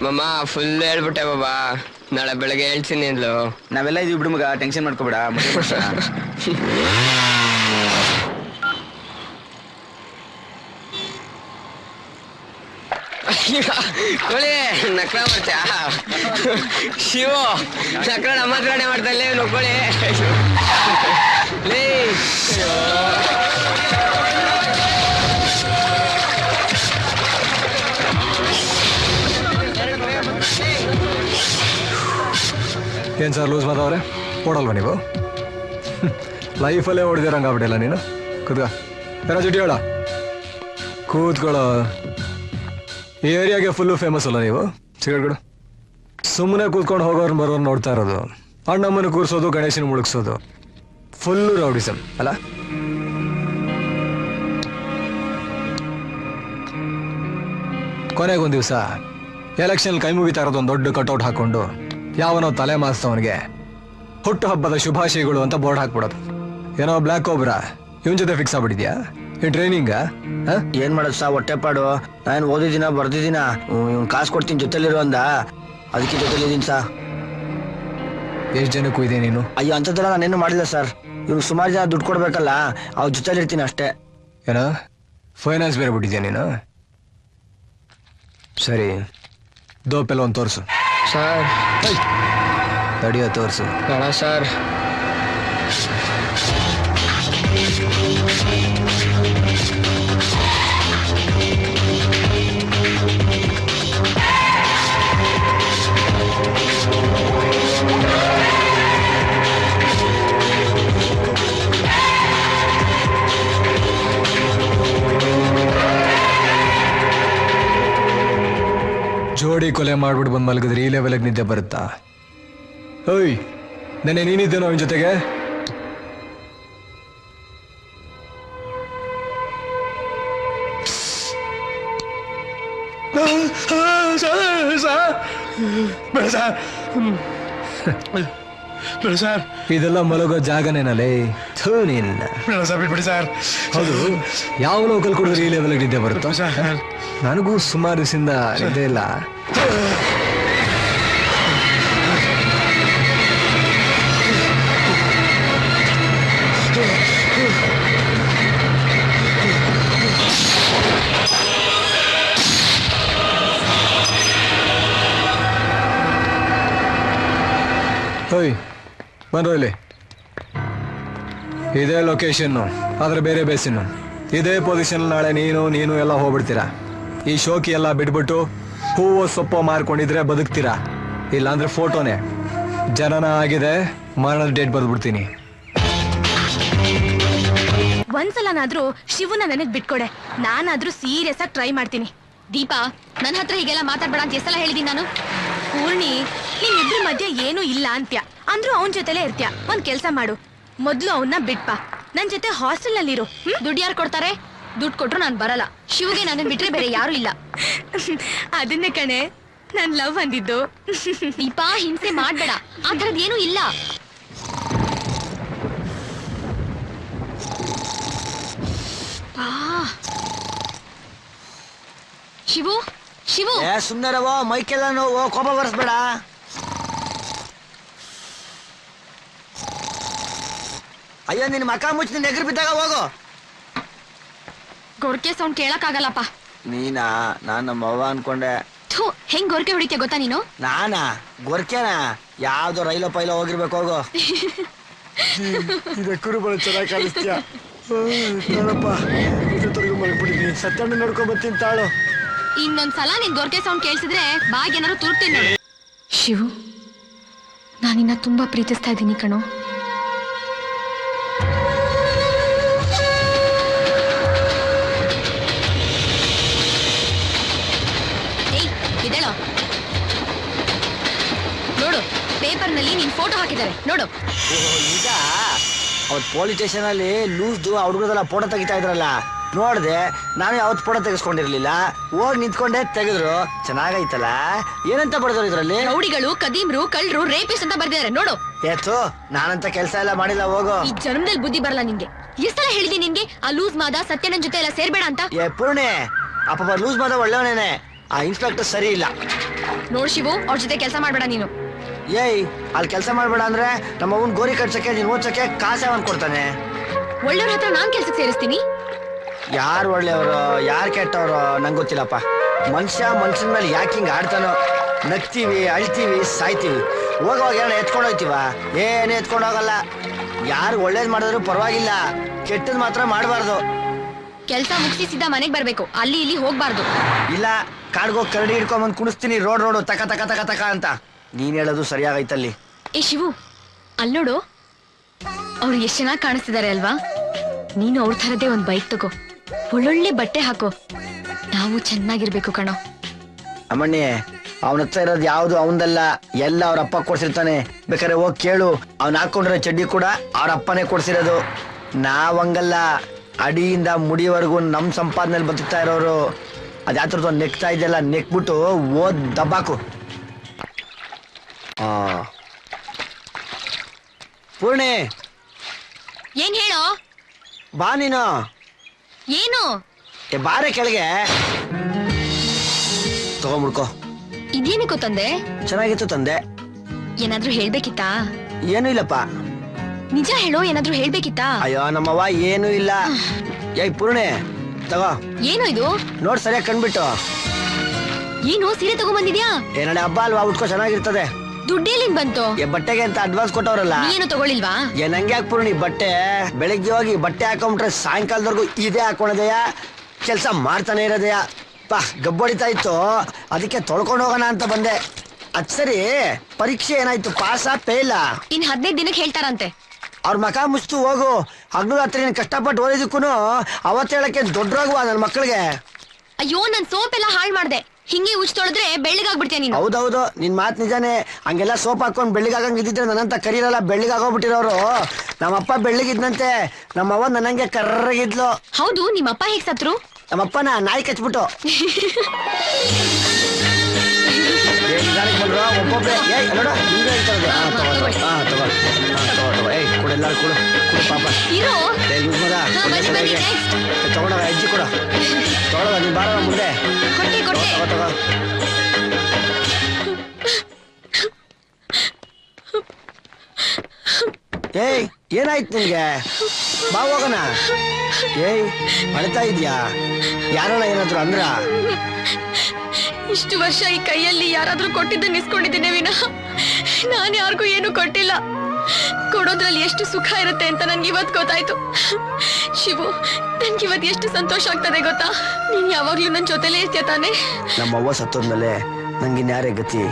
ಮಮ್ಮ ಫುಲ್ ಹೇಳ್ಬಿಟ್ಟೆ ಬಾಬಾ, ನಾಳೆ ಬೆಳಗ್ಗೆ ಹೇಳ್ತೀನಿ ಅಂದ್ಲು. ನಾವೆಲ್ಲ ಇದೀವಿ ಬಿಡು ಮಗ, ಟೆನ್ಷನ್ ಮಾಡ್ಕೋಬೇಡ. ಕೋಳಿ ನಕ್ರ ಮಾಡ್ತೀಯ? ಶಿವ ನಕ್ರ ನಮ್ಮ ಹತ್ರನೇ ಮಾಡ್ತಲ್ಲೇ ನೋಡ್ಕೊಳ್ಳಿ. ಲೇ ಏನ್ ಸರ್ ಲೂಸ್ ಮಾತಾವ್ರೆ? ಓಡಲ್ವಾ ನೀವು? ಲೈಫಲ್ಲೇ ಹೊಡೆದಿರಂಗಾಗ್ಬಿಟ್ಟಿಲ್ಲ ನೀನು. ಕೂತ್ಕ, ಏನೋ ಚುಟಿ ಹೇಳ. ಕೂತ್ಕೊಳ್ಳೋ. ಈ ಏರಿಯಾಗೆ ಫುಲ್ಲು ಫೇಮಸ್ ಅಲ್ಲ ನೀವು? ಸಿಗರೇಟ್ಗಳು ಸುಮ್ಮನೆ ಕೂತ್ಕೊಂಡು ಹೋಗೋರು ಬರೋರು ನೋಡ್ತಾ ಇರೋದು, ಅಣ್ಣಮ್ಮನ ಕೂರಿಸೋದು, ಗಣೇಶನ ಮುಳುಗಿಸೋದು, ಫುಲ್ಲು ರೌಡಿಸಮ್ ಅಲ್ಲ? ಕೊನೆಗೊಂದು ದಿವಸ ಎಲೆಕ್ಷನ್ ಕೈ ಮುಗಿತಾ ಇರೋದು ಒಂದು ದೊಡ್ಡ ಕಟೌಟ್ ಹಾಕೊಂಡು ಯಾವನೋ ತಲೆ ಮಾಸ್ತವನಿಗೆ ಹುಟ್ಟು ಹಬ್ಬದ ಶುಭಾಶಯಗಳು ಅಂತ ಬೋರ್ಡ್ ಹಾಕ್ಬಿಡೋದು. ಏನೋ ಬ್ಲ್ಯಾಕ್ ಕೋಬ್ರಾ ಇವನ್ ಜೊತೆ ಫಿಕ್ಸ್ ಆಗ್ಬಿಟ್ಟಿದ್ಯಾ? ಈ ಟ್ರೈನಿಂಗ ಏನ್ ಮಾಡೋದು ಸಾ? ಹೊಟ್ಟೆಪಾಡು. ನಾನು ಓದಿದಿನ ಬರ್ದಿದ್ದೀನ, ಇವ್ನ್ ಕಾಸು ಕೊಡ್ತೀನಿ ಜೊತೆಲಿರೋ ಅಂದ, ಅದಕ್ಕೆ ಜೊತೆಲಿದ್ದೀನಿ ಸಾ. ಎಷ್ಟು ಜನಕ್ಕೂ ಇದೆ ನೀನು? ಅಯ್ಯೋ ಅಂಥದ್ದೆಲ್ಲ ನಾನೇನು ಮಾಡಿಲ್ಲ ಸರ್. ಇವ್ನು ಸುಮಾರು ಜನ ದುಡ್ಡು ಕೊಡ್ಬೇಕಲ್ಲ, ಅವ್ರ ಜೊತೆಲಿರ್ತೀನಿ ಅಷ್ಟೇ. ಏನೋ ಫೈನಾನ್ಸ್ ಬೇರೆ ಬಿಟ್ಟಿದ್ಯಾ ನೀನು? ಸರಿ, ದೋಪೆಲ್ಲ ಒಂದು ತೋರಿಸು ಸರ್. ತಡಿಯೋ ತೋರಿಸು. ಬೇಡ ಸರ್. ಜೋಡಿ ಕೊಲೆ ಮಾಡ್ಬಿಟ್ಟು ಬಂದು ಮಲಗಿದ್ರೆ ಈ ಲೆವೆಲ್ಗೆ ನಿದ್ದೆ ಬರುತ್ತಾ? ಓಯ್, ನೆನ್ನೆ ನೀನಿದ್ದೇನೋ ಅವನ ಜೊತೆಗೆ? ಇದೆಲ್ಲ ಮಲಗೋ ಜಾಗನೇನಲ್ಲೇ? ನಿನ್ನ ಹೌದು, ಯಾವ ಲೋಕಲ್ ಕುಡಿದ್ರೆ ಈ ಲೆವೆಲ್ಗೆ ನಿದ್ದೆ ಬರುತ್ತೋ? ನನಗೂ ಸುಮಾರು ದಿವಸದಿಂದ ನಿದ್ದೆ ಇಲ್ಲ. ಓಯ್ ಬನ್ರೋ ಇಲ್ಲಿ. ಇದೇ ಲೊಕೇಶನ್ನು, ಆದ್ರೆ ಬೇರೆ ಬೇಸಿನ್ನು. ಇದೇ ಪೊಸಿಷನ್ ನಾಳೆ ನೀನು ಎಲ್ಲ ಹೋಗ್ಬಿಡ್ತೀರಾ. ಈ ಶೋಕಿ ಎಲ್ಲ ಬಿಟ್ಬಿಟ್ಟು ಹೂವು ಸೊಪ್ಪು ಮಾರ್ಕೊಂಡಿದ್ರೆ ಬದುಕ್ತೀರಾ, ಇಲ್ಲಾಂದ್ರೆ ಫೋಟೋನೇ. ಜನನ ಆಗಿದೆ, ಮರಣದ ಡೇಟ್ ಬರ್ದ್ಬಿಡ್ತೀನಿ. ಒಂದ್ಸಲನಾದ್ರೂ ಶಿವನ ನನಗ್ ಬಿಟ್ಕೊಡೆ, ನಾನಾದ್ರೂ ಸೀರಿಯಸ್ ಆಗಿ ಟ್ರೈ ಮಾಡ್ತೀನಿ. ದೀಪಾ, ನನ್ನ ಹತ್ರ ಹೀಗೆಲ್ಲ ಮಾತಾಡ್ಬೇಡ ಅಂತ ಎಷ್ಟೆಲ್ಲ ಹೇಳಿದೀನಿ ನಾನು? ಪೂರ್ಣಿ, ನಿಮ್ಮಿಬ್ರ ಮಧ್ಯೆ ಏನೂ ಇಲ್ಲ ಅಂತ್ಯ, ಅಂದ್ರೂ ಅವನ್ ಜೊತೆಲೇ ಇರ್ತ್ಯ. ಒಂದ್ ಕೆಲ್ಸ ಮಾಡು, ಮೊದ್ಲು ಅವನ್ನ ಬಿಟ್ಪಾ, ನನ್ ಜೊತೆ ಹಾಸ್ಟೆಲ್ ನಲ್ಲಿರು. ದುಡ್ಡು ಯಾರು ಕೊಡ್ತಾರೆ? ದುಡ್ಡು ಕೊಟ್ರು ನಾನ್ ಬರಲ್ಲ. ಶಿವಗೆ ನನ್ನ ಬಿಟ್ರೆ ಬೇರೆ ಯಾರು ಇಲ್ಲ. ಅದನ್ನೇ ಕಣೆ ನಾನ್ ಲವ್ ಅಂದಿದ್ದು. ದೀಪಾ, ಹಿಂಸೆ ಮಾಡ್ಬೇಡ, ಆ ಥರದ್ ಏನೂ ಇಲ್ಲ. ಶಿವು, ಶಿವು, ಸುಂದರವೋ, ಮೈಕೆಲ್ಲ ನೋವು, ಕೋಪ ಬರ್ಸ್ಬೇಡ. ಅಯ್ಯೋ ನಿನ್ ಮಕ ಮುಚ್ಚಿ ನಿನ್ ಎಗರು ಬಿದ್ದಾಗ ಹೋಗು. ಗೊರ್ಕೆ ಸೌಂಡ್ ಕೇಳಕ್ಕಾಗಲ್ಲಪ್ಪ. ನೀನಾ? ನಾನ್ ನಮ್ಮ ಅವ್ವ ಅನ್ಕೊಂಡೆ. ಥೂ, ಹೆಂಗ್ ಗೊರ್ಕೆ ಹೊಡಿತೀಯ ಗೊತ್ತಾ ನೀನು? ನಾನಾ? ಗೊರ್ಕೆನಾ? ಯಾವ್ದೋ ರೈಲೋ ಪೈಲೋ ಹೋಗಿರ್ಬೇಕು, ಹೋಗು. ಇದಕ್ಕೂ ಬಳ ಚೆನ್ನಾಗಿ ಕಾಣಿಸ್ತೀಯ. ಮಲ್ಬಿಟ್ಟಿದ್ದೀನಿ. ಸತ್ಯಣ್ಣ ನೋಡ್ಕೊಂಡ್ ಬರ್ತೀನಿ ತಾಳು. ಇನ್ನೊಂದ್ಸಲ ನಿನ್ ಗೊರ್ಕೆ ಸೌಂಡ್ ಕೇಳಿಸಿದ್ರೆ ಬಾಗ್ ಏನಾರು ತುರ್ತೀನಿ ನೋಡಿ. ಶಿವು, ನಾನಿನ್ನ ತುಂಬಾ ಪ್ರೀತಿಸ್ತಾ ಇದ್ದೀನಿ ಕಣೋ. ಇದೇಳೋ ನೋಡು, ಪೇಪರ್ ನಲ್ಲಿ ನಿನ್ ಫೋಟೋ ಹಾಕಿದ್ದಾರೆ ನೋಡು. ಈಗ ಅವತ್ ಪೊಲೀಸ್ ಸ್ಟೇಷನ್ ಅಲ್ಲಿ ಲೂಸ್ದು ಹುಡುಗರೆಲ್ಲ ಫೋಟೋ ತೆಗಿತಾ ಇದ್ರಲ್ಲ, ನೋಡ್ದೆ. ನಾನು ಯಾವತ್ ಫೋಟೋ ತೆಗೆಸ್ಕೊಂಡಿರ್ಲಿಲ್ಲ, ಹೋಗಿ ನಿಂತ್ಕೊಂಡೆ ತೆಗೆದ್ರು. ಚೆನ್ನಾಗೈತಲ್ಲ. ಏನಂತ ಬರ್ದ್ರು ಇದ್ರಲ್ಲಿ? ರೌಡಿಗಳು, ಕದೀಮ್ರು, ಕಳ್ರು, ರೇಪಿಸ್ಟ್ ಅಂತ ಬರ್ದಿದ್ದಾರೆ ನೋಡು. ಏತು, ನಾನಂತ ಕೆಲ್ಸ ಎಲ್ಲ ಮಾಡಿಲ್ಲ, ಹೋಗು. ಈ ಜನ್ಮದಲ್ಲಿ ಬುದ್ಧಿ ಬರಲ್ಲ ನಿನ್ಗೆ. ಎಷ್ಟೆಲ್ಲ ಹೇಳಿದೀನಿ ನಿನ್ಗೆ ಆ ಲೂಸ್ ಮಾದ ಸತ್ಯಣ್ಣನ್ ಜೊತೆ ಎಲ್ಲ ಸೇರ್ಬೇಡ ಅಂತ. ಏ ಪೂರ್ಣೆ, ಅಪ್ಪ ಲೂಸ್ ಮಾದ ಒಳ್ಳೆಯವನೇನೆ. ಆ ಇನ್ಸ್ಪೆಕ್ಟರ್ ಸರಿ ಇಲ್ಲ. ನೋಡ್ ಶಿವು, ಅವ್ರ ಜೊತೆ ಕೆಲಸ ಮಾಡ್ಬೇಡ ನೀನು. ಏಯ್, ಅಲ್ಲಿ ಕೆಲಸ ಮಾಡ್ಬೇಡ ಅಂದ್ರೆ ನಮ್ಮ ಅವನ್ ಗೋರಿ ಕಟ್ಸಕ್ಕೆ, ನೀನ್ ಓದ್ಸಕ್ಕೆ ಕಾಸವನ್ ಕೊಡ್ತಾನೆ. ಒಳ್ಳೆಯವ್ರ ಹತ್ರ ನಾನ್ ಕೆಲ್ಸಕ್ಕೆ ಸೇರಿಸ್ತೀನಿ. ಯಾರು ಒಳ್ಳೆಯವರು ಯಾರು ಕೆಟ್ಟವರು ನಂಗೆ ಗೊತ್ತಿಲ್ಲಪ್ಪ. ಮನುಷ್ಯ ಮನುಷ್ಯನ ಮೇಲೆ ಯಾಕೆ ಹಿಂಗೆ ಆಡ್ತಾನೋ. ನಗ್ತೀವಿ, ಅಳ್ತೀವಿ, ಸಾಯ್ತೀವಿ. ಹೋಗುವಾಗ ಏನೋ ಎತ್ಕೊಂಡು ಹೋಗ್ತೀವ? ಏನು ಎತ್ಕೊಂಡು ಹೋಗಲ್ಲ. ಯಾರು ಒಳ್ಳೇದ್ ಮಾಡಿದ್ರು ಪರವಾಗಿಲ್ಲ, ಕೆಟ್ಟದ್ ಮಾತ್ರ ಮಾಡಬಾರ್ದು. ಕೆಲ್ಸ ಮುಗಿಸಿ ಸಿದ್ಧ ಮನೆಗ್ ಬರ್ಬೇಕು, ಅಲ್ಲಿ ಇಲ್ಲಿ ಹೋಗ್ಬಾರ್ದು. ಇಲ್ಲ, ಕಾಡ್ಗೋಗಿ ಕರಡಿ ಹಿಡ್ಕೊಂಬಂದ್ ಕುಣಿಸ್ತೀನಿ, ರೋಡ್ ರೋಡು ತಕ ತಕ ತಕ ತಕ ಅಂತ. ನೀನ್ ಹೇಳೋದು ಸರಿಯಾಗೈತಲ್ಲಿ. ಏ ಶಿವು, ಅಲ್ಲಿ ನೋಡು, ಅವ್ರು ಎಷ್ಟ್ ಚೆನ್ನಾಗಿ ಕಾಣಿಸ್ತಿದ್ದಾರೆ ಅಲ್ವಾ? ನೀನು ಅವ್ರ ಥರದೇ ಒಂದ್ ಬೈಕ್ ತಗೋ, ಒಳ್ಳೊಳ್ಳೆ ಬಟ್ಟೆ ಹಾಕೋ, ನಾವು ಚೆನ್ನಾಗಿರ್ಬೇಕು ಕಣೋ. ಅಮ್ಮಣ್ಣಿ, ಅವನ ಹತ್ರ ಇರೋದು ಯಾವ್ದು ಅವನದಲ್ಲ, ಎಲ್ಲ ಅವ್ರ ಅಪ್ಪ ಕೊಡ್ಸಿರ್ತಾನೆ. ಬೇಕಾದ್ರೆ ಹೋಗಿ ಕೇಳು, ಅವ್ನ ಹಾಕೊಂಡಿರೋ ಚಡ್ಡಿ ಕೂಡ ಅವ್ರ ಅಪ್ಪನೇ ಕೊಡ್ಸಿರೋದು. ನಾವಂಗಲ್ಲ, ಅಡಿಯಿಂದ ಮುಡಿವರೆಗೂ ನಮ್ ಸಂಪಾದನೆಯಲ್ಲಿ ಬದುಕ್ತಾ ಇರೋರು. ಅದ್ಯಾತ್ರದ್ದು ನೆಕ್ತಾ ಇದೆಯಲ್ಲ, ನೆಕ್ಬಿಟ್ಟು ಓದ್ ದಬ್ಬಾಕು. ಪೂರ್ಣಿ, ಏನ್ ಹೇಳೋ? ಬಾ ನೀನು. ಏನು? ಬಾರೆ ಕೆಳಗೆ ತಗೊಂಡ್ಬಿಡ್ಕೋ. ಇದೇನಕ್ಕೋ ತಂದೆ? ಚೆನ್ನಾಗಿತ್ತು ತಂದೆ. ಏನಾದ್ರೂ ಹೇಳ್ಬೇಕಿತ್ತಾ? ಏನೂ ಇಲ್ಲಪ್ಪ. ನಿಜ ಹೇಳೋ, ಏನಾದ್ರೂ ಹೇಳ್ಬೇಕಿತ್ತಾ? ಅಯ್ಯೋ ನಮ್ಮವ್ವ ಏನೂ ಇಲ್ಲ. ಏಯ್ ಪೂರ್ಣೆ, ತಗೋ. ಏನು ಇದು? ನೋಡ್ ಸರಿಯಾಗಿ ಕಂಡ್ಬಿಟ್ಟು. ಏನು ಸೀರೆ ತಗೊಂಡ್ಬಂದಿದ್ಯಾ? ನಾಳೆ ಹಬ್ಬ ಅಲ್ವಾ, ಉಟ್ಕೋ, ಚೆನ್ನಾಗಿರ್ತದೆ. ದುಡ್ಡೇಲಿಂದ ಬಂತು? ಬಟ್ಟೆಗೆ ಅಂತ ಅಡ್ವಾನ್ಸ್ ಕೊಟ್ಟವ್ರಲ್ಲ. ನೀನು ತಗೊಳ್ಳಿಲ್ವಾ? ನಂಗೆ ಯಾಕೆ ಪೂರ್ಣಿ ಬಟ್ಟೆ? ಬೆಳಿಗ್ಗೆ ಹೋಗಿ ಬಟ್ಟೆ ಹಾಕೊಂಡ್ಬಿಟ್ರೆ ಸಾಯಂಕಾಲದವರೆಗೂ ಇದೇ ಹಾಕೊಳದೆಯ, ಕೆಲಸ ಮಾಡ್ತಾನೆ ಇರೋದೆಯ. ಪಾ ಗಬ್ಬೊಡಿತಾ ಇತ್ತು, ಅದಕ್ಕೆ ತೊಳ್ಕೊಂಡು ಹೋಗೋಣ ಅಂತ ಬಂದೆ. ಅದ್ ಸರಿ, ಪರೀಕ್ಷೆ ಏನಾಯ್ತು? ಪಾಸಾ ಫೇಲ? ಇನ್ 15 ದಿನಕ್ಕೆ ಹೇಳ್ತಾರಂತೆ. ಅವ್ರ ಮಕ ಮುಚ್ತು ಹೋಗು. ಹಗ್ಲು ರಾತ್ರಿ ನೀನ್ ಕಷ್ಟಪಟ್ಟು ಓದಿದಕ್ಕೂ ಅವತ್ತು ಹೇಳಕ್ಕೆ ದೊಡ್ಡರಾಗುವ ನನ್ನ ಮಕ್ಕಳಿಗೆ. ಅಯ್ಯೋ, ನನ್ ಸೋಪ್ ಎಲ್ಲ ಹಾಳು ಮಾಡ್ದೆ. ಹಿಂಗೆ ಉಚ್ಚ ತೊಳೆದ್ರೆ ಬೆಳ್ಳಿಗಾಗ್ಬಿಡ್ತೀಯ ನೀನು. ಹೌದೌದು, ನಿನ್ ಮಾತ್ ನಿಜಾನೇ. ಹಂಗೆಲ್ಲ ಸೋಪ್ ಹಾಕೊಂಡ್ ಬೆಳ್ಳಿಗಾಗಂಗ್ ಇದ್ದಿದ್ರೆ ನನ್ನಂತ ಕರೀರಲ್ಲ, ಬೆಳ್ಳಿಗಾಗೋಗ್ಬಿಟ್ಟಿರೋರು. ನಮ್ಮಪ್ಪ ಬೆಳ್ಳಿಗಿದ್ನಂತೆ, ನಮ್ಮವ್ವ ನನ್ನಂಗೆ ಕರ್ರಗಿದ್ಲು. ಹೌದು, ನಿಮ್ಮಪ್ಪ ಹೇಗ್ ಸತ್ರು? ನಮ್ಮಪ್ಪನ ನಾಯಿ ಕಚ್ಬಿಟ್ಟು. ಒಬ್ಬೊಬ್ಬರೇ ನೋಡ ಹಿಂಗೆ ಹೇಳ್ತಾರೆ. ಕೊಡೆಲ್ಲ ಕೊಡು ಕೊಡು ಪಾಪ. ತಗೊಂಡೋಗ ಅಜ್ಜಿ ಕೊಡ, ತಗೊಳಗ ನೀನ್ ಬಾರ ಮುಂದೆ. ತಗೋ. ಏಯ್ ಏನಾಯ್ತು ನಿನ್ಗೆ? ಬಾ ಹೋಗೋಣ. ಏಯ್ ಅಳ್ತಾ ಇದ್ಯಾ? ಯಾರನ್ನ ಏನಾದ್ರು ಅಂದ್ರ? ಇಷ್ಟು ವರ್ಷ ಈ ಕೈಯಲ್ಲಿ ಯಾರಾದ್ರೂ ಕೊಟ್ಟಿದ್ದನ್ನ ಇಸ್ಕೊಂಡಿದ್ದೀನಿ ವಿನಃ ನಾನು ಯಾರಿಗೂ ಏನು ಕೊಟ್ಟಿಲ್ಲ. ಕೊಡೋದ್ರಲ್ಲಿ ಎಷ್ಟು ಸುಖ ಇರುತ್ತೆ ಅಂತ ನನ್ಗೆ ಇವತ್ತು ಗೊತ್ತಾಯ್ತು. ಶಿವು, ನನ್ಗೆ ಇವತ್ತು ಎಷ್ಟು ಸಂತೋಷ ಆಗ್ತದೆ ಗೊತ್ತಾ? ನೀನ್ ಯಾವಾಗ್ಲೂ ನನ್ ಜೊತೆಲೇ ಇರ್ತೀಯ ತಾನೆ? ನಮ್ಮವ್ವ ಸತ್ತೋದ್ಮೇಲೆ ನಂಗಿನ್ಯಾರೇ ಗತಿ?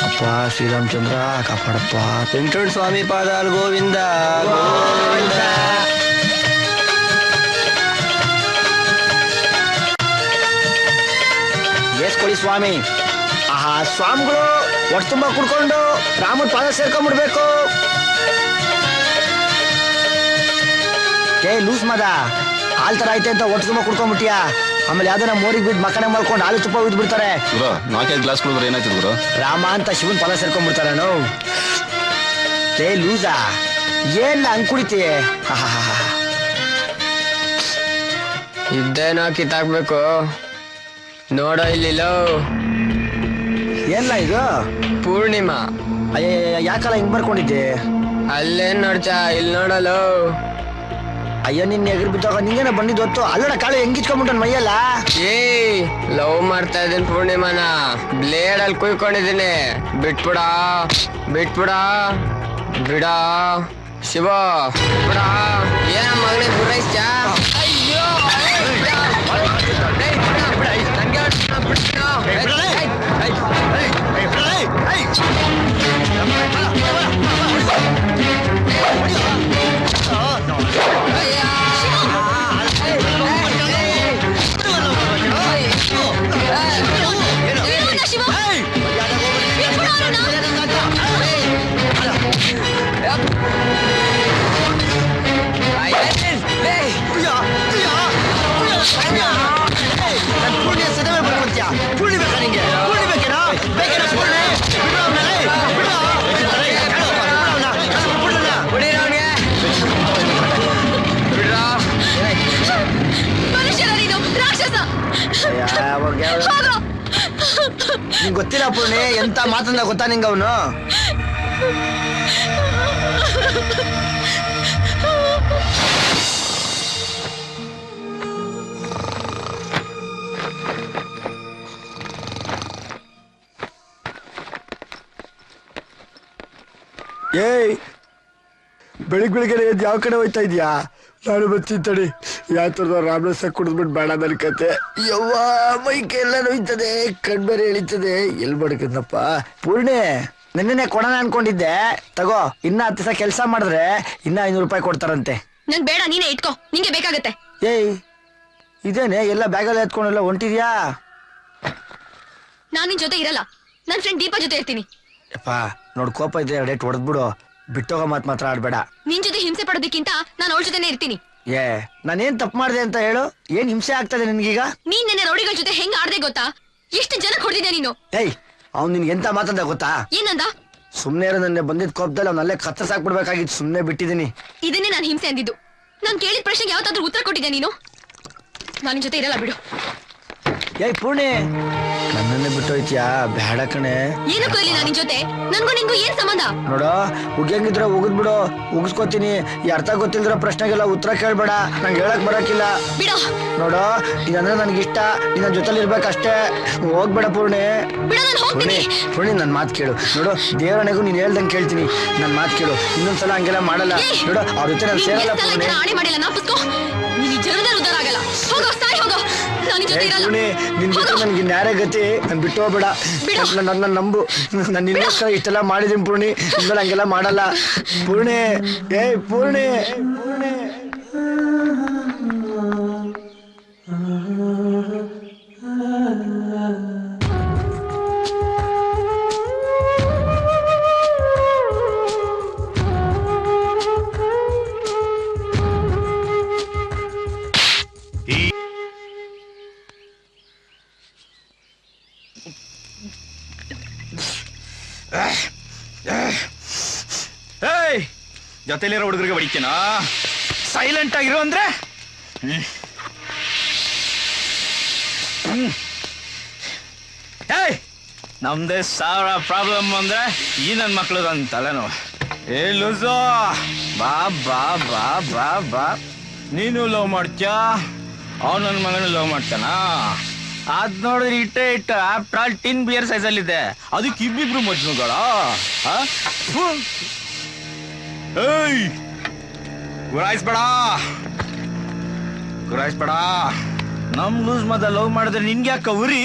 ಅಪ್ಪ ಶ್ರೀರಾಮಚಂದ್ರ ಕಾಪಾಡಪ್ಪ. ವೆಂಕಟೇಶ್ವರ ಸ್ವಾಮಿ ಪಾದಾಲ್ ಗೋವಿಂದ ಗೋವಿಂದ. ಏಸ್ಕೊಳ್ಳಿ ಸ್ವಾಮಿ. ಆಹಾ, ಸ್ವಾಮಿಗಳು ಒಟ್ಟು ತುಂಬಾ ಕುಡ್ಕೊಂಡು ರಾಮನ್ ಪಾದ ಸೇರ್ಕೊಂಡ್ಬಿಡ್ಬೇಕು. ಲೂಸ್ ಮದ ಹಾಲ್ ತರ ಐತೆ ಅಂತ ಒಟ್ಟು ತುಂಬಾ ಕುಡ್ಕೊಂಡ್ಬಿಟ್ಟಿಯಾ? ಆಮೇಲೆ ಯಾವ್ದನ ಮೋರಿಗೆ ಬಿದ್ದು ಮಕ್ಕಳ ಮಾಡ್ಕೊಂಡು ಹಾಲು ತುಪ್ಪ ಉಯ್ದು ಬಿಡ್ತಾರೆ. 4 ಗ್ಲಾಸ್ ಕುಡಿದ್ರೆ ಏನಾಯ್ತದ ಗುರು? ರಾಮ ಅಂತ ಶಿವನ್ ಪಾದ ಸೇರ್ಕೊಂಡ್ಬಿಡ್ತಾರ. ಲೂಸಾ ಏನ್ ಹಂಗ್ ಕುಡಿತೀಯ? ಇದ್ದೇನೋ ಕಿತ್ತಾಕ್ಬೇಕು. ನೋಡೋ ಇಲ್ಲಿಲ್ಲ. ಏನ್ಲ ಇದು? ಪೂರ್ಣಿಮಾ. ಅಯ್ಯ ಯಾಕಲ್ಲ ಹಿಂಗ್ ಬರ್ಕೊಂಡಿದ್ದೆ? ಅಲ್ಲೇನ್ ನೋಡ್ಚ, ಇಲ್ಲಿ ನೋಡಲು. ಅಯ್ಯೋ ನಿನ್ನ ಎಗರ್ ಬಿದ್ದಾಗ ನಿಂಗೇನ ಬಂದಿದ್ದು ಹೊತ್ತು ಅಲ್ಲಡ ಕಾಳು ಹೆಂಗಿಚ್ಕೊಂಡ್ಬಿಟ್ಟನ್ ಮೈಯಲ್ಲ. ಲವ್ ಮಾಡ್ತಾ ಇದೀನಿ ಪೂರ್ಣಿಮಾನ, ಬ್ಲೇಡ್ ಅಲ್ಲಿ ಕುಯ್ಕೊಂಡಿದೀನಿ. ಬಿಟ್ಬಿಡ ಬಿಟ್ಬಿಡ ಬಿಡ ಶಿವ ಬಿಡ. ಏನ ಮಗನೇ ಗುರೈಸ್ತ? ಅಯ್ಯೋ ನಿಂಗೆ ಗೊತ್ತಿಲ್ಲ ಪೂರ್ಣಿ, ಎಂತ ಮಾತಂದ ಗೊತ್ತಾ ನಿಂಗ ಅವನು? ಏಯ್ ಬೆಳಿಗ್ಗೆ ಎದ್ದು ಯಾವ ಕಡೆ ಹೋಯ್ತಾ ಇದ್ಯಾ? ನಾನು ಬರ್ತೀನಿ ತಡಿ. ಯಾವ ಥರದ ರಾಮರಸ ಕುಡಿದ್ಬಿಟ್ಟು ಬೇಡ ನನ್ನ ಕತೆ. ಯವ್ವ ಮೈಕೆ ಎಲ್ಲ ನೋಯ್ತದೆ, ಕಣ್ಬೇರೆ ಎಳಿತದೆ. ಎಲ್ಲಿ ಬಡ್ಕದ್ನಪ್ಪ ಪೂರ್ಣಿ? ನಿನ್ನೆ ಕೊಡೋಣ ಅನ್ಕೊಂಡಿದ್ದೆ, ತಗೋ. ಇನ್ನ 10 ದಿವಸ ಕೆಲಸ ಮಾಡಿದ್ರೆ ಇನ್ನ 500 ರೂಪಾಯಿ ಕೊಡ್ತಾರಂತೆ. ನನ್ ಬೇಡ, ನೀನೇ ಇಟ್ಕೋ, ನಿಂಗೆ ಬೇಕಾಗತ್ತೆ. ಏಯ್ ಇದೇನೆ ಎಲ್ಲ ಬ್ಯಾಗಲ್ಲಿ ಎತ್ಕೊಂಡೆಲ್ಲ ಹೊಂಟಿದ್ಯಾ? ನಾನ್ ನಿನ್ ಜೊತೆ ಇರಲ್ಲ, ನನ್ ಫ್ರೆಂಡ್ ದೀಪಾ ಜೊತೆ ಇರ್ತೀನಿ. ಯಪ್ಪ ನೋಡ್, ಕೋಪ ಇದ್ರೆ ಡೇಟ್ ಹೊಡೆದ್ಬಿಡು, ಬಿಟ್ಟೋಗೋ ಮಾತ್ರ ಆಡ್ಬೇಡ. ನಿನ್ ಜೊತೆ ಹಿಂಸೆ ಪಡೋದಕ್ಕಿಂತ ನಾನು ಅವಳ ಜೊತೆನೇ ಇರ್ತೀನಿ. ನಾನೇನ್ ತಪ್ಪು ಮಾಡಿದೆ ಅಂತ ಹೇಳು? ಏನ್ ಹಿಂಸೆ ಆಗ್ತದೆ ನಿನ್ಗೀಗ? ನೀನ್ ನೆನ್ನೆ ರೌಡಿಗಳ ಜೊತೆ ಹೆಂಗ್ ಆಡ್ದೆ ಗೊತ್ತಾ? ಎಷ್ಟು ಜನ ಹೊಡೆದಿದ್ದೆ ನೀನು. ಏಯ್ ಅವ್ನು ನಿನ್ಗೆ ಎಂತ ಮಾತಂದ ಗೊತ್ತಾ? ಏನಂದ? ಸುಮ್ನೆ ನನ್ನ ಬಂದಿದ್ ಕೋಪದಲ್ಲಿ ಅವ್ನಲ್ಲೇ ಕತ್ತರಿಸಾಕ್ಬಿಡ್ಬೇಕಾಗಿತ್ತು, ಸುಮ್ನೆ ಬಿಟ್ಟಿದೀನಿ. ಇದನ್ನೇ ನಾನು ಹಿಂಸೆ ಅಂದಿದ್ದು. ನಾನ್ ಕೇಳಿದ ಪ್ರಶ್ನೆಗೆ ಯಾವತ್ತಾದ್ರೂ ಉತ್ತರ ಕೊಟ್ಟಿದ್ದೆ ನೀನು? ನಾನು ಜೊತೆ ಇರಲ್ಲ ಬಿಡು. ಏಯ್ ಪೂರ್ಣಿ, ನನ್ನನ್ನೇ ಬಿಟ್ಟೋಯ್ತಿಯಾ? ಬೇಡ ಕಣೆ. ಏನಕ್ಕೂ ಇಲ್ಲಿ ನಾನು ನಿನ್ ಜೊತೆ. ನನ್ಗೂ ನಿಂಗೂ ಏನ್ ಸಂಬಂಧ? ನೋಡೋ, ಉಗ್ಯಂಗಿದ್ರೆ ಉಗಿದ್ಬಿಡು, ಉಗಿಸ್ಕೊತೀನಿ. ಈ ಅರ್ಥ ಗೊತ್ತಿಲ್ದಿರೋ ಪ್ರಶ್ನೆಗೆಲ್ಲ ಉತ್ತರ ಕೇಳ್ಬೇಡ, ನಂಗೆ ಹೇಳಕ್ ಬರಕಿಲ್ಲ. ಬಿಡು. ನೋಡೋ, ಇದಂದ್ರೆ ನನ್ಗಿಷ್ಟ, ನಿನ್ನ ಜೊತೆಲಿ ಇರ್ಬೇಕಷ್ಟೇ. ಹೋಗ್ಬೇಡ ಪೂರ್ಣಿ. ಪೂರ್ಣಿ ನನ್ ಮಾತು ಕೇಳು. ನೋಡು, ದೇವರಣೆಗೂ ನೀನ್ ಹೇಳ್ದಂಗೆ ಕೇಳ್ತೀನಿ, ನನ್ ಮಾತು ಕೇಳು. ಇನ್ನೊಂದ್ಸಲ ಹಂಗೆಲ್ಲ ಮಾಡಲ್ಲ. ನೋಡು, ಅವ್ರ ಜೊತೆ ನಾನು ಸೇರಲ್ಲ ಪೂರ್ಣಿ. ಆಣೆ ಮಾಡಿಲ್ಲ ನಾ ಪುಸ್ಕೋ. ನೀನ್ ಜೀವನದಲ್ಲಿ ಉದ್ದಾರ ಆಗಲ್ಲ. ಹೋಗೋ, ಸಾಯಿ ಹೋಗೋ. ನಾನು ನಿನ್ ಜೊತೆ ಇರಲ್ಲ. ನಿನ್ ಜೊತೆ ನನ್ಗೆ ನ್ಯಾರ ಗತಿ, ನನ್ ಬಿಟ್ಟು ಹೋಗ್ಬೇಡ. ನನ್ನ ನಂಬು, ನಾನು ನಿನ್ಗೋಸ್ಕರ ಇಷ್ಟೆಲ್ಲ ಮಾಡಿದೀನಿ ಪೂರ್ಣಿ. ಇನ್ಮೇಲೆ ಹಂಗೆಲ್ಲ ಮಾಡಲ್ಲ ಪೂರ್ಣಿ. ಏಯ್ ಪೂರ್ಣಿ, ಪೂರ್ಣಿ. ಜೊತೆಲಿರೋ ಹುಡುಗರಿಗೆ ಹೊಡಿತೀನಾ? ಸೈಲೆಂಟ್ ಆಗಿರೋ ಅಂದ್ರೆ ನಮ್ದೇ 1000 ಪ್ರಾಬ್ಲಮ್ ಅಂದ್ರೆ ಈ ನನ್ನ ಮಕ್ಳು ನನ್ನ ತಲೆನೋ. ಏ ಲೂಸೋ, ಬಾ ಬಾ ಬಾ ಬಾ ಬಾ. ನೀನು ಲವ್ ಮಾಡ್ತೀಯಾ? ಅವ್ನು ನನ್ನ ಮಗನ ಲವ್ ಮಾಡ್ತಾನ? ಅದ್ ನೋಡಿದ್ರೆ ಇಟ್ಟ ಆಫ್ಟರ್ ಆಲ್ 10 ಬಿಯರ್ ಸೈಜಲ್ಲಿದೆ, ಅದಕ್ಕೆ ಇಬ್ಬಿಬ್ರು ಮಜ್ನುಗಳ. ಏಯ್ ಗುರಾಯಿಸ್ಬೇಡ, ಗುರಾಯಿಸ್ಬೇಡ. ನಮ್ ಲೂಸ್ ಮದ ಲವ್ ಮಾಡಿದ್ರೆ ನಿನ್ಗೆ ಯಾಕ ಉರಿ?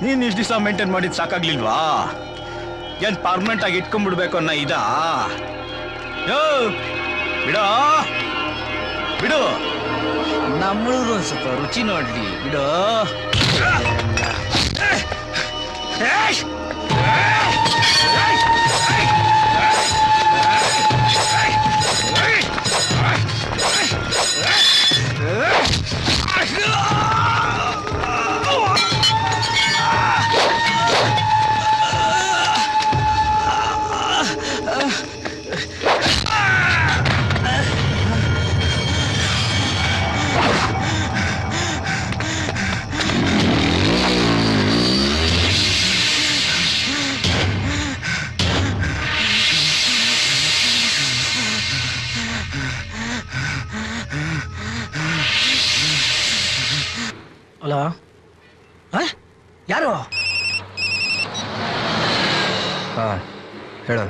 ನೀನ್ ಇಷ್ಟು ದಿವಸ ಮೇಂಟೈನ್ ಮಾಡಿದ್ ಸಾಕಾಗ್ಲಿಲ್ವಾ? ಏನ್ ಪರ್ಮನೆಂಟ್ ಆಗಿ ಇಟ್ಕೊಂಡ್ಬಿಡ್ಬೇಕು ಅನ್ನೋ ಇದಾ? ಬಿಡೋ ಬಿಡು, ನಮ್ಮಳಿಗೂ ಒಂದ್ ಸ್ವಲ್ಪ ರುಚಿ ನೋಡ್ಲಿ ಬಿಡು. ಹಲೋ ಯಾರು? ಹಾ ಹೇಳು.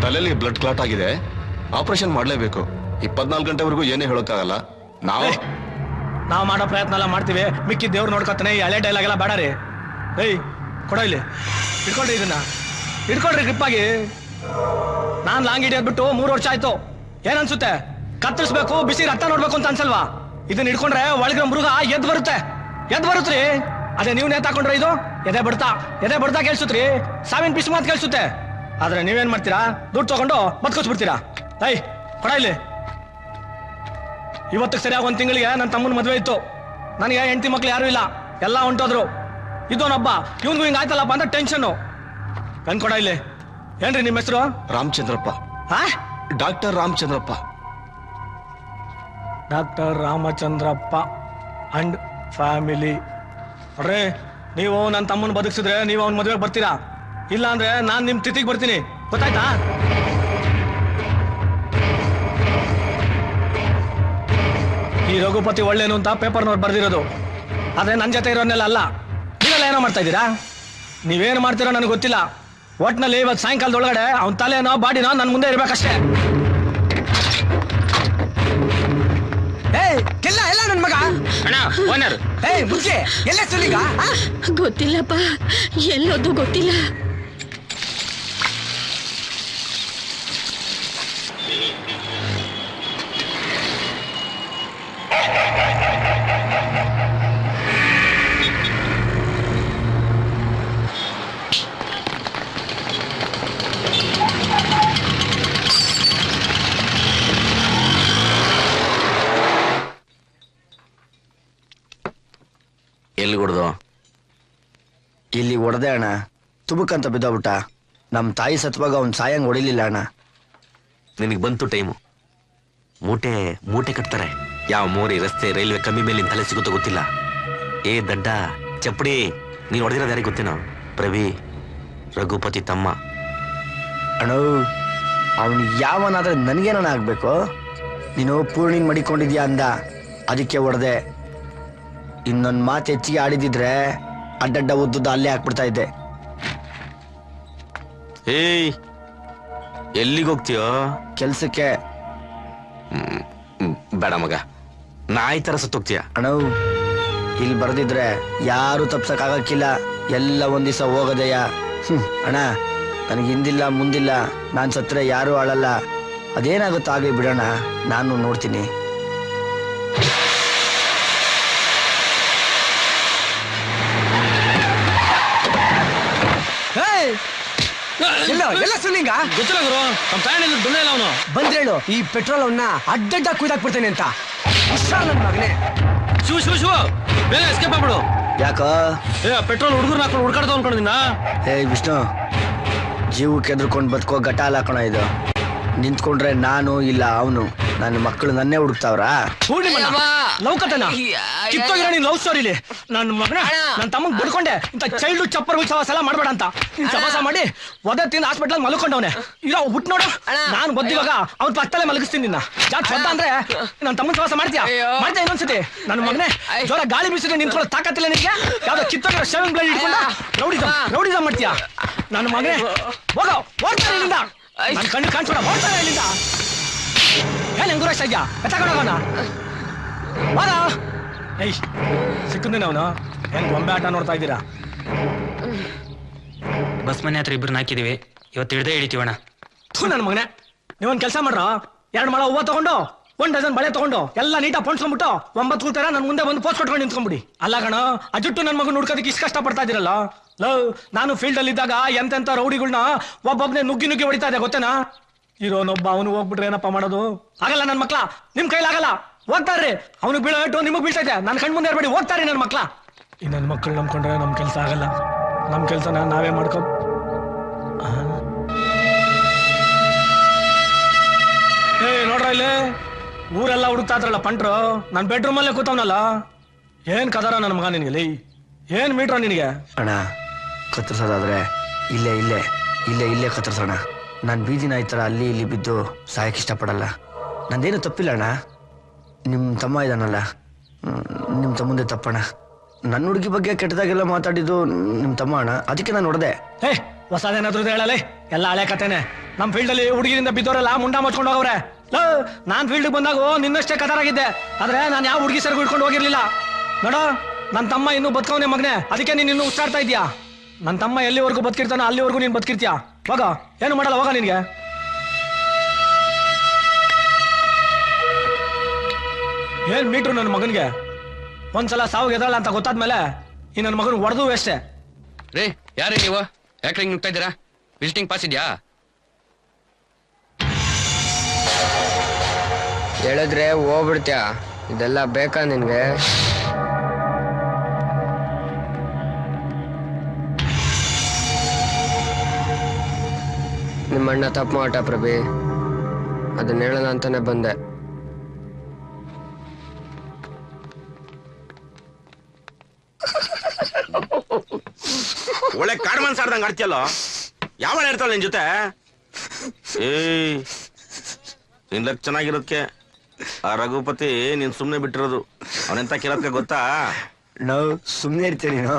ತಲೆಯಲ್ಲಿ ಬ್ಲಡ್ ಕ್ಲಾಟ್ ಆಗಿದೆ, ಆಪರೇಷನ್ ಮಾಡ್ಲೇಬೇಕು. 24 ಗಂಟೆವರೆಗೂ ಏನೇ ಹೇಳೋಕ್ಕಾಗಲ್ಲ. ನಾವು ಮಾಡೋ ಪ್ರಯತ್ನ ಎಲ್ಲ ಮಾಡ್ತೀವಿ, ಮಿಕ್ಕಿ ದೇವ್ರು ನೋಡ್ಕೊತಾನೆ. ಈ ಹಳೆ ಡೈಲಾಗ್ ಎಲ್ಲ ಬೇಡ ರೀ. ಏಯ್ ಕೊಡೋ ಇಲ್ಲಿ, ಇಟ್ಕೊಳ್ರಿ ಇದನ್ನ, ಇಟ್ಕೊಳ್ರಿ ಗ್ರಿಪ್ ಆಗಿ. ನಾನ್ ಲಾಂಗ್ ಹಿಡಿಯೋದ್ಬಿಟ್ಟು 3 ವರ್ಷ ಆಯ್ತು. ಏನ್ ಅನ್ಸುತ್ತೆ? ಕತ್ತರಿಸ್ಬೇಕು, ಬಿಸಿ ರಕ್ತ ನೋಡ್ಬೇಕು ಅಂತ ಅನ್ಸಲ್ವಾ? ಇದನ್ನ ಇಟ್ಕೊಂಡ್ರೆ ಒಳಗಿರೋ ಮೃಗ ಎದ್ ಬರುತ್ತ್ರಿ. ಅದೇ ನೀವು ನೇತಾಕೊಂಡ್ರೆ ಇದು ಎದೆ ಬಡ್ತಾ ಕೇಳ್ಸುತ್ರಿ, ಸಾವಿನ ಪಿಸ್ ಮಾತು ಕೇಳ್ಸುತ್ತೆ. ಆದ್ರೆ ನೀವೇನ್ ಮಾಡ್ತೀರಾ? ದುಡ್ಡು ತಗೊಂಡು ಬದುಕಿಸ್ಬಿಡ್ತೀರಾ. ಐ ಕೊಡ ಇಲ್ಲಿ. ಇವತ್ತಿಗೆ ಸರಿಯಾಗಿ 1 ತಿಂಗಳಿಗೆ ನನ್ನ ತಮ್ಮನ ಮದುವೆ ಇತ್ತು. ನನಗೆ ಹೆಂಡತಿ ಮಕ್ಳು ಯಾರು ಇಲ್ಲ, ಎಲ್ಲ ಹೊಂಟೋದ್ರು. ಇದೋನೊಬ್ಬ, ಇವನ್ಗೂ ಹಿಂಗ ಆಯ್ತಲ್ಲಪ್ಪ ಅಂತ ಟೆನ್ಷನ್. ಕಣ್ ಕೊಡ ಇಲ್ಲಿ. ಏನ್ರಿ ನಿಮ್ಮ ಹೆಸರು? Ramachandrappa. Doctor Ramachandrappa. Doctor Ramachandrappa and family. ನೋಡ್ರಿ, ನೀವು ನನ್ನ ತಮ್ಮನ ಬದುಕಿಸಿದ್ರೆ ನೀವು ಅವ್ನ ಮದುವೆಗೆ ಬರ್ತೀರಾ, ಇಲ್ಲ ಅಂದ್ರೆ ನಾನ್ ನಿಮ್ ತಿಥಿಗೆ ಬರ್ತೀನಿ. ಗೊತ್ತಾಯ್ತಾ? ಈ ರಘುಪತಿ ಒಳ್ಳೇನು ಅಂತ ಪೇಪರ್ನವ್ರು ಬರ್ದಿರೋದು, ಆದ್ರೆ ನನ್ನ ಜೊತೆ ಇರೋನೆಲ್ಲ ಅಲ್ಲ. ನೀವೆಲ್ಲ ಏನೋ ಮಾಡ್ತಾ ಇದ್ದೀರಾ? ನೀವೇನು ಮಾಡ್ತೀರೋ ನನಗೆ ಗೊತ್ತಿಲ್ಲ. ಒಟ್ನಲ್ಲಿ ಇವತ್ತು ಸಾಯಂಕಾಲದೊಳಗಡೆ ಅವ್ನ ತಲೆನೋ ಬಾಡಿನೋ ನನ್ನ ಮುಂದೆ ಇರ್ಬೇಕಷ್ಟೇ. ಎಲ್ಲ ನನ್ ಮಗ ಓನರ್. ಮುಚ್ಚೆ ಎಲ್ಲ ಸುಲಿಗ ಗೊತ್ತಿಲ್ಲಪ್ಪ, ಎಲ್ಲೋದು ಗೊತ್ತಿಲ್ಲ. ಎಲ್ಲಿ ಹೊಡೆದು? ಇಲ್ಲಿ ಹೊಡೆದೆ ಅಣ್ಣ, ತುಬುಕಂತ ಬಿದ್ದೋಗ್ಬಿಟ್ಟ. ನಮ್ ತಾಯಿ ಸತ್ವಾಗ ಅವ್ನ್ ಸಾಯಂಗ್ ಹೊಡಿಲಿಲ್ಲ ಅಣ್ಣ. ನಿನಗೆ ಬಂತು ಟೈಮು. ಮೂಟೆ ಕಟ್ತಾರೆ. ಯಾವ ಮೋರಿ, ರಸ್ತೆ, ರೈಲ್ವೆ ಕಮ್ಮಿ ಮೇಲಿನ ತಲೆ ಸಿಗುತ್ತೋ ಗೊತ್ತಿಲ್ಲ. ಏ ದಡ್ಡ ಚಪ್ಪಡಿ, ನೀನ್ ಹೊಡೆದಿರೋದು ಯಾರಿಗೆ ಗೊತ್ತೇನೋ? ಪ್ರವಿ, ರಘುಪತಿ ತಮ್ಮ. ಅಣ್ಣ ಅವನು ಯಾವನಾದ್ರೆ ನನ್ಗೇನ ಆಗ್ಬೇಕು? ನೀನು ಪೂರ್ಣಿನ್ ಮಡಿಕೊಂಡಿದ್ಯಾ ಅಂದ, ಅದಕ್ಕೆ ಹೊಡೆದೆ. ಇನ್ನೊಂದ್ ಮಾತು ಹೆಚ್ಚಿಗೆ ಆಡಿದಿದ್ರೆ ಅಡ್ಡಡ್ಡ ಉದ್ದುದ್ದ ಅಲ್ಲೇ ಹಾಕ್ಬಿಡ್ತಾ ಇದ್ದೆ. ಏಯ್ ಎಲ್ಲಿಗೆ ಹೋಗ್ತೀಯೋ? ಕೆಲ್ಸಕ್ಕೆ. ಬೇಡ ಮಗ, ನಾಯಿ ತರ ಸತ್ತೋಗ್ತೀಯ. ಅಣ್ಣ ಇಲ್ಲಿ ಬರ್ದಿದ್ರೆ ಯಾರು ತಪ್ಸಕ್ಕಾಗಕ್ಕಿಲ್ಲ, ಎಲ್ಲ ಒಂದ್ ದಿವಸ ಹೋಗದೆಯ. ಅಣ್ಣ ನನಗೆ ಹಿಂದಿಲ್ಲ ಮುಂದಿಲ್ಲ, ನಾನ್ ಸತ್ರೆ ಯಾರು ಆಳಲ್ಲ. ಅದೇನಾಗುತ್ತೋ ಆಗಲಿ ಬಿಡೋಣ, ನಾನು ನೋಡ್ತೀನಿ. ಎಲ್ಲ ಸುಲಿಂಗ ಗೊತ್ತಿಲ್ಲ ಗುರು, ನಮ್ಮ ತಾಯಣ್ಣ ದುಡ್ಡು ಇಲ್ಲ ಅವನು. ಬಂದ್ರೇಳು ಈ ಪೆಟ್ರೋಲ್ ಅವನ್ನ ಅಡ್ಡಡ್ಡ ಕುಯ್ದಾಕ್ಬಿಡ್ತೇನೆ ಅಂತ. ನನ್ ಮಗನೇ, ಶಿವ ಬೇಗ ಎಸ್ಕೇಪ್ ಆಗ್ಬಿಡು. ಯಾಕ? ಪೆಟ್ರೋಲ್ ಹುಡುಗರು ಹಾಕೊಂಡು ಹುಡ್ಕಾಡ್ತಾವ ಅನ್ಕೊಂಡಿದ್ದೀನ. ವಿಷ್ಣು, ಜೀವಕ್ಕೆ ಎದ್ರುಕೊಂಡು ಬದುಕೋ ಗಟಾಲ್ ಹಾಕೋಣ ಇದು. ನಿಂತ್ಕೊಂಡ್ರೆ ನಾನು ಇಲ್ಲ ಅವನು, ನನ್ನ ಮಕ್ಕಳು ನನ್ನೇ ಹುಡುಕ್ತಾವ್ರ. ಲವ್ಕತನ ಕಿತ್ತೋಗಿರೋ ನೀನ್ ಲವ್ ಸ್ಟೋರಿಲಿ ನನ್ನ ಮಗನ ನನ್ನ ತಮ್ಮಂಗ್ ಬಿಡ್ಕೊಂಡೆ ಇಂತ ಚೈಲ್ಡ್ ಚಪ್ಪರ್ ಸವಾಸ ಎಲ್ಲ ಮಾಡ್ಬೇಡ ಅಂತ ನೀನ್ ಸವಾಸ ಮಾಡಿ ಒದೆ ತಿಂದು ಹಾಸ್ಪಿಟಲ್ ಮಲ್ಕೊಂಡವನೆ. ಇರೋ ಹುಟ್ಟು ನೋಡು, ನಾನು ಬದ್ದಿವಾಗ ಅವ್ನ ಪಕ್ಕದಲ್ಲೇ ಮಲಗಿಸ್ತೀನಿ ನಿನ್ನ. ಜಾತ್ ಶ್ರದ್ಧಾ ಅಂದ್ರೆ ನನ್ನ ತಮ್ಮನ್ ಸವಾಸ ಮಾಡ್ತೀಯಾ? ಇನ್ನೊಂದ್ಸತಿ ನನ್ನ ಮಗನೇ ಜೋರ ಗಾಳಿ ಬೀಸಿದ್ರೆ ನಿಂತ್ಕೊಳ್ಳೋ ತಾಕತ್ತಿಲ್ಲ ನಿನ್ಗೆ. ಯಾವ್ದೋ ಕಿತ್ತೋಗಿರೋ ಶೇವಿಂಗ್ ಬ್ಲೇಡ್ ಇಟ್ಕೊಂಡು ರೌಡಿಸಮ್ ಮಾಡ್ತೀಯಾ? ನನ್ನ ಮಗನೇ ಹೋಗೋ, ಹೋಗ್ತಾರೆ ಇಲ್ಲಿಂದ. ನನ್ನ ಕಣ್ಣು ಕಾಣಿಸೋಣ, ಹೋಗ್ತಾರೆ ಇಲ್ಲಿಂದ. ಏನ್ ಹೆಂಗುರೇಶ್ ಅಯ್ಯ ಎತ್ತಕೊಂಡೋಗೋಣ ಬಾರ. ಏಯ್ ಸಿಕ್ಕಿದ್ದೇನೆ ಅವನು. ಏನ್ ಗೊಂಬೆ ಆಟ ನೋಡ್ತಾ ಇದ್ದೀರಾ? ಬಸ್ ಮನೆ ಹತ್ರ ಇಬ್ರು ಹಾಕಿದೀವಿ, ಇವತ್ತು ಹಿಡ್ದೇ ಹಿಡಿತೀವಣ್ಣ. ನನ್ನ ಮಗನೇ, ನೀವೊಂದ್ ಕೆಲಸ ಮಾಡ್ರ, 2 ಮೊಳ ಹೂವ ತಗೊಂಡು 1 ಡಜನ್ ಬಳೆ ತಗೊಂಡು ಎಲ್ಲ ನೀಟಾಗಿ ಪೊಣ್ಸ್ಕೊಂಡ್ಬಿಟ್ಟು 9 ಕೂತಾರ ನನ್ ಮುಂದೆ ಬಂದು ಪೋಸ್ಟ್ ಕೊಟ್ಕೊಂಡು ನಿಂತ್ಕೊಂಡ್ಬಿಡಿ. ಅಲ್ಲ ಕಣ, ಅಜುಟ್ಟು ನನ್ನ ಮಗನ ಹುಡ್ಕೋದಕ್ಕೆ ಇಷ್ಟು ಕಷ್ಟ ಪಡ್ತಾ ಇದ್ದೀರಲ್ಲ. ನಾನು ಫೀಲ್ಡ್ ಅಲ್ಲಿ ಇದ್ದಾಗ ಎಂತೆಂತ ರೌಡಿಗಳನ್ನ ಒಬ್ಬೊಬ್ನೇ ನುಗ್ಗಿ ಹೊಡಿತಾ ಇದೆ ಗೊತ್ತೇನಾ? ಇರೋನೊಬ್ಬ ಅವನು ಹೋಗ್ಬಿಟ್ರೆ ಏನಪ್ಪ ಮಾಡೋದು? ಆಗಲ್ಲ ನನ್ನ ಮಕ್ಳ, ನಿಮ್ ಕೈಲಾಗಲ್ಲ. ಹೋಗ್ತಾರ್ರಿ, ಅವನಿಗೆ ಬೀಳೋ ಏಟು ನಿಮಗ್ ಬೀಳ್ತಾ ಇದೆ. ನನ್ನ ಕಣ್ ಮುಂದೆ ಇರ್ಬೇಡಿ, ಹೋಗ್ತಾರಿ ನನ್ನ ಮಕ್ಳ. ಈ ನನ್ನ ಮಕ್ಕಳು ನಂಬ್ಕೊಂಡ್ರೆ ನಮ್ ಕೆಲಸ ಆಗಲ್ಲ. ನಮ್ ಕೆಲ್ಸನ ನಾವೇ ಮಾಡ್ಕೊ. ನೋಡ್ರ ಇಲ್ಲಿ ಊರೆಲ್ಲ ಹುಡುಕ್ತಾ ಇದ್ರಲ್ಲ ಪಂಟ್ರು ನನ್ನ ಬೆಡ್ರೂಮ್ ಅಲ್ಲೇ ಕೂತವನಲ್ಲ. ಏನ್ ಕದಾರ ನನ್ನ ಮಗ ನಿನಗೆ ಲೈ, ಏನ್ ಮೀಟ್ರ ನಿನಗೆ? ಅಣ್ಣ ಕತ್ತರಿಸೋದಾದ್ರೆ ಇಲ್ಲೇ ಇಲ್ಲೇ ಇಲ್ಲೇ ಇಲ್ಲೇ ಕತ್ತರಿಸೋಣ. ನಾನು ಬೀದಿ ನಾಯಿ ಥರ ಅಲ್ಲಿ ಇಲ್ಲಿ ಬಿದ್ದು ಸಾಯಕ್ಕೆ ಇಷ್ಟಪಡಲ್ಲ. ನಂದೇನು ತಪ್ಪಿಲ್ಲ ಅಣ್ಣ. ನಿಮ್ಮ ತಮ್ಮ ಇದ್ದಾನಲ್ಲ, ನಿಮ್ಮ ತಮ್ಮಂದೇ ತಪ್ಪಣ್ಣ. ನನ್ನ ಹುಡುಗಿ ಬಗ್ಗೆ ಕೆಟ್ಟದಾಗೆಲ್ಲ ಮಾತಾಡಿದ್ದು ನಿಮ್ಮ ತಮ್ಮ ಅಣ್ಣ, ಅದಕ್ಕೆ ನಾನು ಹೊಡೆದೆ. ಹೊಸದೇನಾದ್ರೂ ಹೇಳಲೇ, ಎಲ್ಲ ಹಳೆ ಕತೆನೆ. ನಮ್ಮ ಫೀಲ್ಡಲ್ಲಿ ಹುಡುಗಿರಿಂದ ಬಿದ್ದವರೆಲ್ಲ ಮುಂಡ ಮುಚ್ಕೊಂಡು ಹೋಗವ್ರೆ. ನಾನ್ ಫೀಲ್ಡ್ಗೆ ಬಂದಾಗ ನಿನ್ನಷ್ಟೇ ಕದರಾಗಿದ್ದೆ, ಆದ್ರೆ ನಾನು ಯಾವ ಹುಡುಗಿ ಸರಿಗೂ ಹಿಡ್ಕೊಂಡು ಹೋಗಿರ್ಲಿಲ್ಲ. ನೋಡೋ, ನನ್ನ ತಮ್ಮ ಇನ್ನೂ ಬದುಕವನೇ ಮಗನೆ, ಅದಕ್ಕೆ ನೀನು ಇನ್ನೂ ಉಚ್ಚಾಡ್ತಾ ಇದೀಯಾ. ನನ್ನ ತಮ್ಮ ಎಲ್ಲಿವರೆಗೂ ಬದುಕಿರ್ತಾನೋ ಅಲ್ಲಿವರೆಗೂ ನೀನು ಬದುಕಿರ್ತೀಯ. ಹೋಗ, ಏನು ಮಾಡಲ್ಲ, ಹೋಗ. ನಿನ್ಗೆ ಏನ್ ಮೀಟ್ರು ನನ್ನ ಮಗನ್ಗೆ? ಒಂದ್ಸಲ ಸಾವು ಎದಲ್ಲ ಅಂತ ಗೊತ್ತಾದ್ಮೇಲೆ ಈ ನನ್ನ ಮಗನ್ ಹೊಡೆದು ಅಷ್ಟೇ. ರೇ, ಯಾರೇ ನೀವು? ಯಾಕೆ ಹಿಂಗ್ ನುಗ್ತಾ ಇದ್ದೀರಾ? ವಿಸಿಟಿಂಗ್ ಪಾಸ್ ಇದೆಯಾ? ಹೇಳಿದ್ರೆ ಹೋಗ್ಬಿಡ್ತೀಯ. ಇದೆಲ್ಲ ಬೇಕಾ ನಿನ್ಗೆ? ನಿಮ್ಮಣ್ಣ ತಪ್ಪು ಮಾಟ ಪ್ರಭಿ, ಅದನ್ನ ಹೇಳೋಣ ಅಂತಾನೆ ಬಂದೆ. ಒಳ್ಳೆ ಕಾಡು ಮನ್ಸಾಡ್ದಂಗೆ ಆಡ್ತಿಯಲ್ಲ, ಯಾವಳ ಇರ್ತಾಳ ನಿನ್ ಜೊತೆ? ನಿನ್ ಲಕ್ ಚೆನ್ನಾಗಿರೋದಕ್ಕೆ ಆ ರಘುಪತಿ ನೀನ್ ಸುಮ್ನೆ ಬಿಟ್ಟಿರೋದು. ಅವನೆಂತ ಕಿರತ್ಕ ಗೊತ್ತಾ? ನಾವು ಸುಮ್ಮನೆ ಇರ್ತೀವಿ. ನೀನು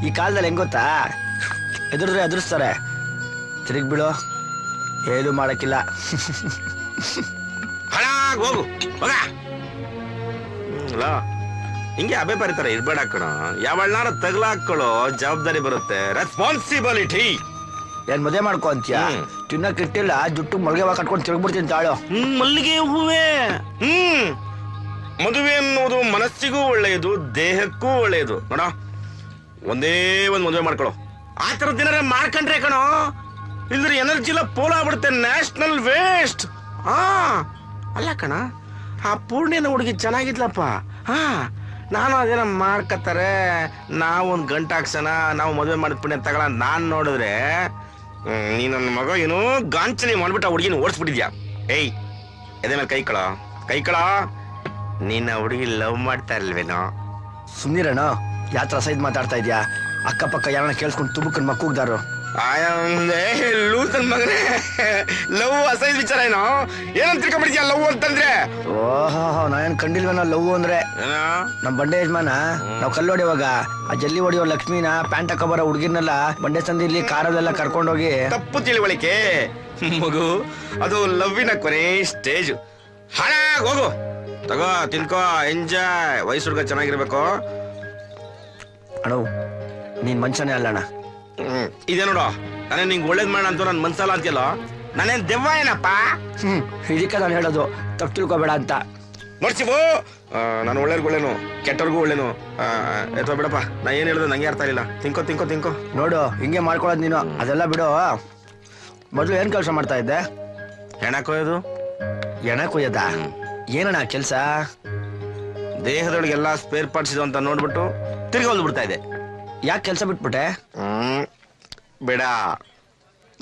ಈ ಕಾಲದಲ್ಲಿ ಹೆಂಗ್ ಗೊತ್ತಾ, ಎದುರಿದ್ರೆ ಎದುರಿಸ್ತಾರೆ, ತಿರುಗಿ ಬಿಡು, ಏನು ಮಾಡಕ್ಕಿಲ್ಲ. ಹಾಳಾಗ್ ಹೋಗು, ಹೋಗ. ಹಿಂಗೆ ಅಬೆ ಬರೀತಾರೆ, ಇರ್ಬೇಡ ಕಣ. ಯಾವಳ್ನಾರ ತಗ್ಲಾಕೊಳ್ಳೋ ಜವಾಬ್ದಾರಿ ಬರುತ್ತೆ, ರೆಸ್ಪಾನ್ಸಿಬಿಲಿಟಿ. ಏನ್ ಮದುವೆ ಮಾಡ್ಕೊ ಅಂತೀಯ? ತಿನ್ನಕ್ ಇಟ್ಟಿಲ್ಲ, ಜುಟ್ಟು ಮಲ್ಗೆ ಕಟ್ಕೊಂಡು ತಿರುಗ್ಬಿಡ್ತೀನಿ ತಾಳು. ಮಲ್ಲಿಗೆ ಹೂವೇ. ಮದುವೆ ಅನ್ನೋದು ಮನಸ್ಸಿಗೂ ಒಳ್ಳೆಯದು, ದೇಹಕ್ಕೂ ಒಳ್ಳೆಯದು. ನೋಡ, ಒಂದೇ ಒಂದ್ ಮದುವೆ ಮಾಡ್ಕೊಳ್ಳೋ. ಆ ಥರದ ದಿನ ಮಾಡ್ಕೊಂಡ್ರೆ ಕಣೋ, ಇಲ್ದ್ರೆ ಎನರ್ಜಿ ಎಲ್ಲ ಪೋಲಾಗ್ಬಿಡುತ್ತೆ, ನ್ಯಾಷನಲ್ ವೇಸ್ಟ್. ಅಲ್ಲ ಕಣ, ಆ ಪೂರ್ಣಿನ ಹುಡುಗಿ ಚೆನ್ನಾಗಿದ್ಲಪ್ಪ. ನಾನು ಅದೇನ ಮಾಡ್ಕತ್ತಾರೆ, ನಾವೊಂದು ಗಂಟೆ ಹಾಕ್ಸೋಣ, ನಾವು ಮದುವೆ ಮಾಡಿದ್ಪುಣ್ಯ ತಗೊಳ. ನಾನ್ ನೋಡಿದ್ರೆ ನೀ ನನ್ನ ಮಗ ಏನೋ ಗಾಂಚಲಿ ಮಾಡ್ಬಿಟ್ಟು ಆ ಹುಡುಗಿನ ಓಡಿಸ್ಬಿಟ್ಟಿದ್ಯಾ. ಏಯ್, ಎದೆ ಮೇಲೆ ಕೈ ಕಳ. ನೀನ್ ಆ ಹುಡುಗಿ ಲವ್ ಮಾಡ್ತಾ ಇಲ್ವೇನೋ? ಸುಮ್ನಿರಣ, ಯಾತ್ರ ಸೈದ್ ಮಾತಾಡ್ತಾ ಇದ್ಯಾ? ಅಕ್ಕಪಕ್ಕ ಯಾರನ್ನ ಕೇಳಿಸ್ಕೊಂಡು ತುಬುಕನ್ ಮಕ್ಕೂಗ್ದಾರು. ಲೂಸನ್ ಮಗನೇ, ಲವ್ ಅಸೈದ್ ವಿಚಾರ ಏನೋ? ಏನಂತ ತಿಳ್ಕೊಂಡ್ಬಿಡ್ತೀಯ ಲವ್ ಅಂತಂದ್ರೆ? ಓಹೋ, ನಾನೇನ್ ಕಂಡಿಲ್ವೇನೋ ಲವ್ ಅಂದ್ರೆ. ನಮ್ ಬಂಡೆ ಯಜಮಾನ ನಾವ್ ಕಲ್ಲು ಹೊಡಿಯುವಾಗ ಆ ಜಲ್ಲಿ ಹೊಡಿಯೋ ಲಕ್ಷ್ಮಿನ ಪ್ಯಾಂಟ್ ಹಾಕೋಬರೋ ಹುಡುಗಿರ್ನೆಲ್ಲ ಬಂಡೆ ಸಂದಿಲಿ ಕಾರಲ್ಲೆಲ್ಲ ಕರ್ಕೊಂಡೋಗಿ. ತಪ್ಪು ತಿಳುವಳಿಕೆ ಮಗು, ಅದು ಲವ್ವಿನ ಕೊನೆ ಸ್ಟೇಜ್. ಹಾಳಾಗ್ ಹೋಗು, ತಗೋ, ತಿನ್ಕೋ, ಎಂಜಾಯ್. ವಯಸ್ಸು ಹುಡುಗ ಚೆನ್ನಾಗಿರ್ಬೇಕು. ಅಣ್ಣ, ನೀನ್ ಮನುಷ್ಯನೇ ಅಲ್ಲಣ್ಣ. ಇದೇ ನೋಡು, ನಾನೇ ನಿಂಗೆ ಒಳ್ಳೇದ್ ಮಾಡ ಅಂತ ನನ್ ಮನ್ಸಲ್ಲ ಅಂತೀಯಲ್ಲ, ನಾನೇನ್ ದೆವ್ವ ಏನಪ್ಪ? ಇದಕ್ಕೆ ನಾನು ಹೇಳೋದು, ತಪ್ಪು ತಿಳ್ಕೊಬೇಡ ಅಂತ. ನೋಡ್ಸಿವು, ನಾನು ಒಳ್ಳೇರ್ಗು ಒಳ್ಳೇನು, ಕೆಟ್ಟವ್ರಿಗೂ ಒಳ್ಳೇನು. ಎತ್ತೋ ಬಿಡಪ್ಪ, ನಾ ಏನ್ ಹೇಳಿದ್ರೆ ನಂಗೆ ಅರ್ಥ ಆಗಿಲ್ಲ. ತಿನ್ಕೋ. ನೋಡು, ಹಿಂಗೆ ಮಾಡ್ಕೊಳ್ಳೋದು ನೀನು. ಅದೆಲ್ಲ ಬಿಡು. ಮೊದ್ಲು ಏನ್ ಕೆಲಸ ಮಾಡ್ತಾ ಇದ್ದೆ? ಹೆಣ ಕೊಯ್ಯೋದು. ಹೆಣ ಕೊಯ್ಯದ? ಏನಣ್ಣ ಕೆಲ್ಸ? ದೇಹದೊಳಗೆಲ್ಲ ಸ್ಪೇರ್ ಪಾರ್ಟ್ಸ್ ಇದು ಅಂತ ನೋಡ್ಬಿಟ್ಟು ತಿರ್ಗಿ ಹೊಲ್ದು ಬಿಡ್ತಾ ಇದೆ. ಯಾಕೆ ಕೆಲಸ ಬಿಟ್ಬಿಟ್ಟೆ? ಬೇಡ,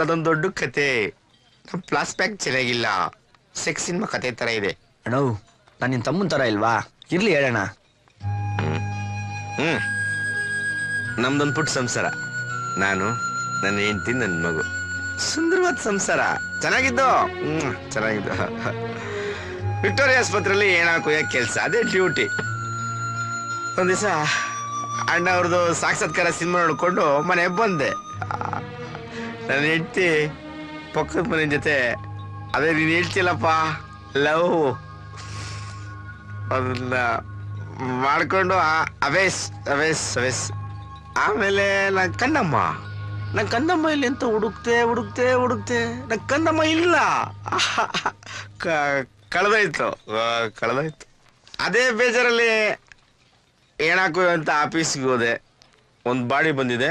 ಅದೊಂದು ದೊಡ್ಡ ಕತೆ. ಪ್ಲಾಸ್ ಪ್ಯಾಕ್ ಚೆನ್ನಾಗಿಲ್ಲ, ಸೆಕ್ಸ್ ಸಿನಿಮಾ ಕತೆ ತರ ಇದೆ. ಅಣ್ಣ, ನಾನು ನಿನ್ ತಮ್ಮನ್ ತರ ಇಲ್ವಾ? ಇರ್ಲಿ ಹೇಳೋಣ. ನಮ್ದೊಂದು ಪುಟ್ಟ ಸಂಸಾರ, ನಾನು, ನನ್ನ ಹೆಂಡತಿ, ನನ್ನ ಮಗು. ಸುಂದರವಾದ ಸಂಸಾರ, ಚೆನ್ನಾಗಿದ್ದು. ವಿಕ್ಟೋರಿಯಾ ಆಸ್ಪತ್ರೆಯಲ್ಲಿ ಏನಾಕೋಯ ಕೆಲಸ, ಅದೇ ಡ್ಯೂಟಿ. ಒಂದ್ ದಿವಸ ಅಣ್ಣ ಅವ್ರದ್ದು ಸಾಕ್ಷಾತ್ಕಾರ ಸಿನಿಮಾ ನೋಡ್ಕೊಂಡು ಮನೆ ಬಂದೆ. ನನ್ನ ಹೆಂಡತಿ ಪಕ್ಕದ ಮನೆ ಜೊತೆ, ಅದೇ ನೀನ್ ಹೇಳ್ತಿಲ್ಲಪ್ಪ ಲವ್, ಅದನ್ನ ಮಾಡ್ಕೊಂಡು ಅವೇಸ್. ಆಮೇಲೆ ನನ್ ಕಂದಮ್ಮ ಇಲ್ಲಿ ಅಂತ ಹುಡುಕ್ತೆ. ನನ್ ಕಂದಮ್ಮ ಇಲ್ಲ, ಕಳೆದೋಯ್ತು. ಅದೇ ಬೇಜಾರಲ್ಲಿ ಏನಾಕು ಅಂತ ಆಫೀಸ್ಗೆ ಹೋದೆ. ಒಂದು ಬಾಡಿ ಬಂದಿದೆ,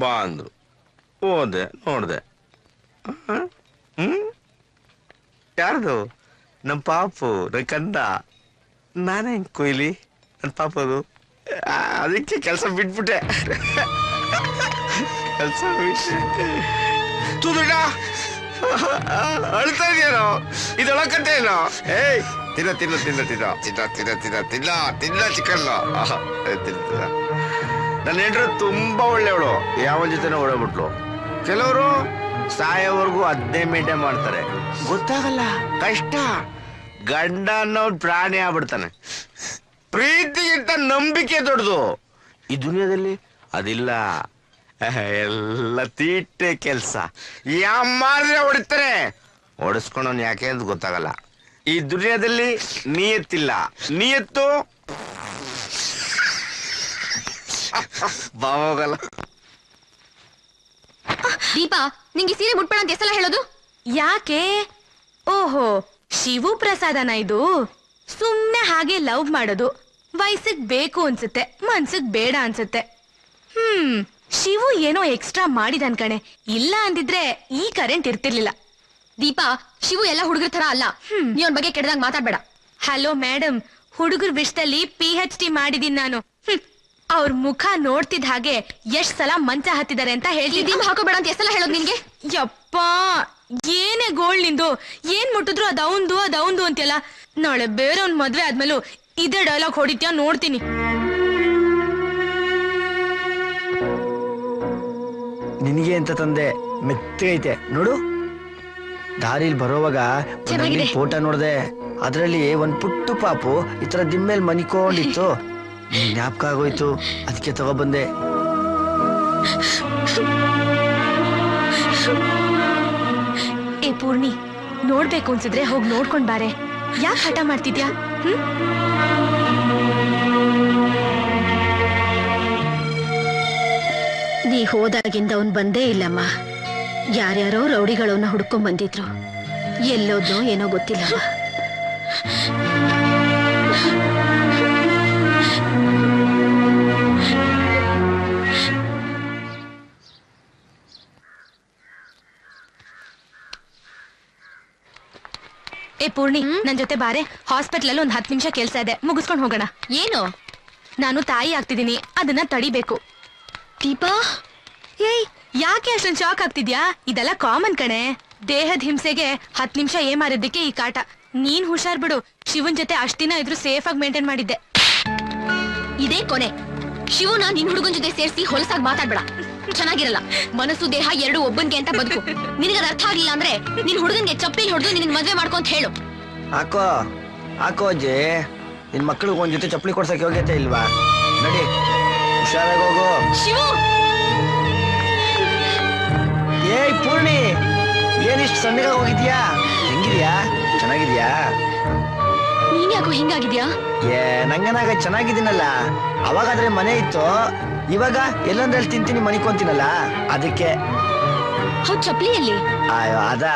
ಬಾ ಅಂದ್ರು. ಹೋದೆ, ನೋಡ್ದೆ. ಯಾರ್ದು? ನಮ್ಮ ಪಾಪು, ನನ್ನ ಕಂದ. ನಾನೇ ಹೆಂಗ್ ಕೊಯ್ಲಿ ನನ್ನ ಪಾಪದು? ಅದಕ್ಕೆ ಕೆಲಸ ಬಿಟ್ಬಿಟ್ಟೆ. ಅಳ್ತಾ ಇದೆಯೇನೋ ಇದೊಳಕತ್ತೆ ಏನೋ ಏಯ್ ತಿನ್ನ ತಿನ್ನ ತಿನ್ನ ತಿನ್ನ ತಿನ್ನ ತಿನ್ನ ತಿನ್ನ ತಿನ್ನ ತಿನ್ನ ಚಿಕನ್ ತಿನ್ನ ನನ್ನ ಹೆಂಡ್ರು ತುಂಬಾ ಒಳ್ಳೆಯವಳು ಯಾವನ ಜೊತೆನೋ ಓಡಾಡ್ಬಿಟ್ಲು ಕೆಲವರು ಸಾಯೋವರೆಗೂ ಅದನ್ನೇ ಮೇಂಟೈನ್ ಮಾಡ್ತಾರೆ ಗೊತ್ತಾಗಲ್ಲ ಕಷ್ಟ ಗಂಡ ಅನ್ನೋ ಪ್ರಾಣಿ ಆಗ್ಬಿಡ್ತಾನೆ ಪ್ರೀತಿಗಿಂತ ನಂಬಿಕೆ ದೊಡ್ಡದು ಈ ದುನಿಯಾದಲ್ಲಿ ಅದಿಲ್ಲ ಎಲ್ಲ ತೀಟೆ ಕೆಲ್ಸ ಮಾಡಿದ್ರೆ ಹೊಡಿತಾರೆ ಹೊಡಿಸ್ಕೊಂಡವ್ನು ಯಾಕೆ ಅಂತ ಗೊತ್ತಾಗಲ್ಲ ಈ ದುನಿಯಾದಲ್ಲಿ ನಿಯತ್ತಿಲ್ಲ ನಿಯತ್ತು ಬಾವೋಗಲ್ಲ ದೀಪಾ ನಿಂಗೆ ಸೀರೆ ಮುಟ್ಬೇಡ ಅಂತ ಎಷ್ಟೆಲ್ಲ ಹೇಳೋದು ಯಾಕೆ ಓಹೋ ಶಿವು ಪ್ರಸಾದನ ಇದು ಸುಮ್ನೆ ಹಾಗೆ ಲವ್ ಮಾಡೋದು ವಯಸ್ಸಿಗೆ ಬೇಕು ಅನ್ಸುತ್ತೆ ಮನ್ಸಿಗೆ ಬೇಡ ಅನ್ಸುತ್ತೆ ಶಿವು ಏನೋ ಎಕ್ಸ್ಟ್ರಾ ಮಾಡಿದನ್ ಕಣೆ ಇಲ್ಲ ಅಂದಿದ್ರೆ ಈ ಕರೆಂಟ್ ಇರ್ತಿರ್ಲಿಲ್ಲ ದೀಪಾ ಶಿವು ಎಲ್ಲ ಹುಡುಗರ ತರ ಅಲ್ಲ ನೀ ಅವನ ಬಗ್ಗೆ ಕೆಟ್ಟದಾಗ ಮಾತಾಡ್ಬೇಡ ಹಲೋ ಮೇಡಮ್ ಹುಡುಗರ ವಿಷಯದಲ್ಲಿ PhD ಮಾಡಿದೀನಿ ನಾನು ಅವ್ರ ಮುಖ ನೋಡ್ತಿದ್ ಹಾಗೆ ಎಷ್ಟ್ ಸಲ ಮಂಚ ಹತ್ತಿದ್ದಾರೆ ಅಂತ ಹೇಳ್ತಿದ್ದೀನಿ ಹಾಕೋಬೇಡ ಅಂತ ಎಷ್ಟೆಲ್ಲ ಹೇಳೋದು ನಿನ್ಗೆ ಯಪ್ಪ ಏನೇ ಗೋಳ್ ನಿಂದು ಏನ್ ಮುಟ್ಟಿದ್ರು ಅದೌಂದು ಅಂತೆಲ್ಲ ನಾಳೆ ಬೇರೆಯವ್ನ್ ಮದ್ವೆ ಆದ್ಮೇಲೂ ಇದೇ ಡೈಲಾಗ್ ಹೊಡಿತ್ಯಾ ನೋಡ್ತೀನಿ ನಿನಗೆ ಅಂತ ತಂದೆ ಮೆತ್ತಗೈತೆ ನೋಡು ದಾರಿಲಿ ಬರೋವಾಗ ಫೋಟೋ ನೋಡ್ದೆ ಅದ್ರಲ್ಲಿ ಒಂದ್ ಪುಟ್ಟು ಪಾಪು ಈ ತರ ದಿಮ್ಮೇಲ್ ಮನಿಕೊಂಡಿತ್ತು ಜ್ಞಾಪಕ ಆಗೋಯ್ತು ಅದಕ್ಕೆ ತಗೊಬಂದೆ ಏ ಪೂರ್ಣಿ ನೋಡ್ಬೇಕು ಅನ್ಸಿದ್ರೆ ಹೋಗ್ ನೋಡ್ಕೊಂಡ್ ಬಾರೆ ಯಾಕೆ ಹಠ ಮಾಡ್ತಿದ್ಯಾ ನೀ ಹೋದಾಗಿಂದ ಅವನ್ ಬಂದೇ ಇಲ್ಲಮ್ಮ ಯಾರ್ಯಾರೋ ರೌಡಿಗಳವನ್ನ ಹುಡ್ಕೊಂಡ್ ಬಂದಿದ್ರು ಎಲ್ಲೋದ್ನೋ ಏನೋ ಗೊತ್ತಿಲ್ಲಮ್ಮ ಏ ಪೂರ್ಣಿ ನನ್ ಜೊತೆ ಬಾರೆ ಹಾಸ್ಪಿಟಲ್ ಒಂದ್ 10 ನಿಮಿಷ ಕೆಲ್ಸ ಇದೆ ಮುಗಿಸ್ಕೊಂಡ್ ಹೋಗೋಣ ಏನು ನಾನು ತಾಯಿ ಆಗ್ತಿದ್ದೀನಿ ಅದನ್ನ ತಡಿಬೇಕು ದೀಪಾ ಏಯ್ ಯಾಕೆ ಅಷ್ಟೊಂದು ಶಾಕ್ ಆಗ್ತಿದ್ಯಾ ಇದೆಲ್ಲ ಕಾಮನ್ ಕಣೆ ದೇಹದ ಹಿಂಸೆಗೆ 10 ನಿಮಿಷ ಏಮಾರಿದ್ದಕ್ಕೆ ಈ ಕಾಟ ನೀನ್ ಹುಷಾರ್ ಬಿಡು ಶಿವನ್ ಜೊತೆ ಅಷ್ಟ್ ದಿನ ಇದ್ರು ಸೇಫ್ ಆಗಿ ಮೇಂಟೈನ್ ಮಾಡಿದ್ದೆ ಇದೇ ಕೊನೆ ಶಿವನ ನಿನ್ ಹುಡುಗನ್ ಜೊತೆ ಸೇರಿಸಿ ಹೊಲಸಾಗಿ ಮಾತಾಡ್ಬೇಡ ಚೆನ್ನಾಗಿರಲ್ಲ ಮನಸ್ಸು ದೇಹ ಎರಡು ಒಬ್ಬನ್ಗೆ ಅಂತ ಬದುಕು ನಿನಗದ ಅರ್ಥ ಆಗ್ಲಿಲ್ಲ ಅಂದ್ರೆ ನಿನ್ ಹುಡುಗನ್ಗೆ ಚಪ್ಪಲಿ ಹೊಡೆದು ನಿನ್ ಮದ್ವೆ ಮಾಡ್ಕೊಂತ ಹೇಳು ಹಾಕೋ ಅಜ್ಜಿ ನಿನ್ ಮಕ್ಳಿಗೆ ಒಂದ್ ಜೊತೆ ಚಪ್ಪಲಿ ಕೊಡ್ಸಕ್ ಯೋಗ್ಯತೆ ಇಲ್ವಾ ನಡಿ ಹುಷಾರಾಗಿ ಹೋಗು ಶಿವು ಏಯ್ ಪೂರ್ಣಿ ಏನಿಷ್ಟು ಸಣ್ಣಗ ಹೋಗಿದ್ಯಾ ಹೆಂಗಿದ್ಯಾ ಚೆನ್ನಾಗಿದ್ಯಾ ನೀನ್ ಯಾಕೋ ಹಿಂಗಾಗಿದ್ಯಾ ನಂಗನಾಗ ಚೆನ್ನಾಗಿದ್ದೀನಲ್ಲ ಅವಾಗಾದ್ರೆ ಮನೆ ಇತ್ತು ಇವಾಗ ಎಲ್ಲಂದ್ರಲ್ಲಿ ತಿಂತೀನಿ ಮನಿಕೊಂತೀನಲ್ಲ ಅದಕ್ಕೆ ಹೌದ್ ಚಪ್ಲಿಯಲ್ಲಿ ಅಯ್ಯೋ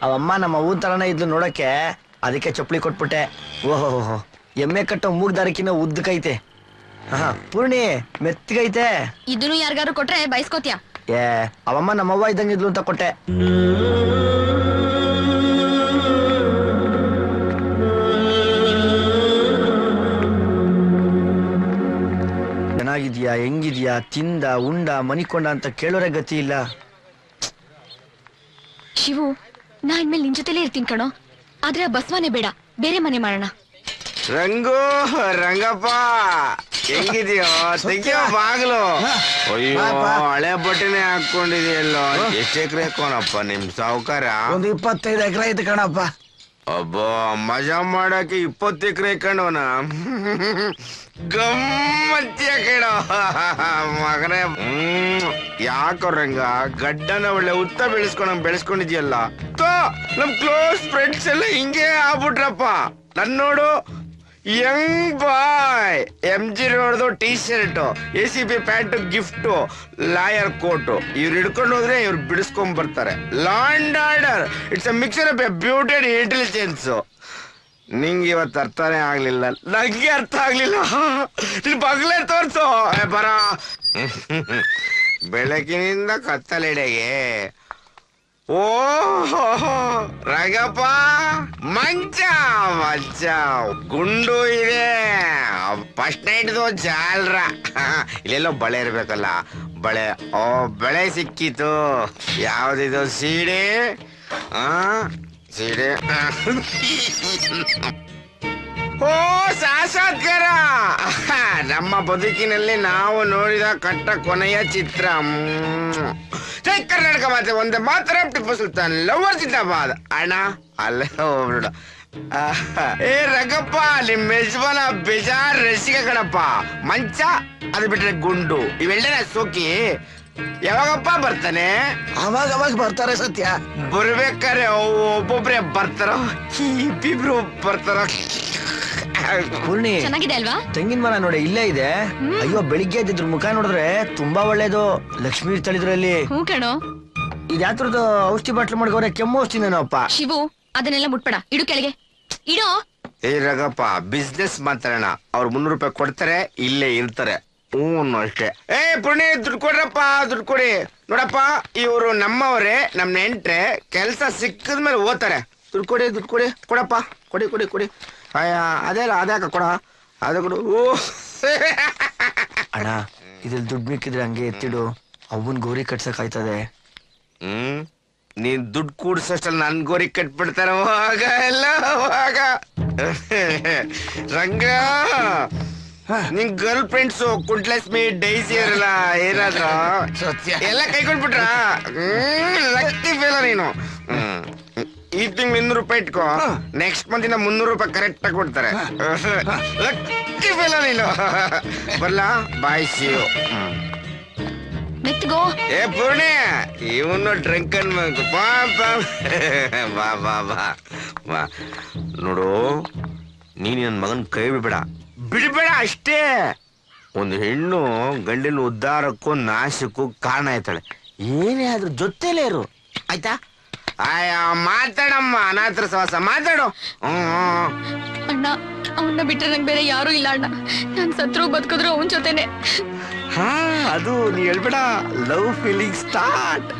ಅವಮ್ಮ ನಮ್ಮ ಊರ್ ತರನೇ ಇದ್ಲು ನೋಡಕ್ಕೆ ಅದಕ್ಕೆ ಚಪ್ಪಲಿ ಕೊಟ್ಬಿಟ್ಟೆ ಓಹೋ ಎಮ್ಮೆ ಕಟ್ಟೋ ಮೂಗ್ದಾರಕಿನ ಉದ್ದಕೈತೆ ಪೂರ್ಣಿ ಮೆತ್ತಗೈತೆ ಇದನ್ನು ಯಾರಿಗಾರು ಕೊಟ್ರೆ ಬಯಸ್ಕೋತ್ಯಾ ಅವಮ್ಮ ನಮ್ಮವ್ವ ಇದ್ದಂಗಿದ್ಲು ಅಂತ ಕೊಟ್ಟೆ ಚೆನ್ನಾಗಿದ್ಯಾ ಹೆಂಗಿದ್ಯಾ ತಿಂದ ಉಂಡ ಮನಿಕೊಂಡ ಅಂತ ಕೇಳೋರೆ ಗತಿ ಇಲ್ಲ ಶಿವು ನಾ ಇನ್ಮೇಲೆ ನಿನ್ ಜೊತೆಲೇ ಇರ್ತೀನಿ ಕಣೋ ಆದ್ರೆ ಆ ಬಸ್ವಾನೆ ಬೇಡ ಬೇರೆ ಮನೆ ಮಾಡೋಣ ರಂಗಪ್ಪ ಹೆಂಗಿದ್ಯೋ ತೆಗಿಯೋ ಬಾಗ್ಲು ಅಯ್ಯೋ ಹಳೆ ಬಟ್ಟೆನೆ ಹಾಕೊಂಡಿದೆಯಲ್ಲೋ ಎಷ್ಟು ಎಕರೆ ಕೋನಪ್ಪ ನಿಮ್ ಸಾವುಕಾರ ಒಂದು 25 ಎಕರೆ ಐತೆ ಕಣಪ್ಪ ಅಬ್ಬೋ ಮಜಾ ಮಾಡಕ್ಕೆ 20 ಎಕರೆ ಕಣವನ ಗಮ್ಮತ್ಯ ಕೇಳ ಮಗನೇ ಯಾಕೋ ರಂಗ ಗಡ್ಡನ ಒಳ್ಳೆ ಉತ್ತ ಬೆಳೆಸ್ಕೊಂಡಿದ್ಯಲ್ಲ ನಮ್ ಕ್ಲೋಸ್ ಫ್ರೆಂಡ್ಸ್ ಎಲ್ಲ ಹಿಂಗೆ ಆಗ್ಬಿಟ್ರಪ್ಪ ನನ್ ನೋಡು ಯಂಗ್ ಬಾಯ್ MG ರೋಡ್ದು T shirt ACP pant gift lawyer coat ಇವ್ರು ಹಿಡ್ಕೊಂಡು ಹೋದ್ರೆ ಇವ್ರು ಬಿಡಿಸ್ಕೊಂಡ್ ಬರ್ತಾರೆ law and order it's a mixer of a beauty and intelligence ನಿಂಗೆ ಇವತ್ತು ಅರ್ಥನೇ ಆಗ್ಲಿಲ್ಲ ನಂಗೆ ಅರ್ಥ ಆಗ್ಲಿಲ್ಲ ನಿನ್ ಬಗ್ಲೇ ತೋರ್ಸು ಬರ ಬೆಳಕಿನಿಂದ ಕತ್ತಲೆಡೆಗೆ ಓ ರಂಗಪ್ಪ ಮಂಚ ಗುಂಡು ಇದೆ ಫಸ್ಟ್ ನೈಟ್ದು ಜಾಲ್ರ ಇಲ್ಲೆಲ್ಲೋ ಬಳೆ ಇರ್ಬೇಕಲ್ಲ ಬಳೆ ಬಳೆ ಸಿಕ್ಕಿತು ಯಾವ್ದಿದು ಸೀಡೆ ಸೀರೆ ಓ ಸಾಕ್ಷಾತ್ಕಾರ ನಮ್ಮ ಬದುಕಿನಲ್ಲಿ ನಾವು ನೋಡಿದ ಕಟ್ಟ ಕೊನೆಯ ಚಿತ್ರ ಜೈ ಕರ್ನಾಟಕ ಮಾತೆ ಒಂದೇ ಮಾತ್ರ ಟಿಪ್ಪು ಸುಲ್ತಾನ್ ಲವರ್ ಜಿಂದಾಬಾದ್ ಅಣ್ಣ ಅಲ್ಲ ಹೋಗ್ಬಿಡ ಏ ರಂಗಪ್ಪ ನಿಮ್ ಯಜಮಾನ ಬೇಜಾರ್ ರಸಿಕ ಕಣಪ್ಪ ಮಂಚ ಅದು ಬಿಟ್ರೆ ಗುಂಡು ಇವೆಲ್ಲನ ಸೋಕಿ ಯಾವಾಗಪ್ಪ ಬರ್ತಾನೆ ಅವಾಗ ಬರ್ತಾರೆ ಸತ್ಯ ಬರ್ಬೇಕಾರೆ ಒಬ್ಬೊಬ್ರೆ ಬರ್ತಾರ ಇಬ್ಬಿಬ್ರು ಬರ್ತಾರ ಪೂರ್ಣಿ ಚೆನ್ನಾಗಿದೆ ಅಲ್ವಾ? ತೆಂಗಿನ ಮರ ನೋಡಿ ಇಲ್ಲೇ ಇದೆ. ಅಯ್ಯೋ ಬೆಳಿಗ್ಗೆ ಎದ್ದಿದ್ರ ಮುಖ ನೋಡಿದ್ರೆ ತುಂಬಾ ಒಳ್ಳೇದು. ಲಕ್ಷ್ಮೀ ಇರ್ತಾಳಿದ್ರಲ್ಲಿ. ಹೂ ಕಣೋ. ಇದ್ಯಾತ್ರದ್ದು ಔಷಧಿ ಬಾಟ್ಲು ಮಾಡ್ಕೋರೆ ಕೆಮ್ಮು ಔಷಧಿನೇನಪ್ಪ. ಶಿವು ಅದನ್ನೆಲ್ಲ ಮುಟ್ಬೇಡ, ಇಡು ಕೆಳಗೆ ಇಡೋ. ಏ ರಗಪ್ಪ ಬಿಸ್ನೆಸ್ ಮಾತಾಡೋಣ. ಅವ್ರು 300 ರೂಪಾಯಿ ಕೊಡ್ತಾರೆ, ಇಲ್ಲೇ ಇರ್ತಾರೆ. ಅಷ್ಟೇ. ಏ ಪುಣ್ಯ ದುಡ್ಡು ಕೊಡ್ರಪ್ಪ, ದುಡ್ಡು ಕೊಡಿ. ನೋಡಪ್ಪ ಇವ್ರು ನಮ್ಮವ್ರೆ, ನಮ್ ನೆಂಟ್ರೆ. ಕೆಲ್ಸ ಸಿಕ್ಕದ್ಮೇಲೆ ಓದ್ತಾರೆ. ದುಡ್ಡು ಕೊಡಿ, ದುಡ್ಡು ಕೊಡಿ. ಕೊಡಪ್ಪ, ಕೊಡಿ ಕೊಡಿ ಕೊಡಿ. ಅದೇ ಅದ್ಯಾಕ ಕೊಡ, ಅದ ಕೊಡು. ಅಣ್ಣ ಇದ್ರಲ್ಲಿ ದುಡ್ಡು ಬೇಕಿದ್ರೆ ಹಂಗೆ ಎತ್ತಿಡು, ಅವನ್ ಗೋರಿ ಕಟ್ಸಕ್ ಆಯ್ತದೆ. ನೀನ್ ದುಡ್ಡು ಕೂಡ್ಸಷ್ಟಲ್ಲಿ ನನ್ ಗೋರಿ ಕಟ್ಬಿಡ್ತಾರ. ಹೋಗ ಎಲ್ಲ ಹೋಗ ರಂಗ. ನಿನ್ ಗರ್ಲ್ ಫ್ರೆಂಡ್ಸು ಕುಂಟ್ಲಕ್ಷ್ಮಿ ಡೈಸಿ ಇರಲ್ಲ ಏನಾದ್ರ ಎಲ್ಲ ಕೈಕೊಂಡ್ಬಿಟ್ರ. ಲಕ್ಕಿ ಫೇಲ ನೀನು. ಈ ತಿಂಗ್ 200 ರೂಪಾಯಿ ಇಟ್ಕೋ, ನೆಕ್ಸ್ಟ್ ಮಂತಿನ 300 ರೂಪಾಯಿ ಕರೆಕ್ಟ್ ಆಗಿ ಕೊಡ್ತಾರೆ. ಲಕ್ಕಿ ಫೇಲ ನೀನು. ಬರ್ಲಾ ಬಾಯ್ ಸಿಯು. ಮೆತ್ಗೋ. ಏ ಪೂರ್ಣಿ ಇವನು ಡ್ರಂಕನ್ ಬಾ ಬಾ ಬಾ ಬಾ ಬಾ ಬಾ. ನೋಡು ನೀನ್ ನನ್ನ ಮಗನ್ ಕೈ ಬಿಡಬೇಡ, ಬಿಡಬೇಡ ಅಷ್ಟೇ. ಒಂದು ಹೆಣ್ಣು ಗಂಡಿನ ಉದ್ಧಾರಕ್ಕೂ ನಾಶಕ್ಕೂ ಕಾರಣ ಆಯ್ತಾಳೆ. ಏನೇ ಆದ್ರೂ ಜೊತೆಲೇ ಇರು, ಆಯ್ತಾ? ಆಯ ಮಾತಾಡಮ್ಮ, ಅನಾಥರ ಸವಾಸ ಮಾತಾಡು. ಅಣ್ಣ ಅವನ್ನ ಬಿಟ್ರೆ ನಂಗೆ ಬೇರೆ ಯಾರು ಇಲ್ಲ ಅಣ್ಣ. ನಾನ್ ಸತ್ರು ಬದುಕಿದ್ರು ಅವನ್ ಜೊತೆನೆ. ಹಾ ಅದು ನೀ ಹೇಳ್ಬೇಡ. Love feeling start.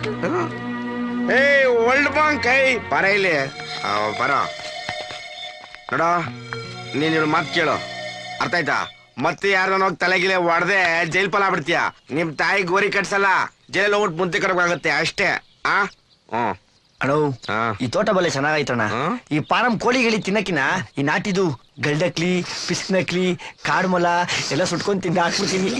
ಏ ಓಲ್ಡ್ ಬಾಂಗ್ ಕೈ ಬರ ಇಲ್ಲಿ ಬರ. ನೋಡ ನೀನ್ ಇವಳು ಮಾತು ಕೇಳು, ಅರ್ಥ ಆಯ್ತಾ? ಮತ್ತೆ ಯಾರನ್ನ ಹೋಗಿ ತಲೆಗಿಲೆ ಹೊಡೆದೆ ಜೈಲ್ ಪಾಲ ಆಗ್ಬಿಡ್ತೀಯ. ನಿಮ್ ತಾಯಿ ಗೋರಿ ಕಟ್ಸಲ್ಲ, ಜೈಲ್ ಹೋಗ್ಬಿಟ್ಟು ಮುಂದೆ ಕಡಬೇಕಾಗತ್ತೆ ಅಷ್ಟೇ. ಅಣ್ಣ ಈ ತೋಟ ಬಲೆ ಚೆನ್ನಾಗೈತಣ್ಣ. ಈ ಪಾರಂ ಕೋಳಿಗಳಿ ತಿನ್ನಕಿನ ಈ ನಾಟಿದು ಗಲ್ಡಕ್ಲಿ, ಪಿಸ್ನಕ್ಲಿ, ಕಾಡ್ಮೊಲ ಎಲ್ಲ ಸುಟ್ಕೊಂಡ್ ತಿಂದ ಹಾಕ್ಬಿಡ್ತೀನಿ.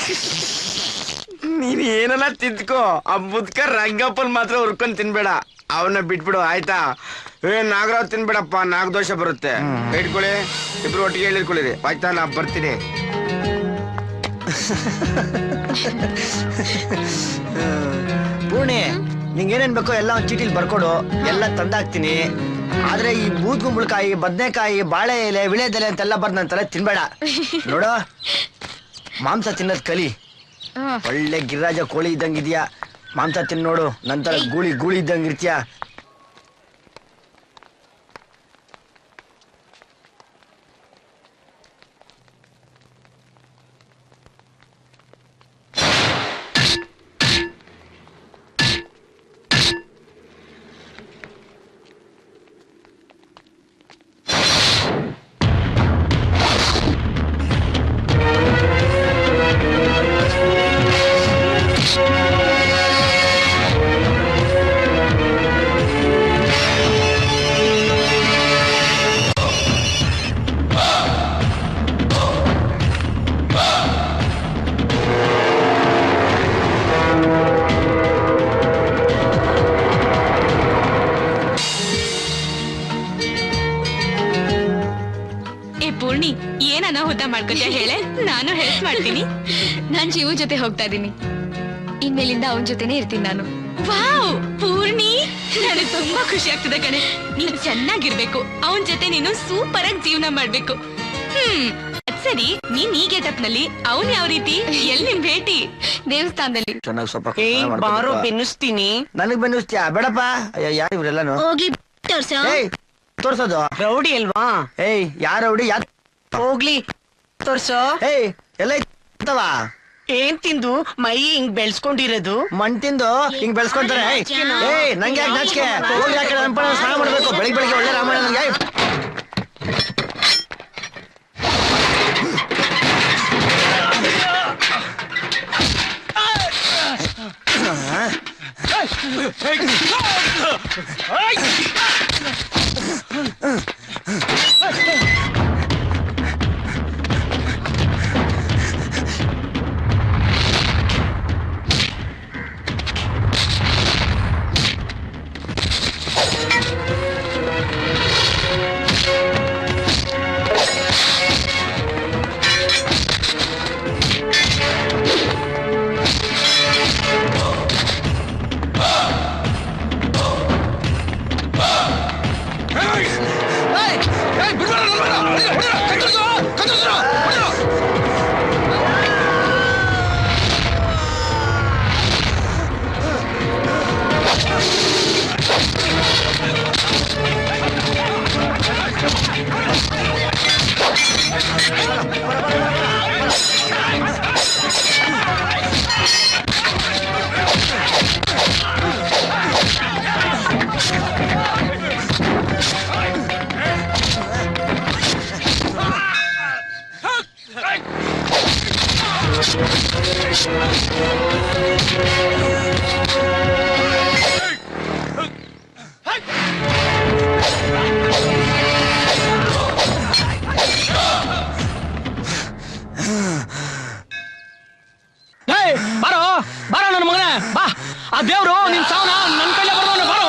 ನೀನ್ ಏನಲ್ಲ ತಿಂದ್ಕೋ, ಆ ಮುದ್ಕ ರಂಗಪ್ಪನ್ ಮಾತ್ರ ಹುರ್ಕೊಂಡ್ ತಿನ್ಬೇಡ. ಅವನ್ನ ಬಿಟ್ಬಿಡು ಆಯ್ತಾ? ನಾಗರಾವ್ ತಿನ್ಬೇಡಪ್ಪ, ನಾಗದೋಷ ಬರುತ್ತೆ. ಇಟ್ಕೊಳ್ಳಿ, ಇಬ್ರು ಒಟ್ಟಿಗೆ ಹೇಳಿರ್ಕೊಳ್ಳಿರಿ ಆಯ್ತಾ? ನಾ ಬರ್ತೀನಿ. ಪೂರ್ಣಿ ನಿಂಗೇನೇನ್ ಬೇಕೋ ಎಲ್ಲ ಒಂದ್ ಚೀಟಿಲ್ ಬರ್ಕೊಡು, ಎಲ್ಲ ತಂದಾಕ್ತೀನಿ. ಆದ್ರೆ ಈ ಬೂದ್ಗುಂಬಳಕಾಯಿ, ಬದ್ನೆಕಾಯಿ, ಬಾಳೆ ಎಲೆ, ವಿಳೆದೆಲೆ ಅಂತೆಲ್ಲ ಬರ್ದ ನನ್ ತಲೆ ತಿನ್ಬೇಡ. ನೋಡು ಮಾಂಸ ತಿನ್ನೋದ್ ಕಲಿ. ಒಳ್ಳೆ ಗಿರಿರಾಜ ಕೋಳಿ ಇದ್ದಂಗಿದ್ಯಾ, ಮಾಂಸ ತಿನ್ ನೋಡು. ನಂತರ ಗೂಳಿ ಗೂಳಿ ಇದ್ದಂಗ ಇರ್ತೀಯ. ಹೇಳೆ, ನಾನು ಹೆಲ್ಪ್ ಮಾಡ್ತೀನಿ. ನಾನ್ ಶಿವು ಜೊತೆ ಹೋಗ್ತಾ ಇದ್ದೀನಿ. ಇನ್ಮೇಲಿಂದ ಅವನ್ ಜೊತೆನೆ ಇರ್ತೀನಿ ನಾನು. ವಾವ್ ಪೂರ್ಣಿ, ನನಗೆ ತುಂಬಾ ಖುಷಿ ಆಗ್ತದೆ ಕಣೆ. ನೀನ್ ಚೆನ್ನಾಗಿರ್ಬೇಕು, ಅವನ್ ಜೊತೆ ನೀನು ಸೂಪರ್ ಆಗಿ ಜೀವನ ಮಾಡ್ಬೇಕು. ಸರಿ, ನೀನ್ ಈ ಗೆಟಪ್ ನಲ್ಲಿ ಅವನ್ ಯಾವ ರೀತಿ? ಎಲ್ಲಿ ನಿಮ್ ಭೇಟಿ? ದೇವಸ್ಥಾನದಲ್ಲಿ. ಚೆನ್ನಾಗಿ ಸ್ವಲ್ಪ ಬಾರೋ ಬೆನ್ನಿಸ್ತೀನಿ. ನನಗ್ ಬೆನ್ನಿಸ್ತೀಯಾ? ಬೇಡಪ್ಪ. ಯಾರು ಇವ್ರೆಲ್ಲಾನು? ಹೋಗಿ ತೋರ್ಸೋದು ರೌಡಿ ಅಲ್ವಾ? ಏಯ್ ಯಾರ ರೌಡಿ? ಯಾರು? ಹೋಗ್ಲಿ ತೋರ್ಸೋ. ಏಯ್ ಎಲ್ಲ ಇರ್ತವ? ಏನ್ ತಿಂದು ಮೈ ಹಿಂಗ್ ಬೆಳ್ಸ್ಕೊಂಡಿರೋದು? ಮಣ್ ತಿಂದು ಹಿಂಗ್ ಬೆಳ್ಸ್ಕೊಂತಾರೆ. ಏಯ್ ನಂಗೆ ಯಾಕೆ ನಾಚಿಕೆ? ಹೋಗಿ ಯಾಕೆ ಸ್ನಾನ ಮಾಡ್ಬೇಕು ಬೆಳಿಗ್ಗೆ ಬೆಳಿಗ್ಗೆ? ಒಳ್ಳೆ ರಾಮಾಯಣ ನಂಗೆ. ಬಾರೋ ನನ್ನ ಮಗನೇ ಬಾ. ಆ ದೇವ್ರು ನಿನ್ ಸಾವನ ನನ್ನ ಕೈಲೇ ಬರ್ದವನು. ಬಾರೋ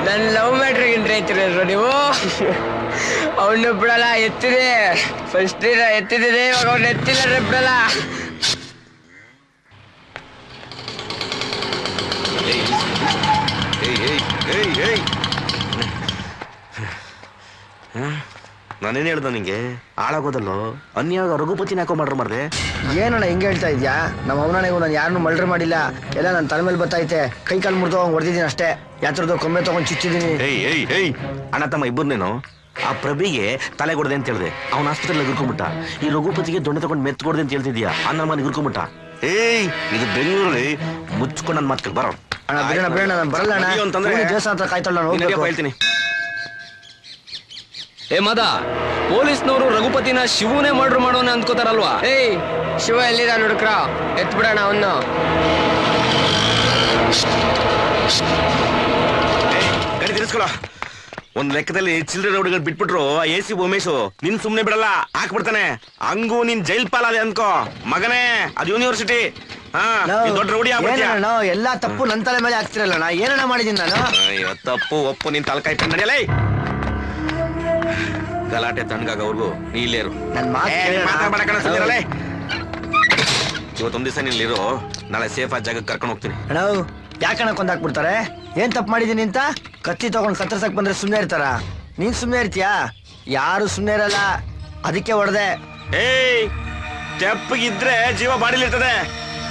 ನನ್ ಲವ್ ಮ್ಯಾಟ್ರಿಗೆ ಇಂಟ್ರೆಸ್ಟ್ ನೀವು. ಅವನು ಬಿಡಲ್ಲ, ಎತ್ತಿದೆ ಫಸ್ಟ್ ಎತ್ತಿದೆ, ಇವಾಗ ಅವ್ನು ಎತ್ತಿಲ್ಲ ಬಿಡಲ್ಲ. ನಾನೇನ್ ಹೇಳ್ದ ನಿಂಗೆ ಹಾಳಾಗೋದಲ್ಲೋ ಅನ್ಯಾಗ ರಘುಪತಿನ ಹಾಕೋ ಮಾಡ್ರ ಮಾರ್ರೆ. ಏನಣ್ಣ ಹಿಂಗೆ ಹೇಳ್ತಾ ಇದ್ಯಾ? ನಮ್ಮ ಅವನಿಗೂ ನಾನು ಯಾರನ್ನೂ ಮರ್ಡರ್ ಮಾಡಿಲ್ಲ. ಎಲ್ಲ ನನ್ನ ತಲೆ ಮೇಲೆ ಬತ್ತೈತೆ. ಕೈ ಕಾಲು ಮುರಿದು ಅವ್ನು ಹೊಡೆದಿದ್ದೀನಿ ಅಷ್ಟೇ. ಯಾತ್ರದ್ದು ಕೊಂಬೆ ತಗೊಂಡು ಚುಚ್ಚಿದ್ದೀನಿ. ಅಣ್ಣ ತಮ್ಮ ಇಬ್ಬರನೇನು ಆ ಪ್ರಭಿಗೆ ತಲೆ ಕೊಡದೆ ಅಂತ ಹೇಳಿದೆ. ಅವ್ನ ಆಸ್ಪತ್ರೆಯಲ್ಲಿ ಗುರ್ಕೊಂಬಿಟ್ಟ. ಈ ರಘುಪತಿಗೆ ದೊಣ್ಣೆ ತಗೊಂಡು ಮೆತ್ಕೊಡ್ದೆ ಅಂತ ಹೇಳ್ತಿದ್ಯಾ. ಅನ್ನ ಮನೆ ಗುರ್ಕೊಂಬಿಟ್ಟ. ಇದು ಬೆಂಗಳೂರಲ್ಲಿ ಮುಚ್ಕೊಂಡು ನನ್ನ ಮಾತು ಬರೋ ಅಣ್ಣ ಬೇಡ ಬೇಡ, ನಾನು ಬರಲ್ಲ ಅಣ್ಣ. ದೇವಸ್ಥಾನ ಹತ್ರ ಕಾಯ್ತಾಳ ನಾನು ಹೋಗ್ಬೇಕು. ಹೇಳ್ತೀನಿ. ಏ ಮದ, ಪೊಲೀಸ್ನವರು ರಘುಪತಿನ ಶಿವನೇ ಮರ್ಡರ್ ಮಾಡೋನೆ ಅಂದ್ಕೋತಾರಲ್ವಾ? ಏಯ್ ಶಿವ ಎಲ್ಲಿದ ಹುಡುಕ್ರ, ಎತ್ಬಿಡೋಣ ಅವನು. ಗಾಡಿ ತಿರ್ಸ್ಕೊಳ. ಒಂದ್ ಲೆಕ್ಕದಲ್ಲಿ ಚಿಲ್ಲರೆ ರೌಡಿಗಳು ಬಿಟ್ಬಿಟ್ರು ಆ AC ಉಮೇಶು ನಿನ್ ಸುಮ್ನೆ ಬಿಡಲ್ಲ, ಹಾಕ್ಬಿಡ್ತಾನೆ. ಹಂಗೂ ನೀನ್ ಜೈಲ್ ಪಾಲಾದೆ ಅನ್ಕೋ ಮಗನೇ. ಅದು ಯೂನಿವರ್ಸಿಟಿ. ದೊಡ್ಡ ರೌಡಿ ಆಗ್ಬಿಡ್ತೀಯ. ಎಲ್ಲಾ ತಪ್ಪು ನನ್ನ ತಲೆ ಮೇಲೆ ಹಾಕ್ತಿರಲ್ಲ. ನಾ ಏನಣ್ಣ ಮಾಡಿದೀನಿ ನಾನು? ತಪ್ಪು ಒಪ್ಪು ನಿನ್ ತಲೆ ಕಾಯ್ಕೊಂಡು ನಡೆಯಲೇ. ಗಲಾಟೆ ತಣ್ಣಗಾಗವ್ರಿಗೂ ನೀ ಇಲ್ಲೇ ಇರು. ಮಾತಾಡ್ಬೇಡ ಸುಮ್ಮನೆ. ಇವತ್ತೊಂದ್ ದಿವಸ ನೀನ್ ಇರು, ನಾಳೆ ಸೇಫ್ ಆದ ಜಾಗಕ್ಕೆ ಕರ್ಕೊಂಡು ಹೋಗ್ತೀನಿ. ಅಣ್ಣ ಯಾಕಣ್ಣ ಕೊಂದಾಕ್ಬಿಡ್ತಾರೆ? ಏನ್ ತಪ್ಪು ಮಾಡಿದೀನಿ ಅಂತ ಕತ್ತಿ ತಗೊಂಡ್ ಕತ್ತರ್ಸಕ್ ಬಂದ್ರೆ ಸುಮ್ನೆ ಇರ್ತಾರ? ನೀನ್ ಸುಮ್ನೆ ಇರ್ತೀಯಾ? ಯಾರು ಸುಮ್ನೆ ಇರಲ್ಲ, ಅದಕ್ಕೆ ಹೊಡೆದೆ. ತೆಪ್ಪಗಿದ್ರೆ ಜೀವ ಬಾಡಿಲಿ ಇರ್ತದೆ.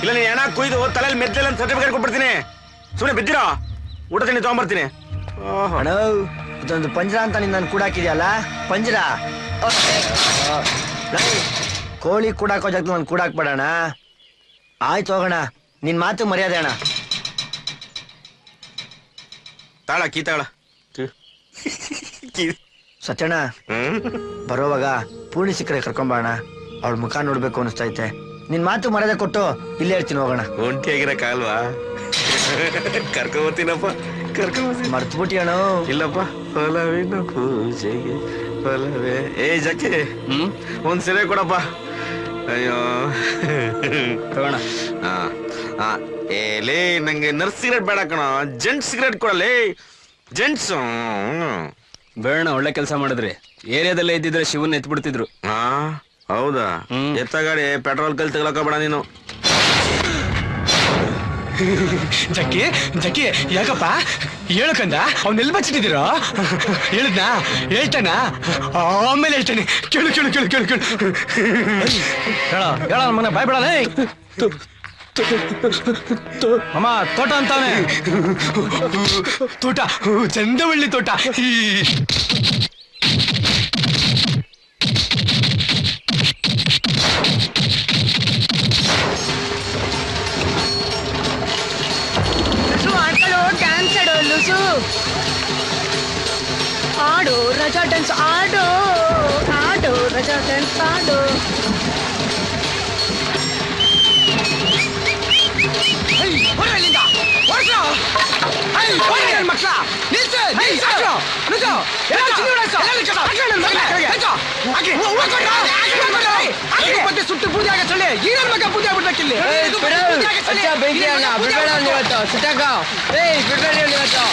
ಇಲ್ಲ ನೀನ್ ಹೆಣ ಕುಯ್ದು ತಲೆಯಲ್ಲಿ ಮೆದ್ದಿಲ್ಲ ಅಂತ ಸರ್ಟಿಫಿಕೇಟ್ ಕೊಟ್ಬಿಡ್ತೀನಿ. ಸುಮ್ನೆ ಬಿದ್ದಿರೋ, ಊಟ ತಿಂಡಿ ತಗೊಂಡ್ಬರ್ತೀನಿ. ಅಣ್ಣ ಇದೊಂದು ಪಂಜರ ಅಂತ ನೀನ್ ನನ್ ಕೂಡಾಕಿದ್ಯಲ್ಲ, ಪಂಜರ. ಕೋಳಿ ಕೂಡಾಕೋ ಜಾಗ ನನ್ ಕೂಡಾಕ್ಬೇಡಣ. ಆಯ್ತು ಹೋಗೋಣ, ನಿನ್ ಮಾತು ಮರ್ಯಾದೆ ಅಣ್ಣ. ತಾಳ ಕೀ ತಾಳ ಸತ್ಯಣ್ಣ, ಬರೋವಾಗ ಪೂರ್ಣಿ ಸಿಕ್ಕರೆ ಕರ್ಕೊಂಬಾಣ. ಅವಳ ಮುಖ ನೋಡ್ಬೇಕು ಅನಿಸ್ತೈತೆ. ನಿನ್ ಮಾತು ಮರ್ಯಾದೆ ಕೊಟ್ಟು ಇಲ್ಲೇ ಇರ್ತೀನಿ, ಹೋಗೋಣ. ಒಂಟಿಯಾಗಿರಕ್ಕಾಗಲ್ವಾ? ಕರ್ಕೊಂಬರ್ತೀನಪ್ಪ, ಮರ್ತ್ಬಿಟ್ಟಿ ಅಣ್ಣ. ಇಲ್ಲಪ್ಪ ಒಲವಿನ ಪೂಜೆಗೆ ಒಲವೇ. ಏ ಜಕ್ಕೆ ಒಂದ್ ಸೀರೆ ಕೊಡಪ್ಪ. ಅಯ್ಯೋ ತಗೋಣ. ಲೇ ನಂಗೆ ನರ್ಸ್ ಸಿಗರೇಟ್ ಬೇಡ ಕಣ, ಜೆಂಟ್ಸ್ ಸಿಗರೇಟ್ ಕೊಡಲೇ. ಜೆಂಟ್ಸ್ ಬೇಡ, ಒಳ್ಳೆ ಕೆಲಸ ಮಾಡಿದ್ರಿ. ಏರಿಯಾದಲ್ಲೇ ಇದ್ದಿದ್ರೆ ಶಿವನ್ ಎತ್ಬಿಡ್ತಿದ್ರು. ಹೌದಾ? ಎತ್ತ ಗಾಡಿ ಪೆಟ್ರೋಲ್ ಕಲ್ ತಗೊಳಕ ಬೇಡ ನೀನು. ಜಕ್ಕಿ ಜಕ್ಕಿ ಯಾಕಪ್ಪ ಹೇಳಕಂದ ಅವ್ನ ಎಲ್ಲಿ ಬಚ್ಚಿಟ್ಟಿದ್ದೀರೋ? ಹೇಳಿದ್ನಾ? ಹೇಳ್ತಾನ? ಆಮೇಲೆ ಹೇಳ್ತಾನೆ. ಕೇಳು ಕೇಳು ಕೇಳು ಕೇಳು ಕೇಳು. ಹೇಳ ಹೇಳ ಮನೆ ಬಾಯ್ ಬಿಡಲ್ಲ. ಅಮ್ಮ ತೋಟ ಅಂತಾನೆ. ತೋಟ ಚಂದವಳ್ಳಿ ತೋಟ. ಡ್ಯಾನ್ಸ್ ಆಡೋ ಲೂಸು. ಆಡು ರಜಾ ಡ್ಯಾನ್ಸ್ ಆಡೋ, ಆಡು ರಜಾ ಡ್ಯಾನ್ಸ್ ಆಡೋ. ಸುಟ್ಟು ಪೂಜೆ ಆಗ ಚಳಿ ಈ ನನ್ನ ಮಗ ಪೂಜೆ ಆಗ್ಬಿಡ್ಬೇಕಿಲ್ಲಿ. ಬೇಕಿ ಅಲ್ಲ ಬಿಡಬೇಡ ಇವತ್ತು ಸುಟ್ಟಾಕ. ಏಯ್ ಬಿಡಬೇಡಿ ಇವತ್ತು.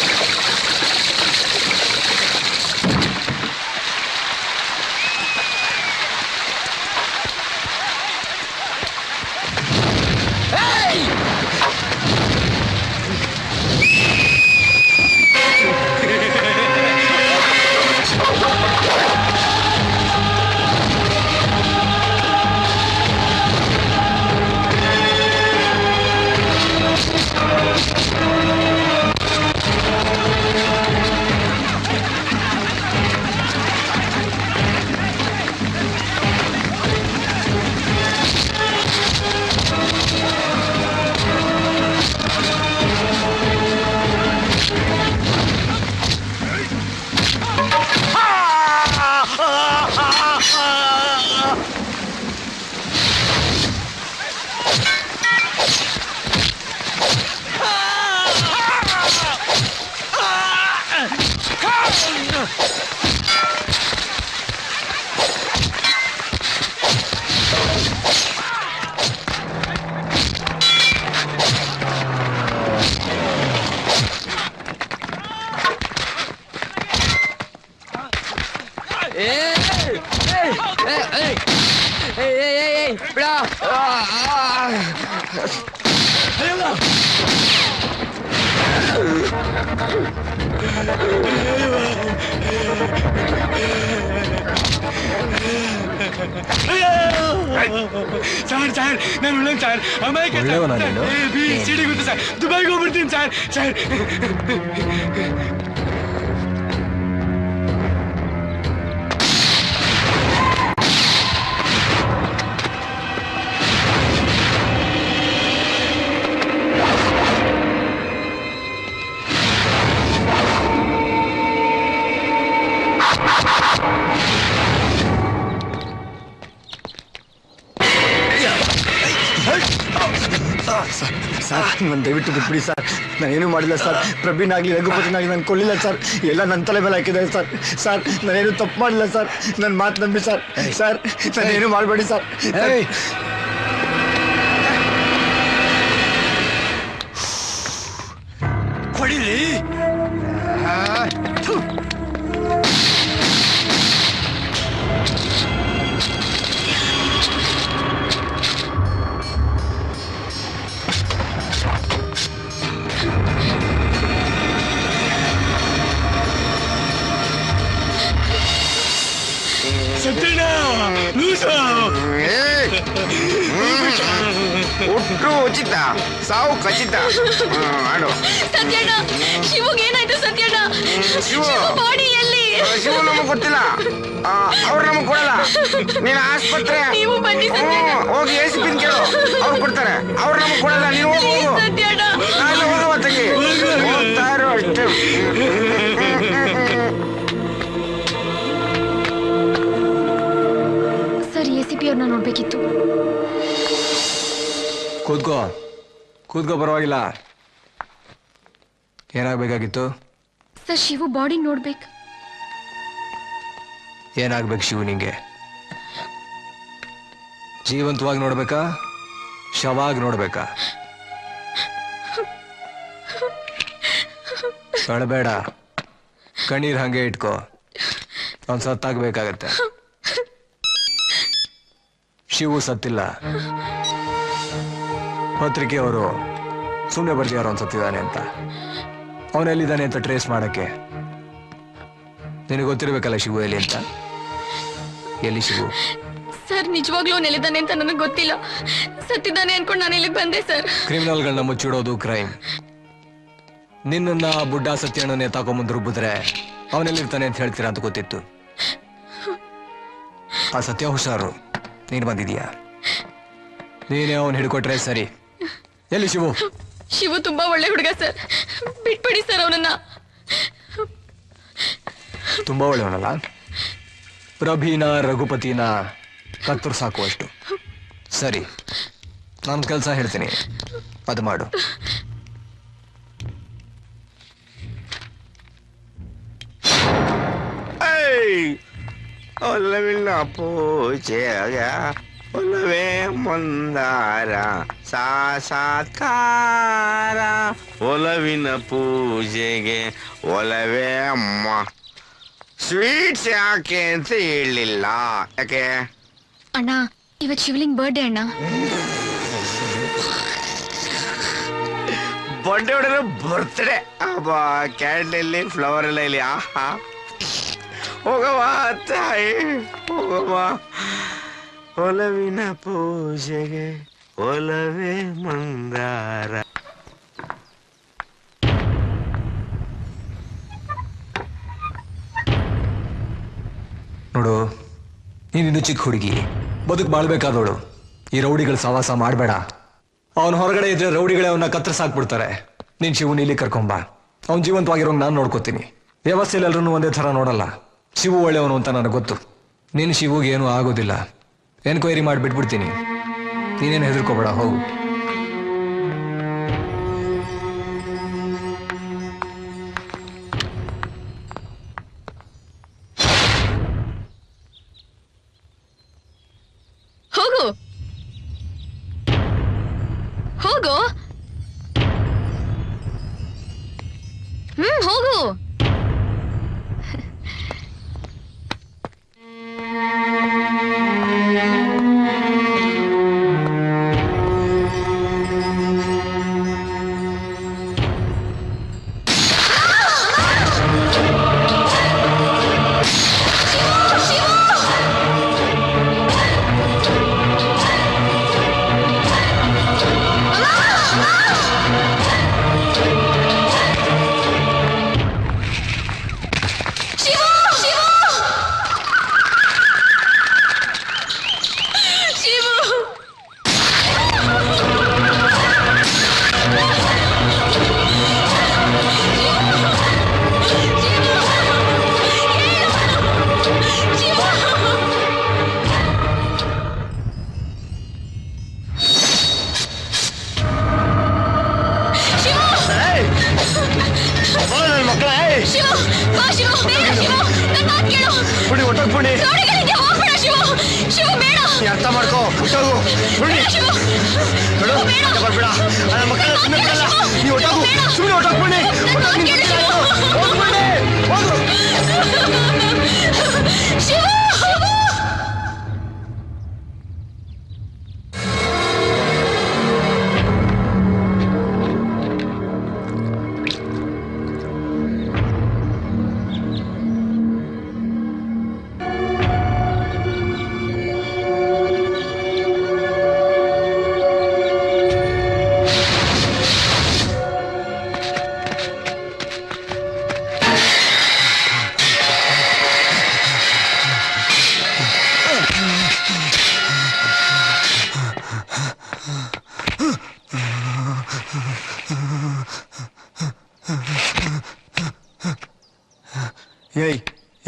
ಸರ್ ನಾನು ಒಳ್ಳೆ ಸರ್ ಅಮಾಯಕ ಸಿಡಿ ಗೊತ್ತು ಸರ್. ದುಬೈಗೆ ಹೋಗ್ಬಿಡ್ತೀನಿ ಸರ್. ಸರ್ ಸರ್ ನಾನು ದಯವಿಟ್ಟು ಬಿಟ್ಬಿಡಿ ಸರ್. ನಾನೇನು ಮಾಡಿಲ್ಲ ಸರ್. ಪ್ರವೀಣಾಗ್ಲಿ ರಘುಪತಿನಾಗ್ಲಿ ನಾನು ಕೊಲ್ಲಿಲ್ಲ ಸರ್. ಎಲ್ಲ ನನ್ನ ತಲೆ ಮೇಲೆ ಹಾಕಿದ್ದಾರೆ ಸರ್. ಸರ್ ನಾನೇನು ತಪ್ಪು ಮಾಡಿಲ್ಲ ಸರ್. ನನ್ನ ಮಾತು ನಂಬಿ ಸರ್. ಸರ್ ನಾನೇನು ಮಾಡಬೇಡಿ ಸರ್. ಹೊಡಿಲಿ. ಹುಟ್ಟು ಉಚಿತ, ಸಾವು ಖಚಿತ. ಆಡು. ಸತ್ಯಣ್ಣ, ಶಿವಗ್ ಏನಾಯ್ತು ಸತ್ಯಣ್ಣ? ಶಿವ ಬಾಡಿ ಎಲ್ಲಿ? ಶಿವ ನಮಗ್ ಗೊತ್ತಿಲ್ಲ, ಅವ್ರು ನಮಗ್ ಕೊಡಲ್ಲ. ನೀನ್ ಆಸ್ಪತ್ರೆ ನೀವು ಬನ್ನಿ ಸತ್ಯಣ್ಣ. ಹೋಗಿ ACP ಕೇಳು, ಅವ್ರು ಕೊಡ್ತಾರೆ. ಅವ್ರು ನಮಗ್ ಕೊಡಲ್ಲ. ನೀವು ಹೋಗು. ಸತ್ಯಣ್ಣ ನಾನು ಹೋಗುವ ತಂಗಿ. ಹೋಗ್ತಾ ಇರೋ ಅಷ್ಟೇ. ಸರ್ ACP ಅವ್ರನ್ನ ನೋಡ್ಬೇಕಿತ್ತು. ಕೂತ್ಕೋ ಕೂತ್ಕೋ, ಪರವಾಗಿಲ್ಲ. ಏನಾಗ್ಬೇಕಾಗಿತ್ತು? ಸರ್ ಶಿವು ಬಾಡಿ ನೋಡ್ಬೇಕು. ಏನಾಗ್ಬೇಕು ಶಿವು ನಿಂಗೆ? ಜೀವಂತವಾಗಿ ನೋಡ್ಬೇಕಾ, ಶವಾಗಿ ನೋಡ್ಬೇಕಾ? ಕಳಬೇಡ, ಕಣ್ಣೀರ್ ಹಂಗೆ ಇಟ್ಕೋ. ಅವ್ನು ಸತ್ತಾಗ್ಬೇಕಾಗತ್ತೆ. ಶಿವು ಸತ್ತಿಲ್ಲ. ಪತ್ರಿಕೆಯವರು ಸುಮ್ಮನೆ ಬರ್ತಿದಾರ ಅವ್ನು ಸತ್ತಿದ್ದಾನೆ ಅಂತ. ಅವನೆಲ್ಲಿದ್ದಾನೆ ಅಂತ ಟ್ರೇಸ್ ಮಾಡಕ್ಕೆ ನಿನಗೆ ಗೊತ್ತಿರ್ಬೇಕಲ್ಲ ಶಿವು ಎಲ್ಲಿ ಅಂತ. ಎಲ್ಲಿ ಶಿವು? ಸರ್ ನಿಜವಾಗ್ಲೂ ನೆಲೆದಾನೆ ಅಂತ ನನಗೆ ಗೊತ್ತಿಲ್ಲ. ಸತ್ತಿದ್ದಾನೆ ಅನ್ಕೊಂಡು ನಾನು ಇಲ್ಲಿಗೆ ಬಂದೆ ಸರ್. ಕ್ರಿಮಿನಲ್ಗಳನ್ನ ಮುಚ್ಚಿಡೋದು ಕ್ರೈಮ್. ನಿನ್ನ ಬುಡ್ಡ ಸತ್ಯಣ್ಣನೇ ತಾಕೊಂಬಂದು ರುಬ್ಬಿದ್ರೆ ಅವನೆಲ್ಲಿರ್ತಾನೆ ಅಂತ ಹೇಳ್ತೀರಾ ಅಂತ ಗೊತ್ತಿತ್ತು. ಆ ಸತ್ಯ ಹುಷಾರು, ನೀನು ಬಂದಿದೀಯಾ. ನೀನೇ ಅವನು ಹಿಡ್ಕೊಟ್ರೆ ಸರಿ. ಎಲ್ಲಿ ಶಿವು? ಶಿವು ತುಂಬಾ ಒಳ್ಳೆ ಹುಡುಗ ಸರ್, ಬಿಟ್ಬಿಡಿ ಸರ್ ಅವನನ್ನ. ತುಂಬಾ ಒಳ್ಳೆಯವನಲ್ಲ. ರಭಿನ ರಘುಪತಿನ ಕತ್ತರು ಸಾಕುವಷ್ಟು. ಸರಿ, ನಾನು ಕೆಲಸ ಹೇಳ್ತೀನಿ, ಅದು ಮಾಡು. ಒಲವಿನ ಪೂಜೆಯ ಒಲವೇ ಮಂದಾರ ಸಾಕ್ಷಾತ್ಕಾರ. ಒಲವಿನ ಪೂಜೆಗೆ ಒಲವೇ ಅಮ್ಮ. ಸ್ವೀಟ್ಸ್ ಯಾಕೆ ಅಂತ ಹೇಳಿಲ್ಲ. ಯಾಕೆ ಅಣ್ಣ? ಇವತ್ತು ಶಿವಲಿಂಗ್ ಬರ್ಡೇ ಅಣ್ಣ. ಬರ್ಡೇ ಹೊಡೆದ್ರೆ ಬರ್ತ್ಡೇ. ಅಬ್ಬಾ, ಕ್ಯಾಂಡಲ್ಲಿ ಫ್ಲವರ್ ಎಲ್ಲ ಇಲ್ಲಿ. ಆಹಾ, ಹೋಗವ ತಾಯಿ ಹೋಗವ. ಒಲವಿನ ಪೂಜೆಗೆ ಒಲವೇ ಮಂದಾರ. ನೋಡು, ನೀನಿನ್ನು ಚಿಕ್ಕ ಹುಡುಗಿ, ಬದುಕು ಬಾಳ್ಬೇಕಾದವಳು. ಈ ರೌಡಿಗಳ ಸವಾಸ ಮಾಡಬೇಡ. ಅವನು ಹೊರಗಡೆ ಇದ್ರೆ ರೌಡಿಗಳೇ ಅವನ್ನ ಕತ್ತರಿಸಾಕ್ಬಿಡ್ತಾರೆ. ನೀನ್ ಶಿವು ಇಲ್ಲಿ ಕರ್ಕೊಂಬ. ಅವ್ನು ಜೀವಂತವಾಗಿರೋಂಗ್ ನಾನು ನೋಡ್ಕೋತೀನಿ. ವ್ಯವಸ್ಥೆಯಲ್ಲಿ ಎಲ್ಲರೂ ಒಂದೇ ಥರ ನೋಡಲ್ಲ. ಶಿವು ಒಳ್ಳೆಯವನು ಅಂತ ನನಗೆ ಗೊತ್ತು. ನೀನು ಶಿವುಗೆ ಏನೂ ಆಗೋದಿಲ್ಲ. ಎನ್ಕ್ವೈರಿ ಮಾಡಿ ಬಿಟ್ಬಿಡ್ತೀನಿ. ನೀನೇನು ಹೆದರ್ಕೋಬೇಡ, ಹೋಗು. ಹೋಗು ಹೋಗು. ಹೋಗು. ಅರ್ಥ ಮಾಡ್ಕೋ, ಹುಟ್ಟೋಗು. ಬರ್ಬೇಡ, ನನ್ನ ಮಕ್ಕಳ ಸುಮ್ಮನೆ ಬಿಡಲ್ಲ. ನೀವು ಹೊಟ್ಟೋಗು, ಸುಮ್ಮನೆ ಹೊಟ್ಟೋಗ್ಬಿಡಿ.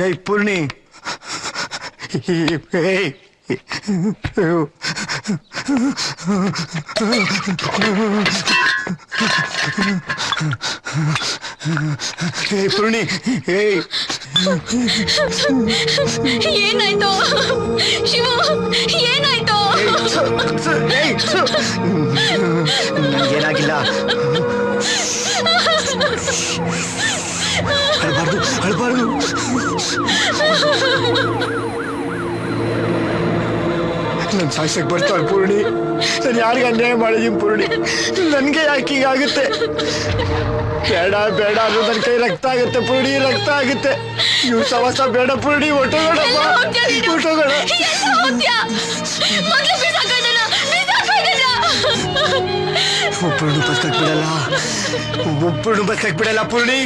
ಏಯ್ ಪೂರ್ಣಿ, ಪೂರ್ಣಿ ಏನಾಯ್ತು ಶಿವು ಏನಾಯ್ತು ಏನಾಗಿಲ್ಲ ಅಳ್ಬಾರ್ದು ನನ್ ಸಾಯ್ಸಕ್ ಬರ್ತಾಳ ಪೂರ್ಣಿ. ನಾನು ಯಾರಿಗೆ ಅನ್ಯಾಯ ಮಾಡಿದೀನಿ ಪೂರ್ಣಿ? ನನ್ಗೆ ಯಾಕೆ ಹೀಗಾಗುತ್ತೆ? ಬೇಡ ಬೇಡ ಅದು ನನ್ನ ಕೈ ರಕ್ತ ಆಗುತ್ತೆ ಪೂರ್ಣಿ, ರಕ್ತ ಆಗುತ್ತೆ. ನೀವು ಸವಾಸ ಬೇಡ ಪೂರ್ಣಿ, ಹೊಟ್ಟೋಗೋಣಪ್ಪ ಹೊಟ್ಟೋಗೋಣ. ಒಬ್ಬರನ್ನು ಬದುಕಕ್ ಬಿಡಲ್ಲ, ಒಬ್ಬರನ್ನು ಬದುಕಕ್ ಬಿಡಲ್ಲ ಪೂರ್ಣಿ.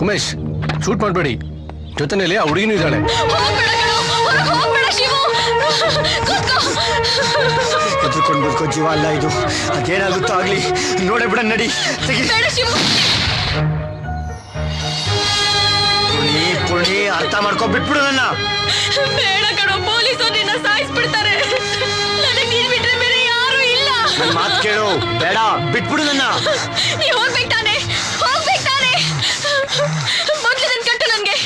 ಉಮೇಶ್ ಶೂಟ್ ಮಾಡಬೇಡಿ, ಜೊತೆನಲ್ಲಿ ಆ ಹುಡುಗಿನೂ ಇದ್ದಾಳೆ. ಎದ್ರುಕೊಂಡು ಬದುಕೋ ಜೀವ ಅಲ್ಲ ಇದು. ಅದೇನಾಗುತ್ತೋ ಆಗ್ಲಿ, ನೋಡೇ ಬಿಡ ನಡಿ. ಪೂರ್ಣಿ ಅರ್ಥ ಮಾಡ್ಕೊ, ಬಿಟ್ಬಿಡು ನನ್ನ. ಬೇಡ ಕಣೋ, ಪೊಲೀಸರು ನಿನ್ನ ಸಾಯಿಸ್ಬಿಡ್ತಾರೆ. ನನಗೆ ನೀನ್ ಬಿಟ್ರೆ ಬೇರೆ ಯಾರು ಇಲ್ಲ. ನನ್ನ ಮಾತು ಕೇಳು, ಬೇಡ ಬಿಟ್ಬಿಡು ನನ್ನ. ನೀ ಹೋಗ್ಬೇಕು ತಾನೆ, ಹೋಗ್ಬೇಕು ತಾನೆ. ಮೊದ್ಲು ನನ್ ಕಟ್ಟು ನನ್ಗೆ.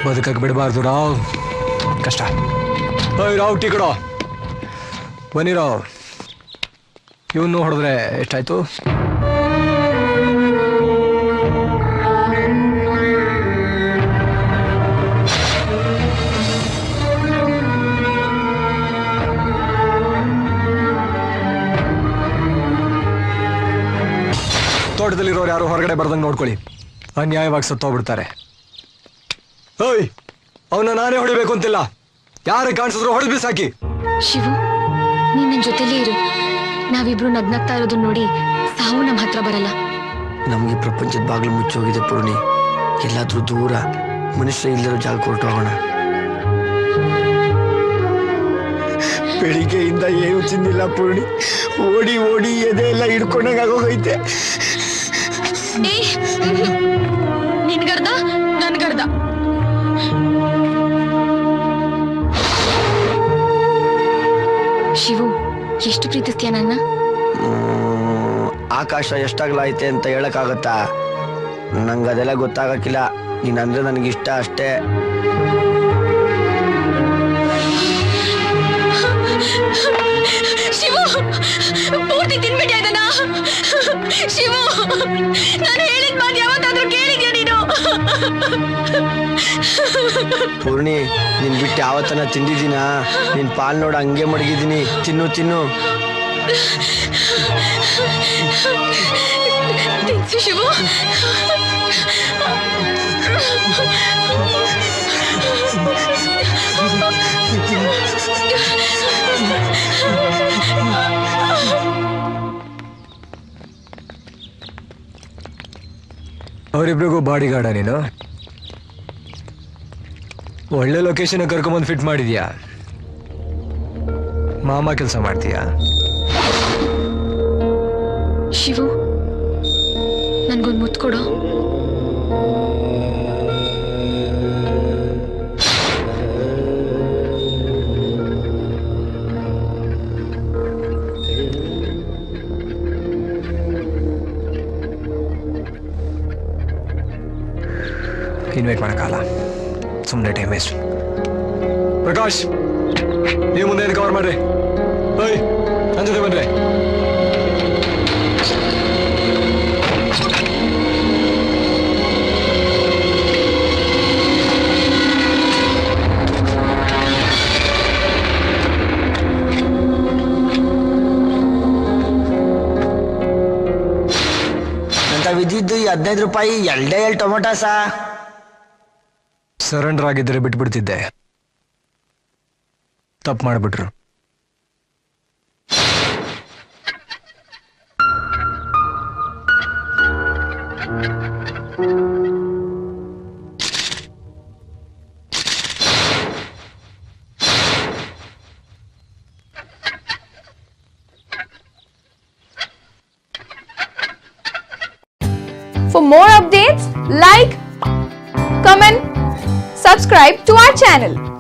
ಬದುಕಕ್ಕೆ ಬಿಡಬಾರ್ದು ರಾವ್, ಕಷ್ಟ. ಓಯ್ ರಾವ್, ಟೀ ಕೊಡೋ. ಬನ್ನಿ ರಾವ್. ಇವನು ಹೊಡೆದ್ರೆ ಎಷ್ಟಾಯ್ತು? ತೋಟದಲ್ಲಿರೋರು ಯಾರು ಹೊರಗಡೆ ಬರ್ದಂಗೆ ನೋಡ್ಕೊಳ್ಳಿ, ಅನ್ಯಾಯವಾಗಿ ಸತ್ತೋಗ್ಬಿಡ್ತಾರೆ. ಓಯ್, ಅವನ್ನ ನಾನೇ ಹೊಡಿಬೇಕು ಅಂತಿಲ್ಲ, ಯಾರು ಕಾಣಿಸಿದ್ರು ಹೊಡೆದು ಬಿಸಾಕಿ. ಶಿವು, ನೀನ್ ನನ್ ಜೊತೆಲೇ ಇರು. ನಾವಿಬ್ರು ನಗ್ನಗ್ತಾ ಇರೋದನ್ನ ನೋಡಿ ಸಾವು ನಮ್ಮ ಹತ್ರ ಬರಲ್ಲ. ನಮಗೆ ಪ್ರಪಂಚದ ಬಾಗಿಲು ಮುಚ್ಚೋಗಿದೆ ಪೂರ್ಣಿ. ಎಲ್ಲಾದ್ರೂ ದೂರ ಮನುಷ್ಯ ಇಲ್ಲರೋ ಜಾಗ ಹೊರಟೋಗೋಣ. ಬೆಳಿಗ್ಗೆಯಿಂದ ಏನು ತಿಂದಿಲ್ಲ ಪೂರ್ಣಿ. ಓಡಿ ಓಡಿ ಎದೆ ಎಲ್ಲ ಹಿಡ್ಕೊಂಡಾಗೋಗೈತೆ. ನಿನ್ಗರ್ಧ ನನ್ಗರ್ಧ. ಶಿವು, ಎಷ್ಟು ಪ್ರೀತಿಸ್ತೀಯ ನನ್ನ? ಆಕಾಶ ಎಷ್ಟಾಗ್ಲೈತೆ ಅಂತ ಹೇಳಕ್ಕಾಗತ್ತಾ? ನಂಗೆ ಅದೆಲ್ಲ ಗೊತ್ತಾಗಕ್ಕಿಲ್ಲ. ನೀನಂದ್ರೆ ನನಗಿಷ್ಟ ಅಷ್ಟೇ. ಶಿವು, ಪೂರ್ತಿ ತಿನ್ಬಿಟ್ಟ ಇದನ್ನ. ಶಿವು, ನಾನು ಹೇಳಿದ ಮಾತು ಯಾವತ್ತಾದ್ರೂ ಕೇಳಿದ್ಯಾ ನೀನು? ಪೂರ್ಣಿ, ನಿನ್ ಬಿಟ್ಟು ಯಾವತ್ತನ ತಿಂದಿದ್ದೀನ? ನಿನ್ ಪಾಲ್ ನೋಡ ಹಂಗೆ ಮಡಗಿದ್ದೀನಿ. ತಿನ್ನು ತಿನ್ನು. ತಿನ್ಸು ಶಿವು. ಅವರಿಬ್ರಿಗೂ ಬಾಡಿ ಗಾರ್ಡ ನೀನು? ಒಳ್ಳೆ ಲೊಕೇಶನ್ ಕರ್ಕೊಂಬಂದು ಫಿಟ್ ಮಾಡಿದ್ಯಾ? ಮಾಮ ಕೆಲಸ ಮಾಡ್ತೀಯಾ? ಶಿವು, ನನ್ಗೊಂದು ಮುತ್ತು ಕೊಡು. ಇನ್ವೈಟ್ ಮಾಡೋಕ್ಕಲ್ಲ, ಸುಮ್ಮನೆ ಟೈಮ್ ವೇಸ್ಟ್. ಪ್ರಕಾಶ್, ನೀವು ಮುಂದೆ ಕವರ್ ಮಾಡ್ರಿ. ಓಯ್, ನನ್ನ ಜೊತೆ ಬನ್ರಿ. ವಿದ್ಯುತ್ 15 ರೂಪಾಯಿ, 2 ಟೊಮೊಟೊ ಸರೆಂಡರ್ ಆಗಿದ್ದರೆ ಬಿಟ್ಬಿಡ್ತಿದ್ದೆ. ತಪ್ಪು ಮಾಡಿಬಿಟ್ರು. For more updates, like, comment, subscribe to our channel.